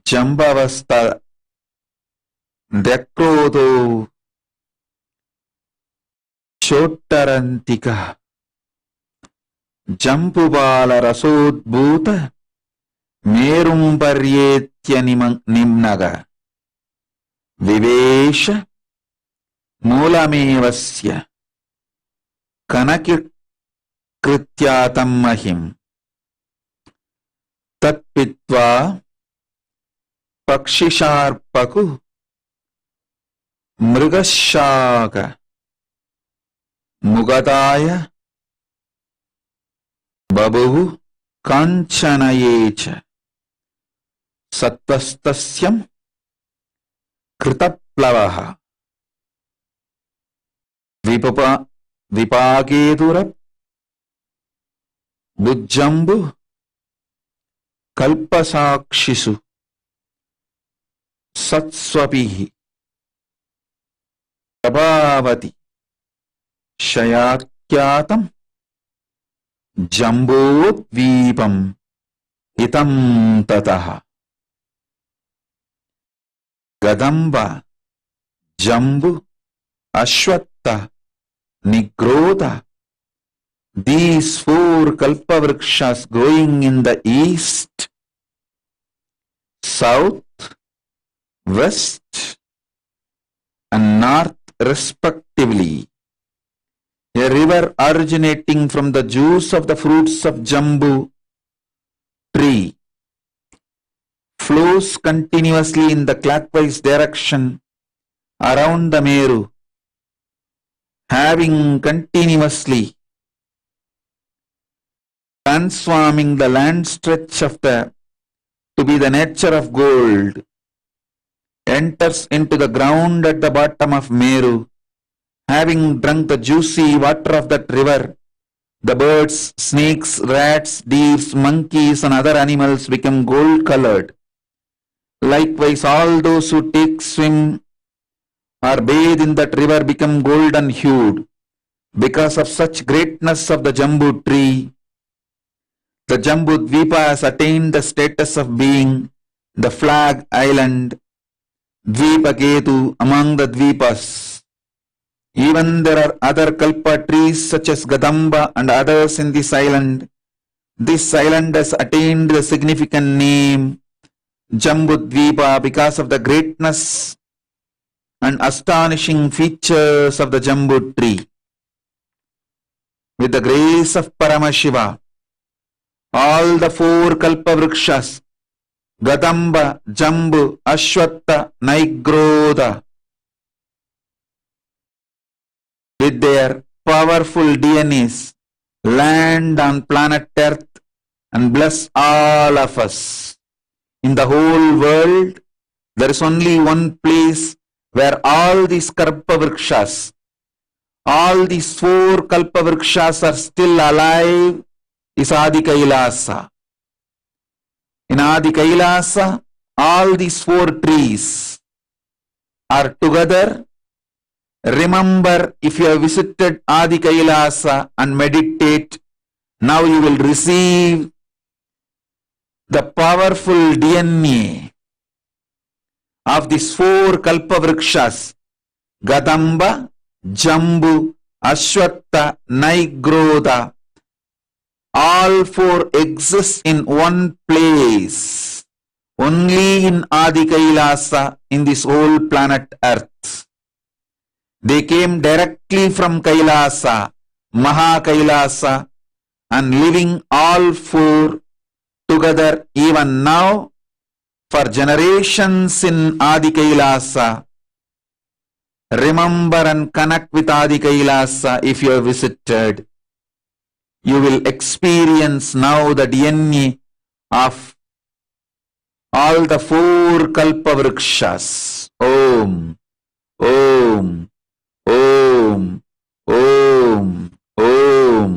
ಜಂಬವಸ್ತ ದಕ್ರೋದೋ ಚೋಟ್ಟರಂತಿಕ ಜಂಪುಬಾಲ ರಸೋದ್ಭೂತ ಮೇರುಂಪರ್ಯೇತ್ಯ ನಿಮ್ನಗ ವಿವೇಶ ಮೂಲಮೇವಸ್ಯ ಕನಕಿಕೃತ್ಯಾತಂ ಮಹಿಂ ತತ್ಪಿತ್ವಾ ಪಕ್ಷಿಶಾರ್ಪಕು ಮೃಗಶಾಕ ಮುಗದಾಯ ಬಭುವು ಕಾಂಚನಯೇ ಚ ಸತ್ವಸ್ತಸ್ಯಂ ಕೃತಪ್ಲವಃ ವಿಪಾಕೇತುರ ಬುಜ್ಜಂಬು ಕಲ್ಪಸಾಕ್ಷಿಸು ಸತ್ಸ್ವಪಿಃ ಪ್ರಭಾವತಿ ಶಯಾಖ್ಯಾತಂ ಜಂಬೋದ್ವೀಪಂ ಇತಂ ತತಃ ಗದಂಬ ಜಂಬು ಅಶ್ವತ್ಥ ನಿಗ್ರೋಧ these 4 kalpavrikshas growing in the east, south, west and north respectively. A river originating from the juice of the fruits of jambu tree flows continuously in the clockwise direction around the Meru, having continuously transforming the land stretch of to be the nature of gold, enters into the ground at the bottom of Meru. Having drunk the juicy water of that river, the birds, snakes, rats, deers, monkeys and other animals become gold colored. Likewise, all those who take swim or bathe in that river become golden hued. Because of such greatness of the Jambu tree, the Jambu Dvipa has attained the status of being the flag island, Dvipaketu among the Dvipas. Even there are other kalpa trees such as Gadamba and others in this island. This island has attained the significant name Jambu Dvipa because of the greatness and astonishing features of the Jambu tree. With the grace of Paramashiva, all the 4 kalpavrikshas, Gadamba, Jambu, Ashwatta, Nigrodha, with their powerful DNAs, land on planet Earth and bless all of us. In the whole world, there is only one place where all these kalpavrikshas, all these 4 kalpavrikshas are still alive, is Adi Kailasa. In Adi Kailasa, all these 4 trees are together. Remember, if you have visited Adi Kailasa and meditate, now you will receive the powerful DNA of these 4 kalpavrikshas, Gadamba, Jambu, Ashwatta, Nigrodha. All 4 exist in one place, only in Adi Kailasa, in this whole planet Earth. They came directly from Kailasa, Maha Kailasa, and living all 4 together even now for generations in Adi Kailasa. Remember and connect with Adi Kailasa if you have visited. You will experience now the DNA of all the 4 kalpavrikshas. Om, Om, Om, Om, Om,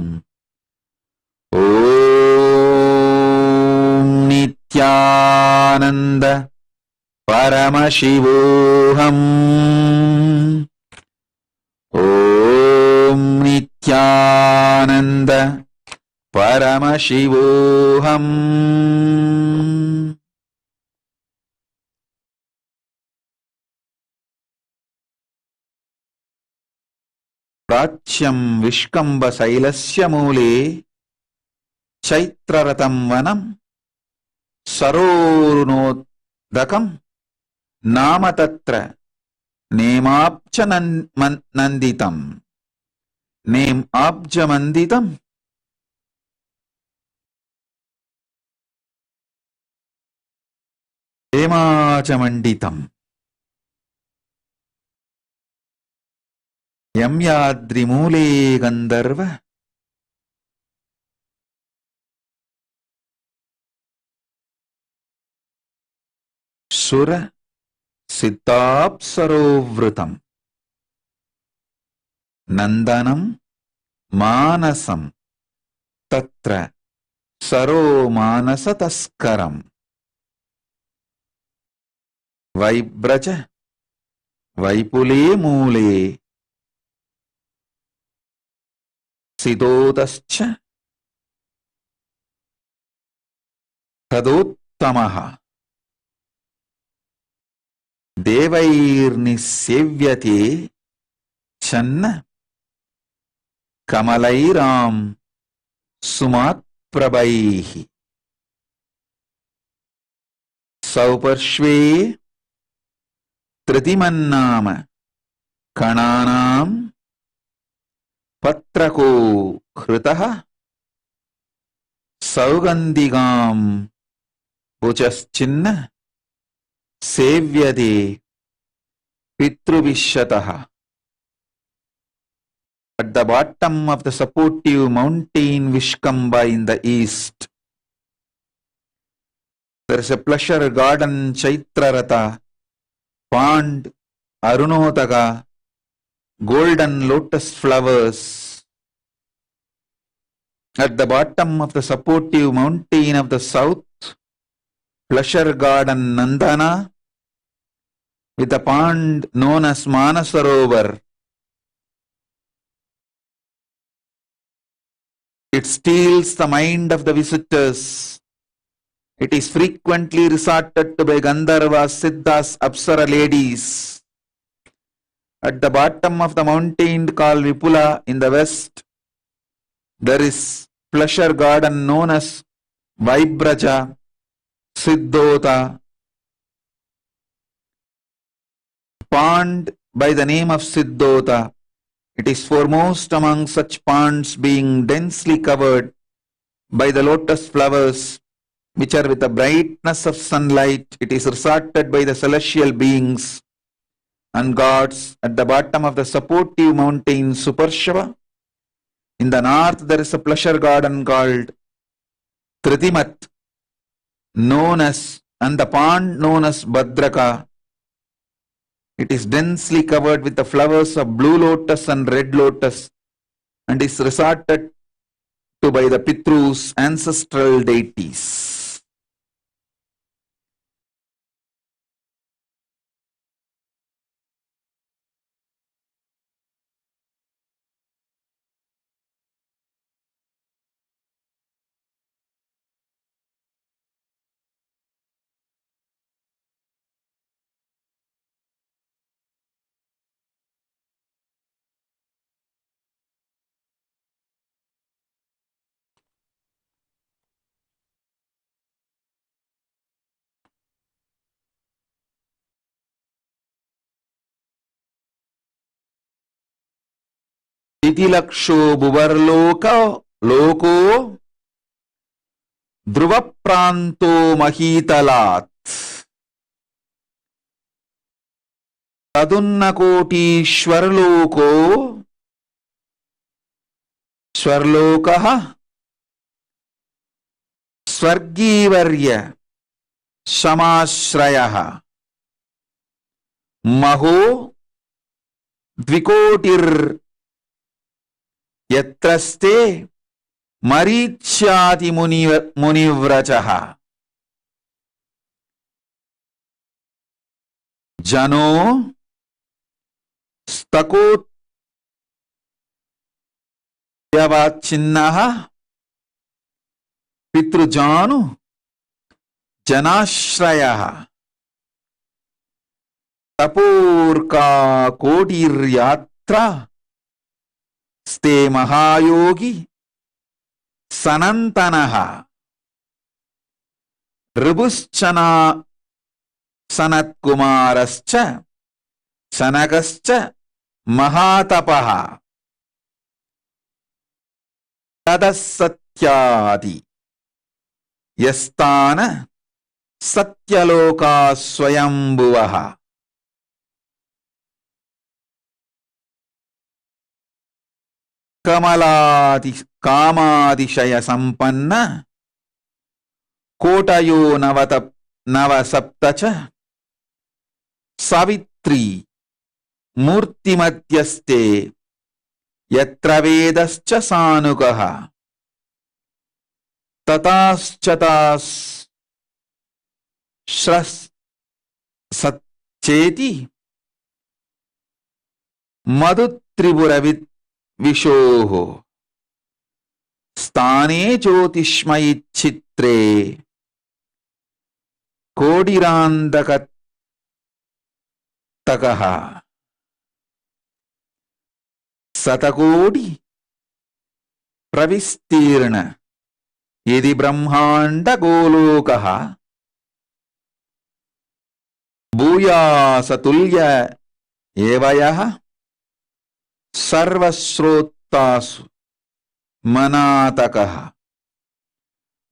Om Nithyananda Paramashivoham. Om Nithyananda Paramashivoham. Prachyam Vishkamba Sailasya Mule Chaitraratam Vanam Sarorunodakam Namatatra Nemapcha Nanditam. Name Abjamanditam Hemachamanditam Yamyadrimule Gandharva Sura Siddhapsarovrutam Nandanam Manasam Tatra Saro Manasa Taskaram Vaibraja Vaipule Mule Sidotascha Tadottamaha Devairnisevyate Channa Kamalairam Sumat Prabhaihi Sauparshve Tritimannama Kananam Patrako Khritaha Saugandigam Puchaschinna Sevyade Pitruvishataha. At the bottom of the supportive mountain Vishkamba in the east, there is a pleasure garden Chaitrarata, pond, Arunotaga, golden lotus flowers. At the bottom of the supportive mountain of the south, pleasure garden Nandana, with a pond known as Manasarovar. It steals the mind of the visitors. It is frequently resorted to by Gandharvas, Siddhas, Apsara ladies. At the bottom of the mountain called Vipula in the west, there is pleasure garden known as Vaibraja, Siddhota, pond by the name of Siddhota. It is foremost among such ponds, being densely covered by the lotus flowers, which are with the brightness of sunlight. It is resorted by the celestial beings and gods. At the bottom of the supportive mountain Suparshava, in the north there is a pleasure garden called Tritimat, and the pond known as Bhadraka. It is densely covered with the flowers of blue lotus and red lotus and is resorted to by the Pitrus, ancestral deities. Titilaksho Buvarloko Loko Dhruva Pranto Mahitalat Tadunnakoti Shwarloko Shwarlokaha Swargivarya Samashrayaha Maho Dvikotir Yatraste Marichyati Munivrachaha Jano Stakot Yavachinnaha పితృజాను జనాశ్రయ తపోర్కా కోటిర్యాత్ర స్తే మహాయోగి సనంతనః ఋభుశ్చనా సనత్కుమారశ్చ శనగశ్చ మహాతపః తదసత్యాది యస్తాన సత్యలోకా స్వయంభువః కమలాది కామాదిశయ సంపన్న కోటయో నవసప్త చ సావిత్రి మూర్తిమధ్యస్థే యత్ర వేదశ్చ సానుగః తతాశ్చతాస్ సచ్చేతి మధుత్రిపుర విశోః స్థానే జ్యోతిష్మయిచ్చిత్రే కోడిరాంధకతకః శతకోటి ప్రవిస్తీర్ణ ఇది బ్రహ్మాండ గోలోకః భూయాసతుల్య ఏవయః సర్వశ్రోతాసు మనాతకః.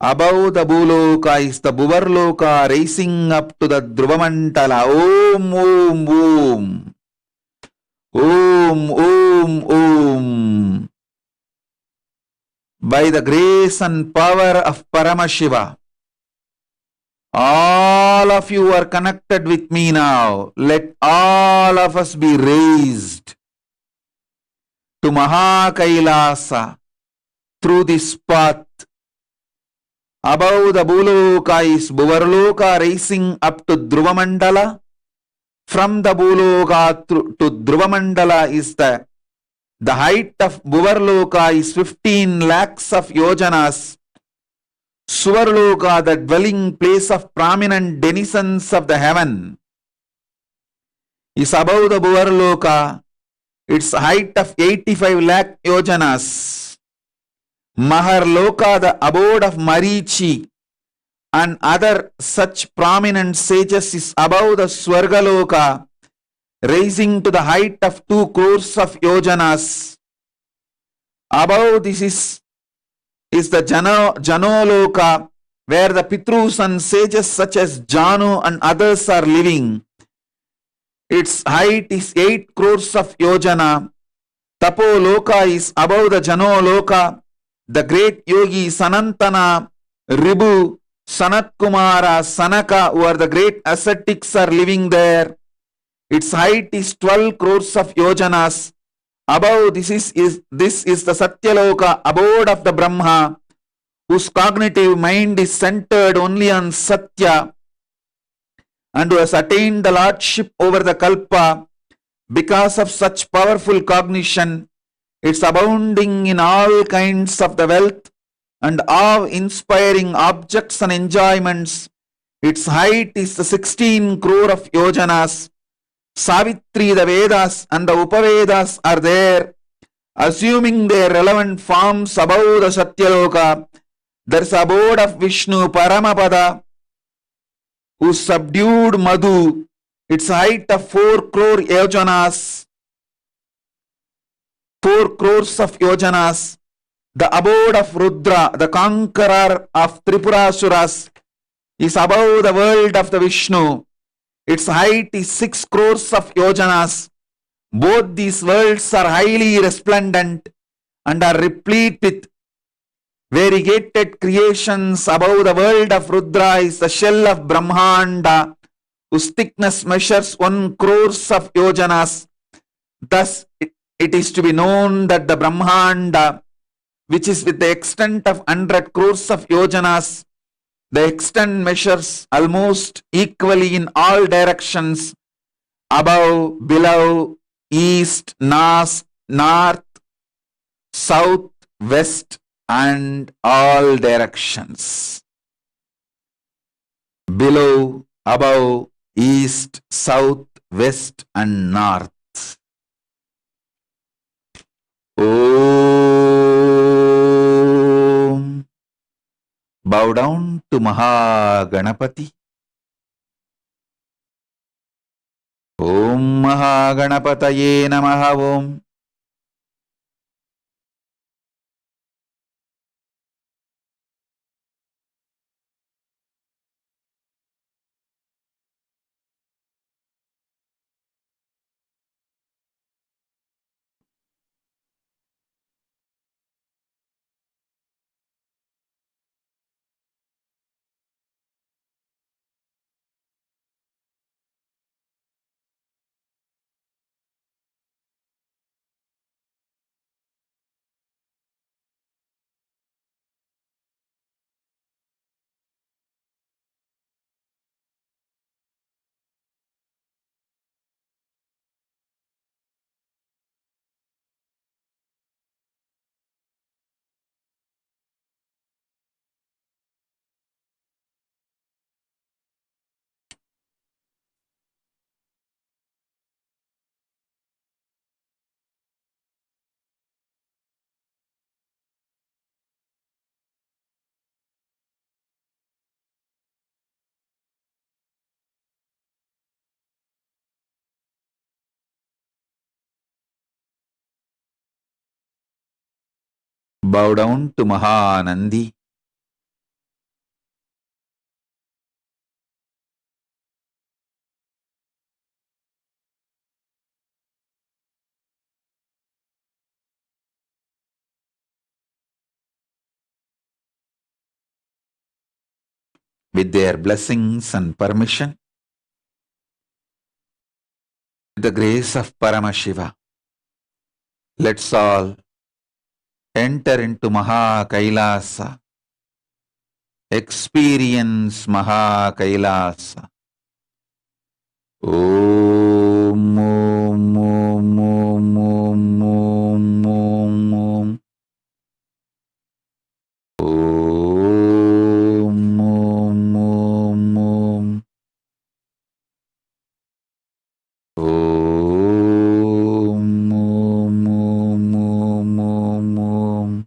Above the Bhuloka is the Bhuvarloka rising up to the Dhruvamantala. Om, Om, Om. Om, Om, Om. By the grace and power of Paramashiva, all of you are connected with me now. Let all of us be raised to Kailasa through this path. Above the Bhuloka is Bhuvarloka rising up to Dhruvamandala. From the Bhuloka to Dhruvamandala is the height of Bhuvarloka is 15 lakhs of yojanas. Suvarloka, the dwelling place of prominent denizens of the heaven, is above the Bhuvarloka. Its height of 85 lakh yojanas. Maharloka, the abode of Marichi and other such prominent sages, is above the Swargaloka, rising to the height of 2 crores of yojanas. Above this is the Janoloka, where the Pitrus and sages such as Janu and others are living. Its height is 8 crores of yojana. Tapoloka is above the Janoloka. The great yogi Sanantana, Ribhu, Sanat Kumara, Sanaka, who are the great ascetics, are living there. Its height is 12 crores of yojanas. Above this is the Satyaloka, abode of the Brahma, whose cognitive mind is centered only on Satya and who has attained the lordship over the Kalpa. Because of such powerful cognition, it's abounding in all kinds of the wealth and awe-inspiring objects and enjoyments. Its height is the 16 crore of yojanas. Savitri, the Vedas and the Upavedas are there, assuming their relevant forms above the Satyaloka. There is abode of Vishnu, Paramapada, who subdued Madhu. Its height of 4 crore yojanas. 4 crores of yojanas. The abode of Rudra, the conqueror of Tripurasuras, is above the world of the Vishnu. Its height is 6 crores of yojanas. Both these worlds are highly resplendent and are replete with variegated creations. Above the world of Rudra is the shell of Brahmanda, whose thickness measures 1 crores of yojanas. Thus, it is to be known that the Brahmanda, which is with the extent of 100 crores of yojanas, the extent measures almost equally in all directions, above, below, east, north, south, west, and all directions. Below, above, east, south, west, and north. Om. Bow down to Mahaganapati. Om Mahaganapataye Namaha Om. Bow down to Mahanandi. With their blessings and permission, with the grace of Paramashiva, let's all enter into Maha Kailasa, experience Maha Kailasa. Om, Om, Om, Om, Om, Om, Om, Om. Om, Om, Om, Om. Om, Om, Om, Om, Om, Om.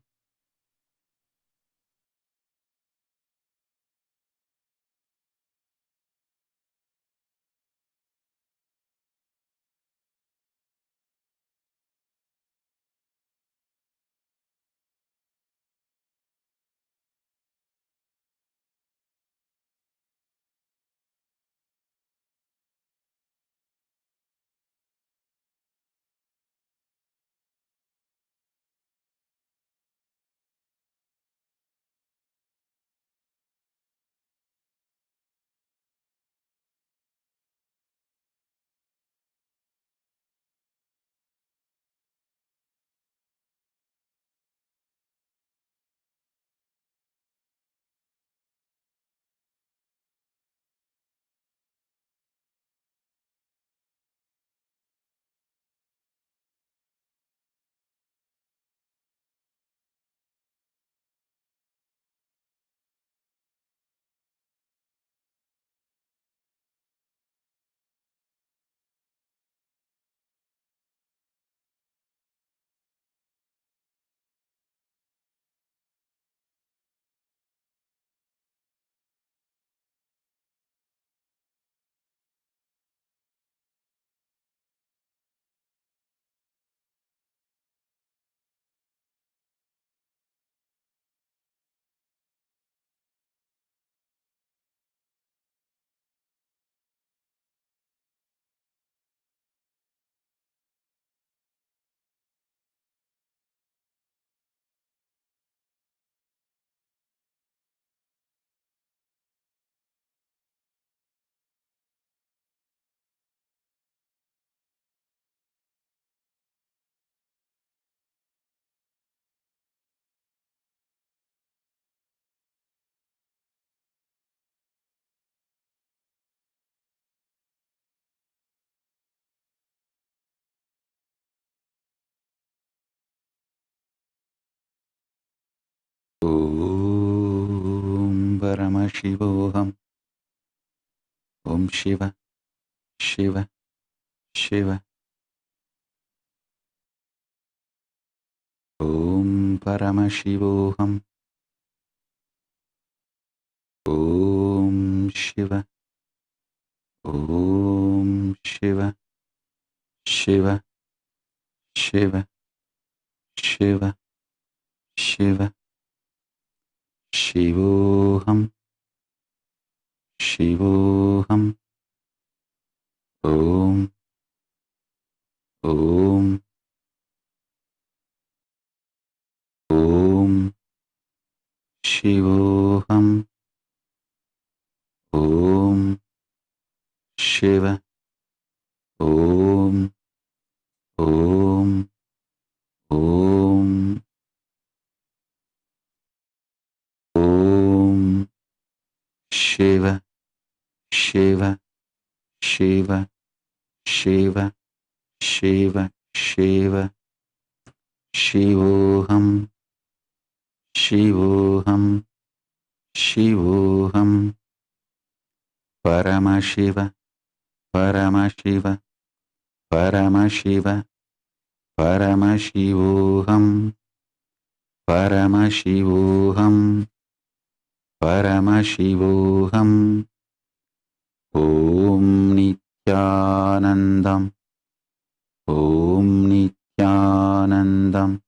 Paramashivoham. Om Shiva, Shiva, Shiva. Om Paramashivoham. Om Shiva, Om Shiva, Shiva, Shiva, Shiva, Shiva. Shivoham, Shivoham. Om, Om, Om. Shivoham. Om Shiva. Om, Om, Om. Om Shiva, Shiva, Shiva, Shiva, Shiva, Shiva. Shivoham, Shivoham, Shivoham. Paramashiva, Paramashiva, Paramashiva, Paramashivoham, Paramashivoham, Paramashivoham. Om Nithyanandam, Om Nithyanandam,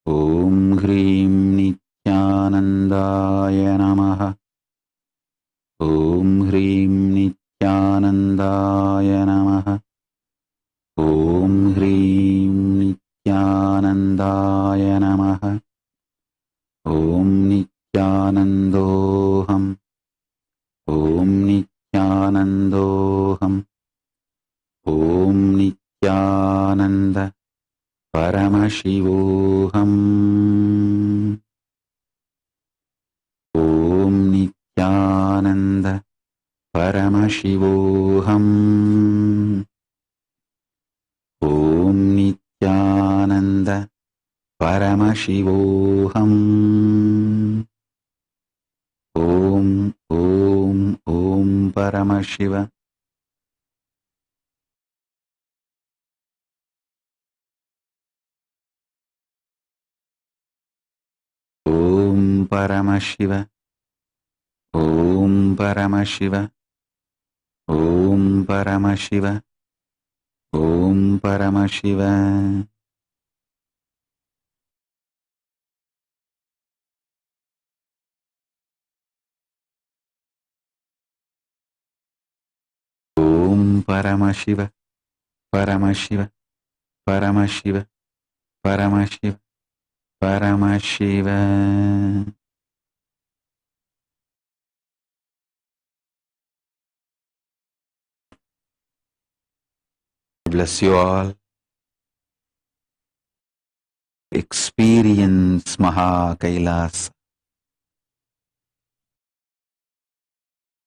Om Hrim Nithyanandaya Namaha. Om Hrim Nithyanandaya Namaha. Om Hrim Nithyanandaya Namaha. Om Nithyanandoham. Om Nithyanandoham. Om Nithyananda Paramashivoham. Om Nithyananda Paramashivoham. Om Nithyananda Paramashivoham. Om, Om, Om Paramashiva. Om Paramashiva. Om Paramashiva. Om Paramashiva. Om Paramashiva. Om Paramashiva. Paramashiva. Paramashiva. Paramashiva. Paramashiva. Bless you all. Experience Maha Kailasa.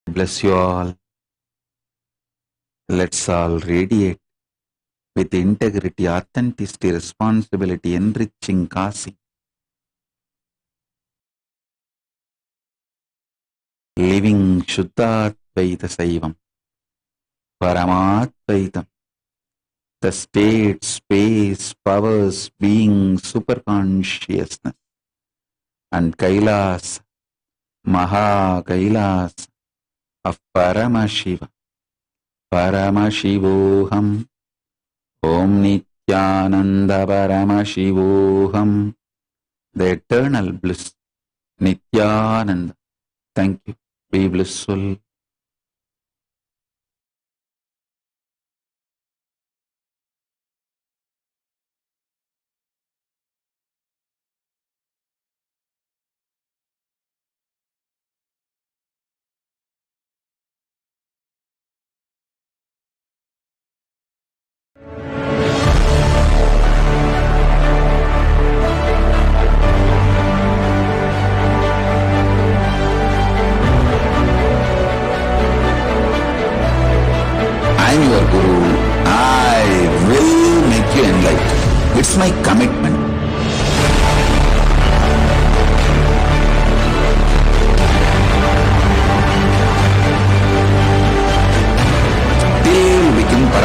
Bless you all. Let's all radiate with integrity, authenticity, responsibility, enriching Kasi. Living Shuddha-Advaita Saivam, Paramat-Vaitam, the state, space, powers, being, superconsciousness, and Kailasa, Maha Kailasa of Paramashiva, Paramashivoham, Om Nithyananda Paramashivoham, the eternal bliss, Nithyananda. Thank you. Be blissful. I'm your Guru. I will make you enlightened. It's my commitment.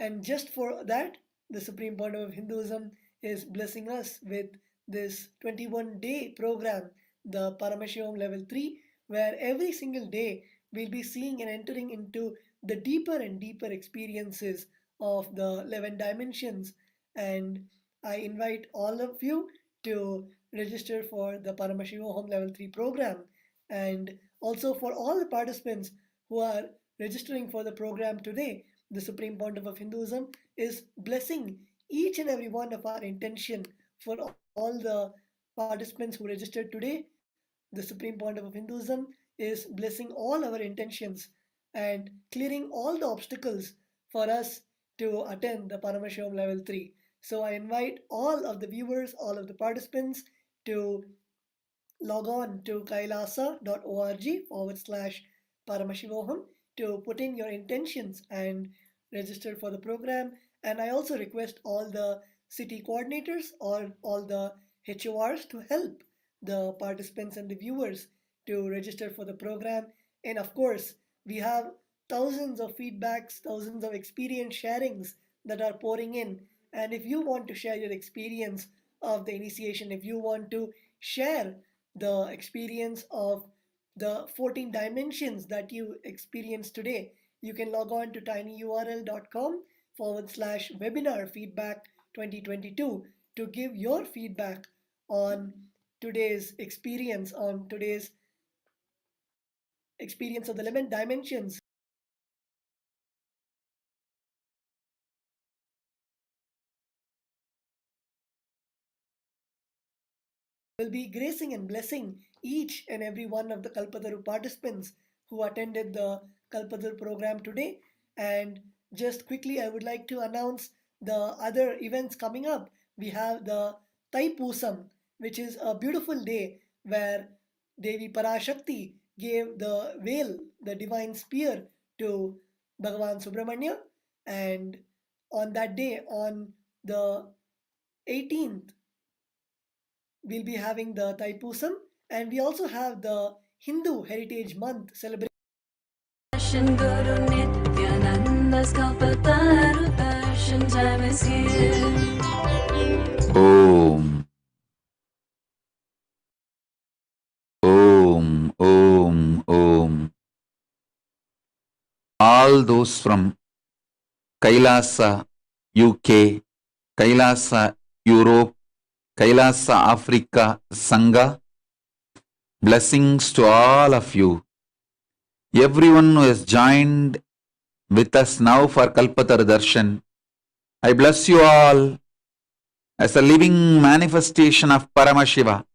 And just for that, the Supreme Pontiff of Hinduism is blessing us with this 21-day program, the Paramashivoham Level 3, where every single day we'll be seeing and entering into the deeper and deeper experiences of the 11 dimensions. And I invite all of you to register for the Paramashivoham Level 3 program. And also for all the participants who are registering for the program today, the Supreme Pontiff of Hinduism is blessing each and every one of our intention for all the participants who registered today. The Supreme Pontiff of Hinduism is blessing all our intentions and clearing all the obstacles for us to attend the Paramashivam Level 3. So I invite all of the viewers, all of the participants to log on to kailasa.org/Paramashivoham to put in your intentions and register for the program. And I also request all the city coordinators or all the HORs to help the participants and the viewers to register for the program. And of course, we have thousands of feedbacks, thousands of experience sharings that are pouring in. And if you want to share your experience of the initiation, if you want to share the experience of the 14 dimensions that you experienced today, you can log on to tinyurl.com/webinar feedback 2022 to give your feedback on today's experience, on today's experience of the 11 dimensions. Will be gracing and blessing each and every one of the Kalpataru participants who attended the Kalpataru program today. And just quickly, I would like to announce the other events coming up. We have the Taipusam, which is a beautiful day where Devi Parashakti gave the veil, the divine spear, to Bhagavan Subramanya. And on that day, on the 18th, we'll be having the Taipusam, and we also have the Hindu Heritage Month celebration. Darshan Guru Nithyananda's Kalpataru Darshan time is here. Om. Om. Om. Om. All those from Kailasa, UK, Kailasa, Europe, Kailasa, Africa, Sangha, blessings to all of you. Everyone who has joined with us now for Kalpataru Darshan, I bless you all as a living manifestation of Paramashiva,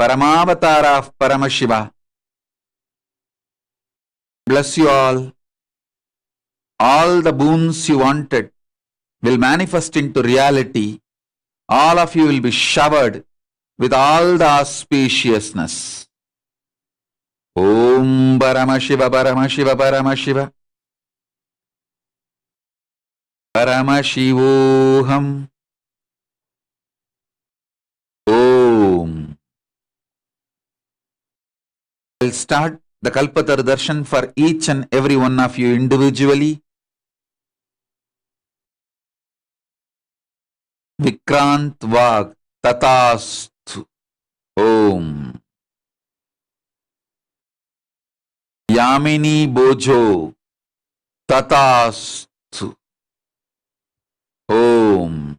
Paramavatara of Paramashiva. Bless you all. All the boons you wanted will manifest into reality. All of you will be showered with all the auspiciousness. Om Paramashiva, Paramashiva, Paramashiva. Paramashivoham. Om. I'll start the Kalpataru Darshan for each and every one of you individually. Vikrant Vag Tatastu. Om. Yamini Bojo Tatastu. Om.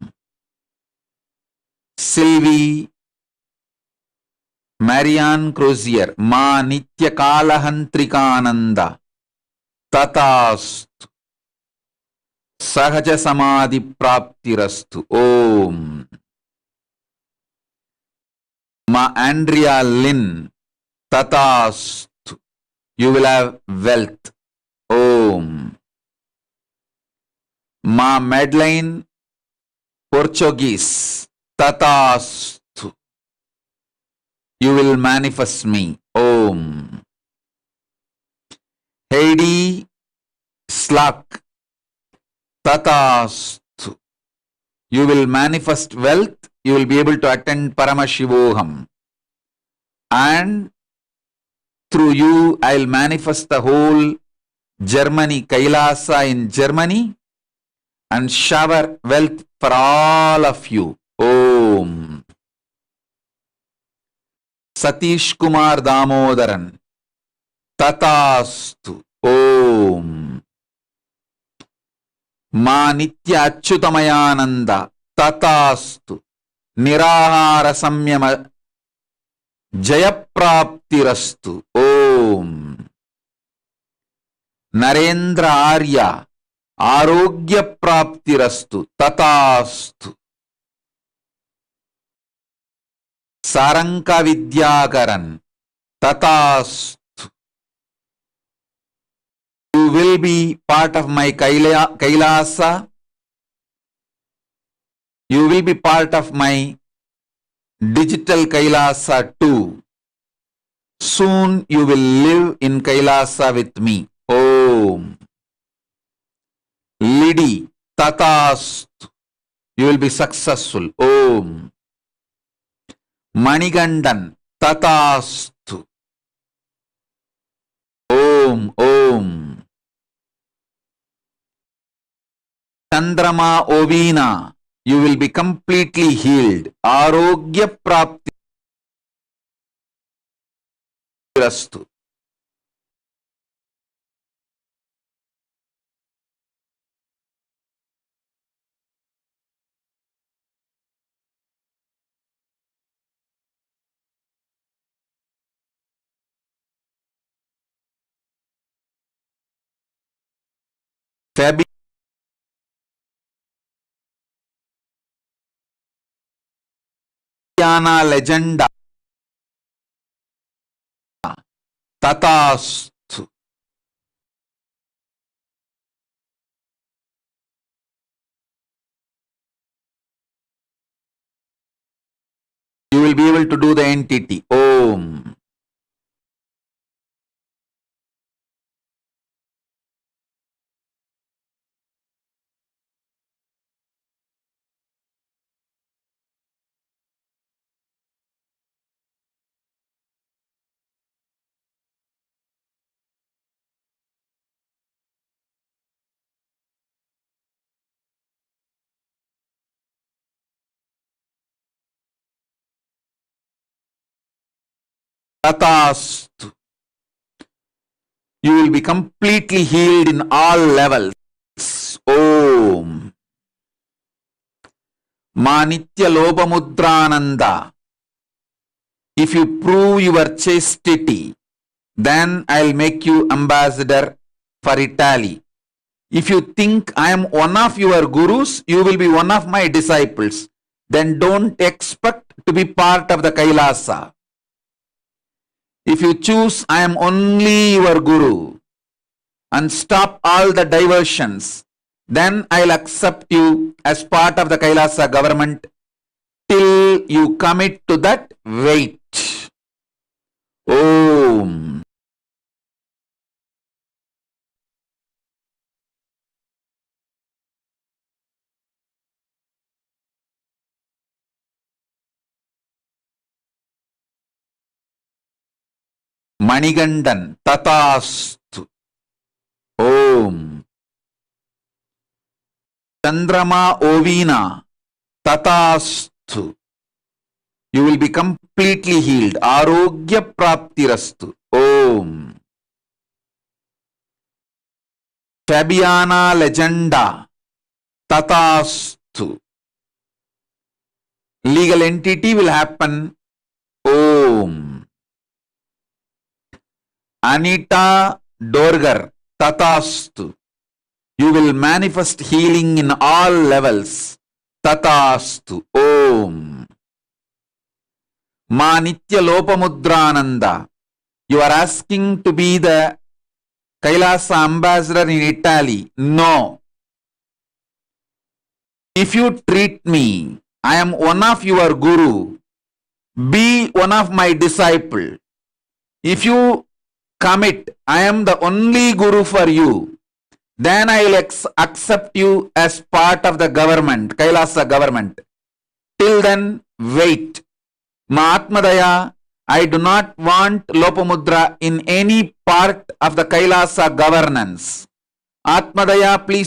Sylvie Marianne Crozier Ma Nitya Kalahantrikananda Tatastu. Sahaja Samadhi Praptirastu. Om. Ma Andrea Lynn Tatastu. You will have wealth. Om. Ma Madeline Portuguese Tatastu. You will manifest me. Om. Heidi Slack Tatastu. You will manifest wealth. You will be able to attend Paramashivoham. And through you, I will manifest the whole Germany, Kailasa in Germany, and shower wealth for all of you. Om. Satish Kumar Damodaran. Tatastu. Om. Ma Nitya Achyutamayananda. Tatastu. Nirahara Samyama Jayapraptirastu. Om. Narendra Arya. Arogya Praptirastu. Tatastu. Saranka Vidyakaran. Tatastu. You will be part of my Kailasa. You will be part of my digital Kailasa too. Soon you will live in Kailasa with me. Om. Lidi. Tatastu. You will be successful. Om. Manigandan. Tatastu. Om. Om. Chandrama Ovina. You will be completely healed. Arogya Prapti Rastu. Fabiana Legenda. Tatastu. You will be able to do the entity. Om. Tatastu. You will be completely healed in all levels. Om. Manitya Lobamudrananda. If you prove your chastity, then I'll make you ambassador for Italy. If you think I am one of your gurus, you will be one of my disciples. Then don't expect to be part of the Kailasa. If you choose I am only your guru and stop all the diversions, then I'll accept you as part of the Kailasa government till you commit to that wait. Om. Manigandan. Tatastu. Om. Chandrama Ovina. Tatastu. You will be completely healed. Arogya Praptirastu. Om. Fabiana Legenda. Tatastu. Legal entity will happen. Om. Anita Dorgar. Tatastu. You will manifest healing in all levels. Tatastu. Om. Ma Nitya Lopamudrananda. You are asking to be the Kailasa ambassador in Italy. No. If you treat me, I am one of your guru. Be one of my disciple. If you commit, I am the only guru for you, then I will accept you as part of the government, Kailasa government. Till then, wait. Mahatmadaya, I do not want Lopamudra in any part of the Kailasa governance. Atmadaya, please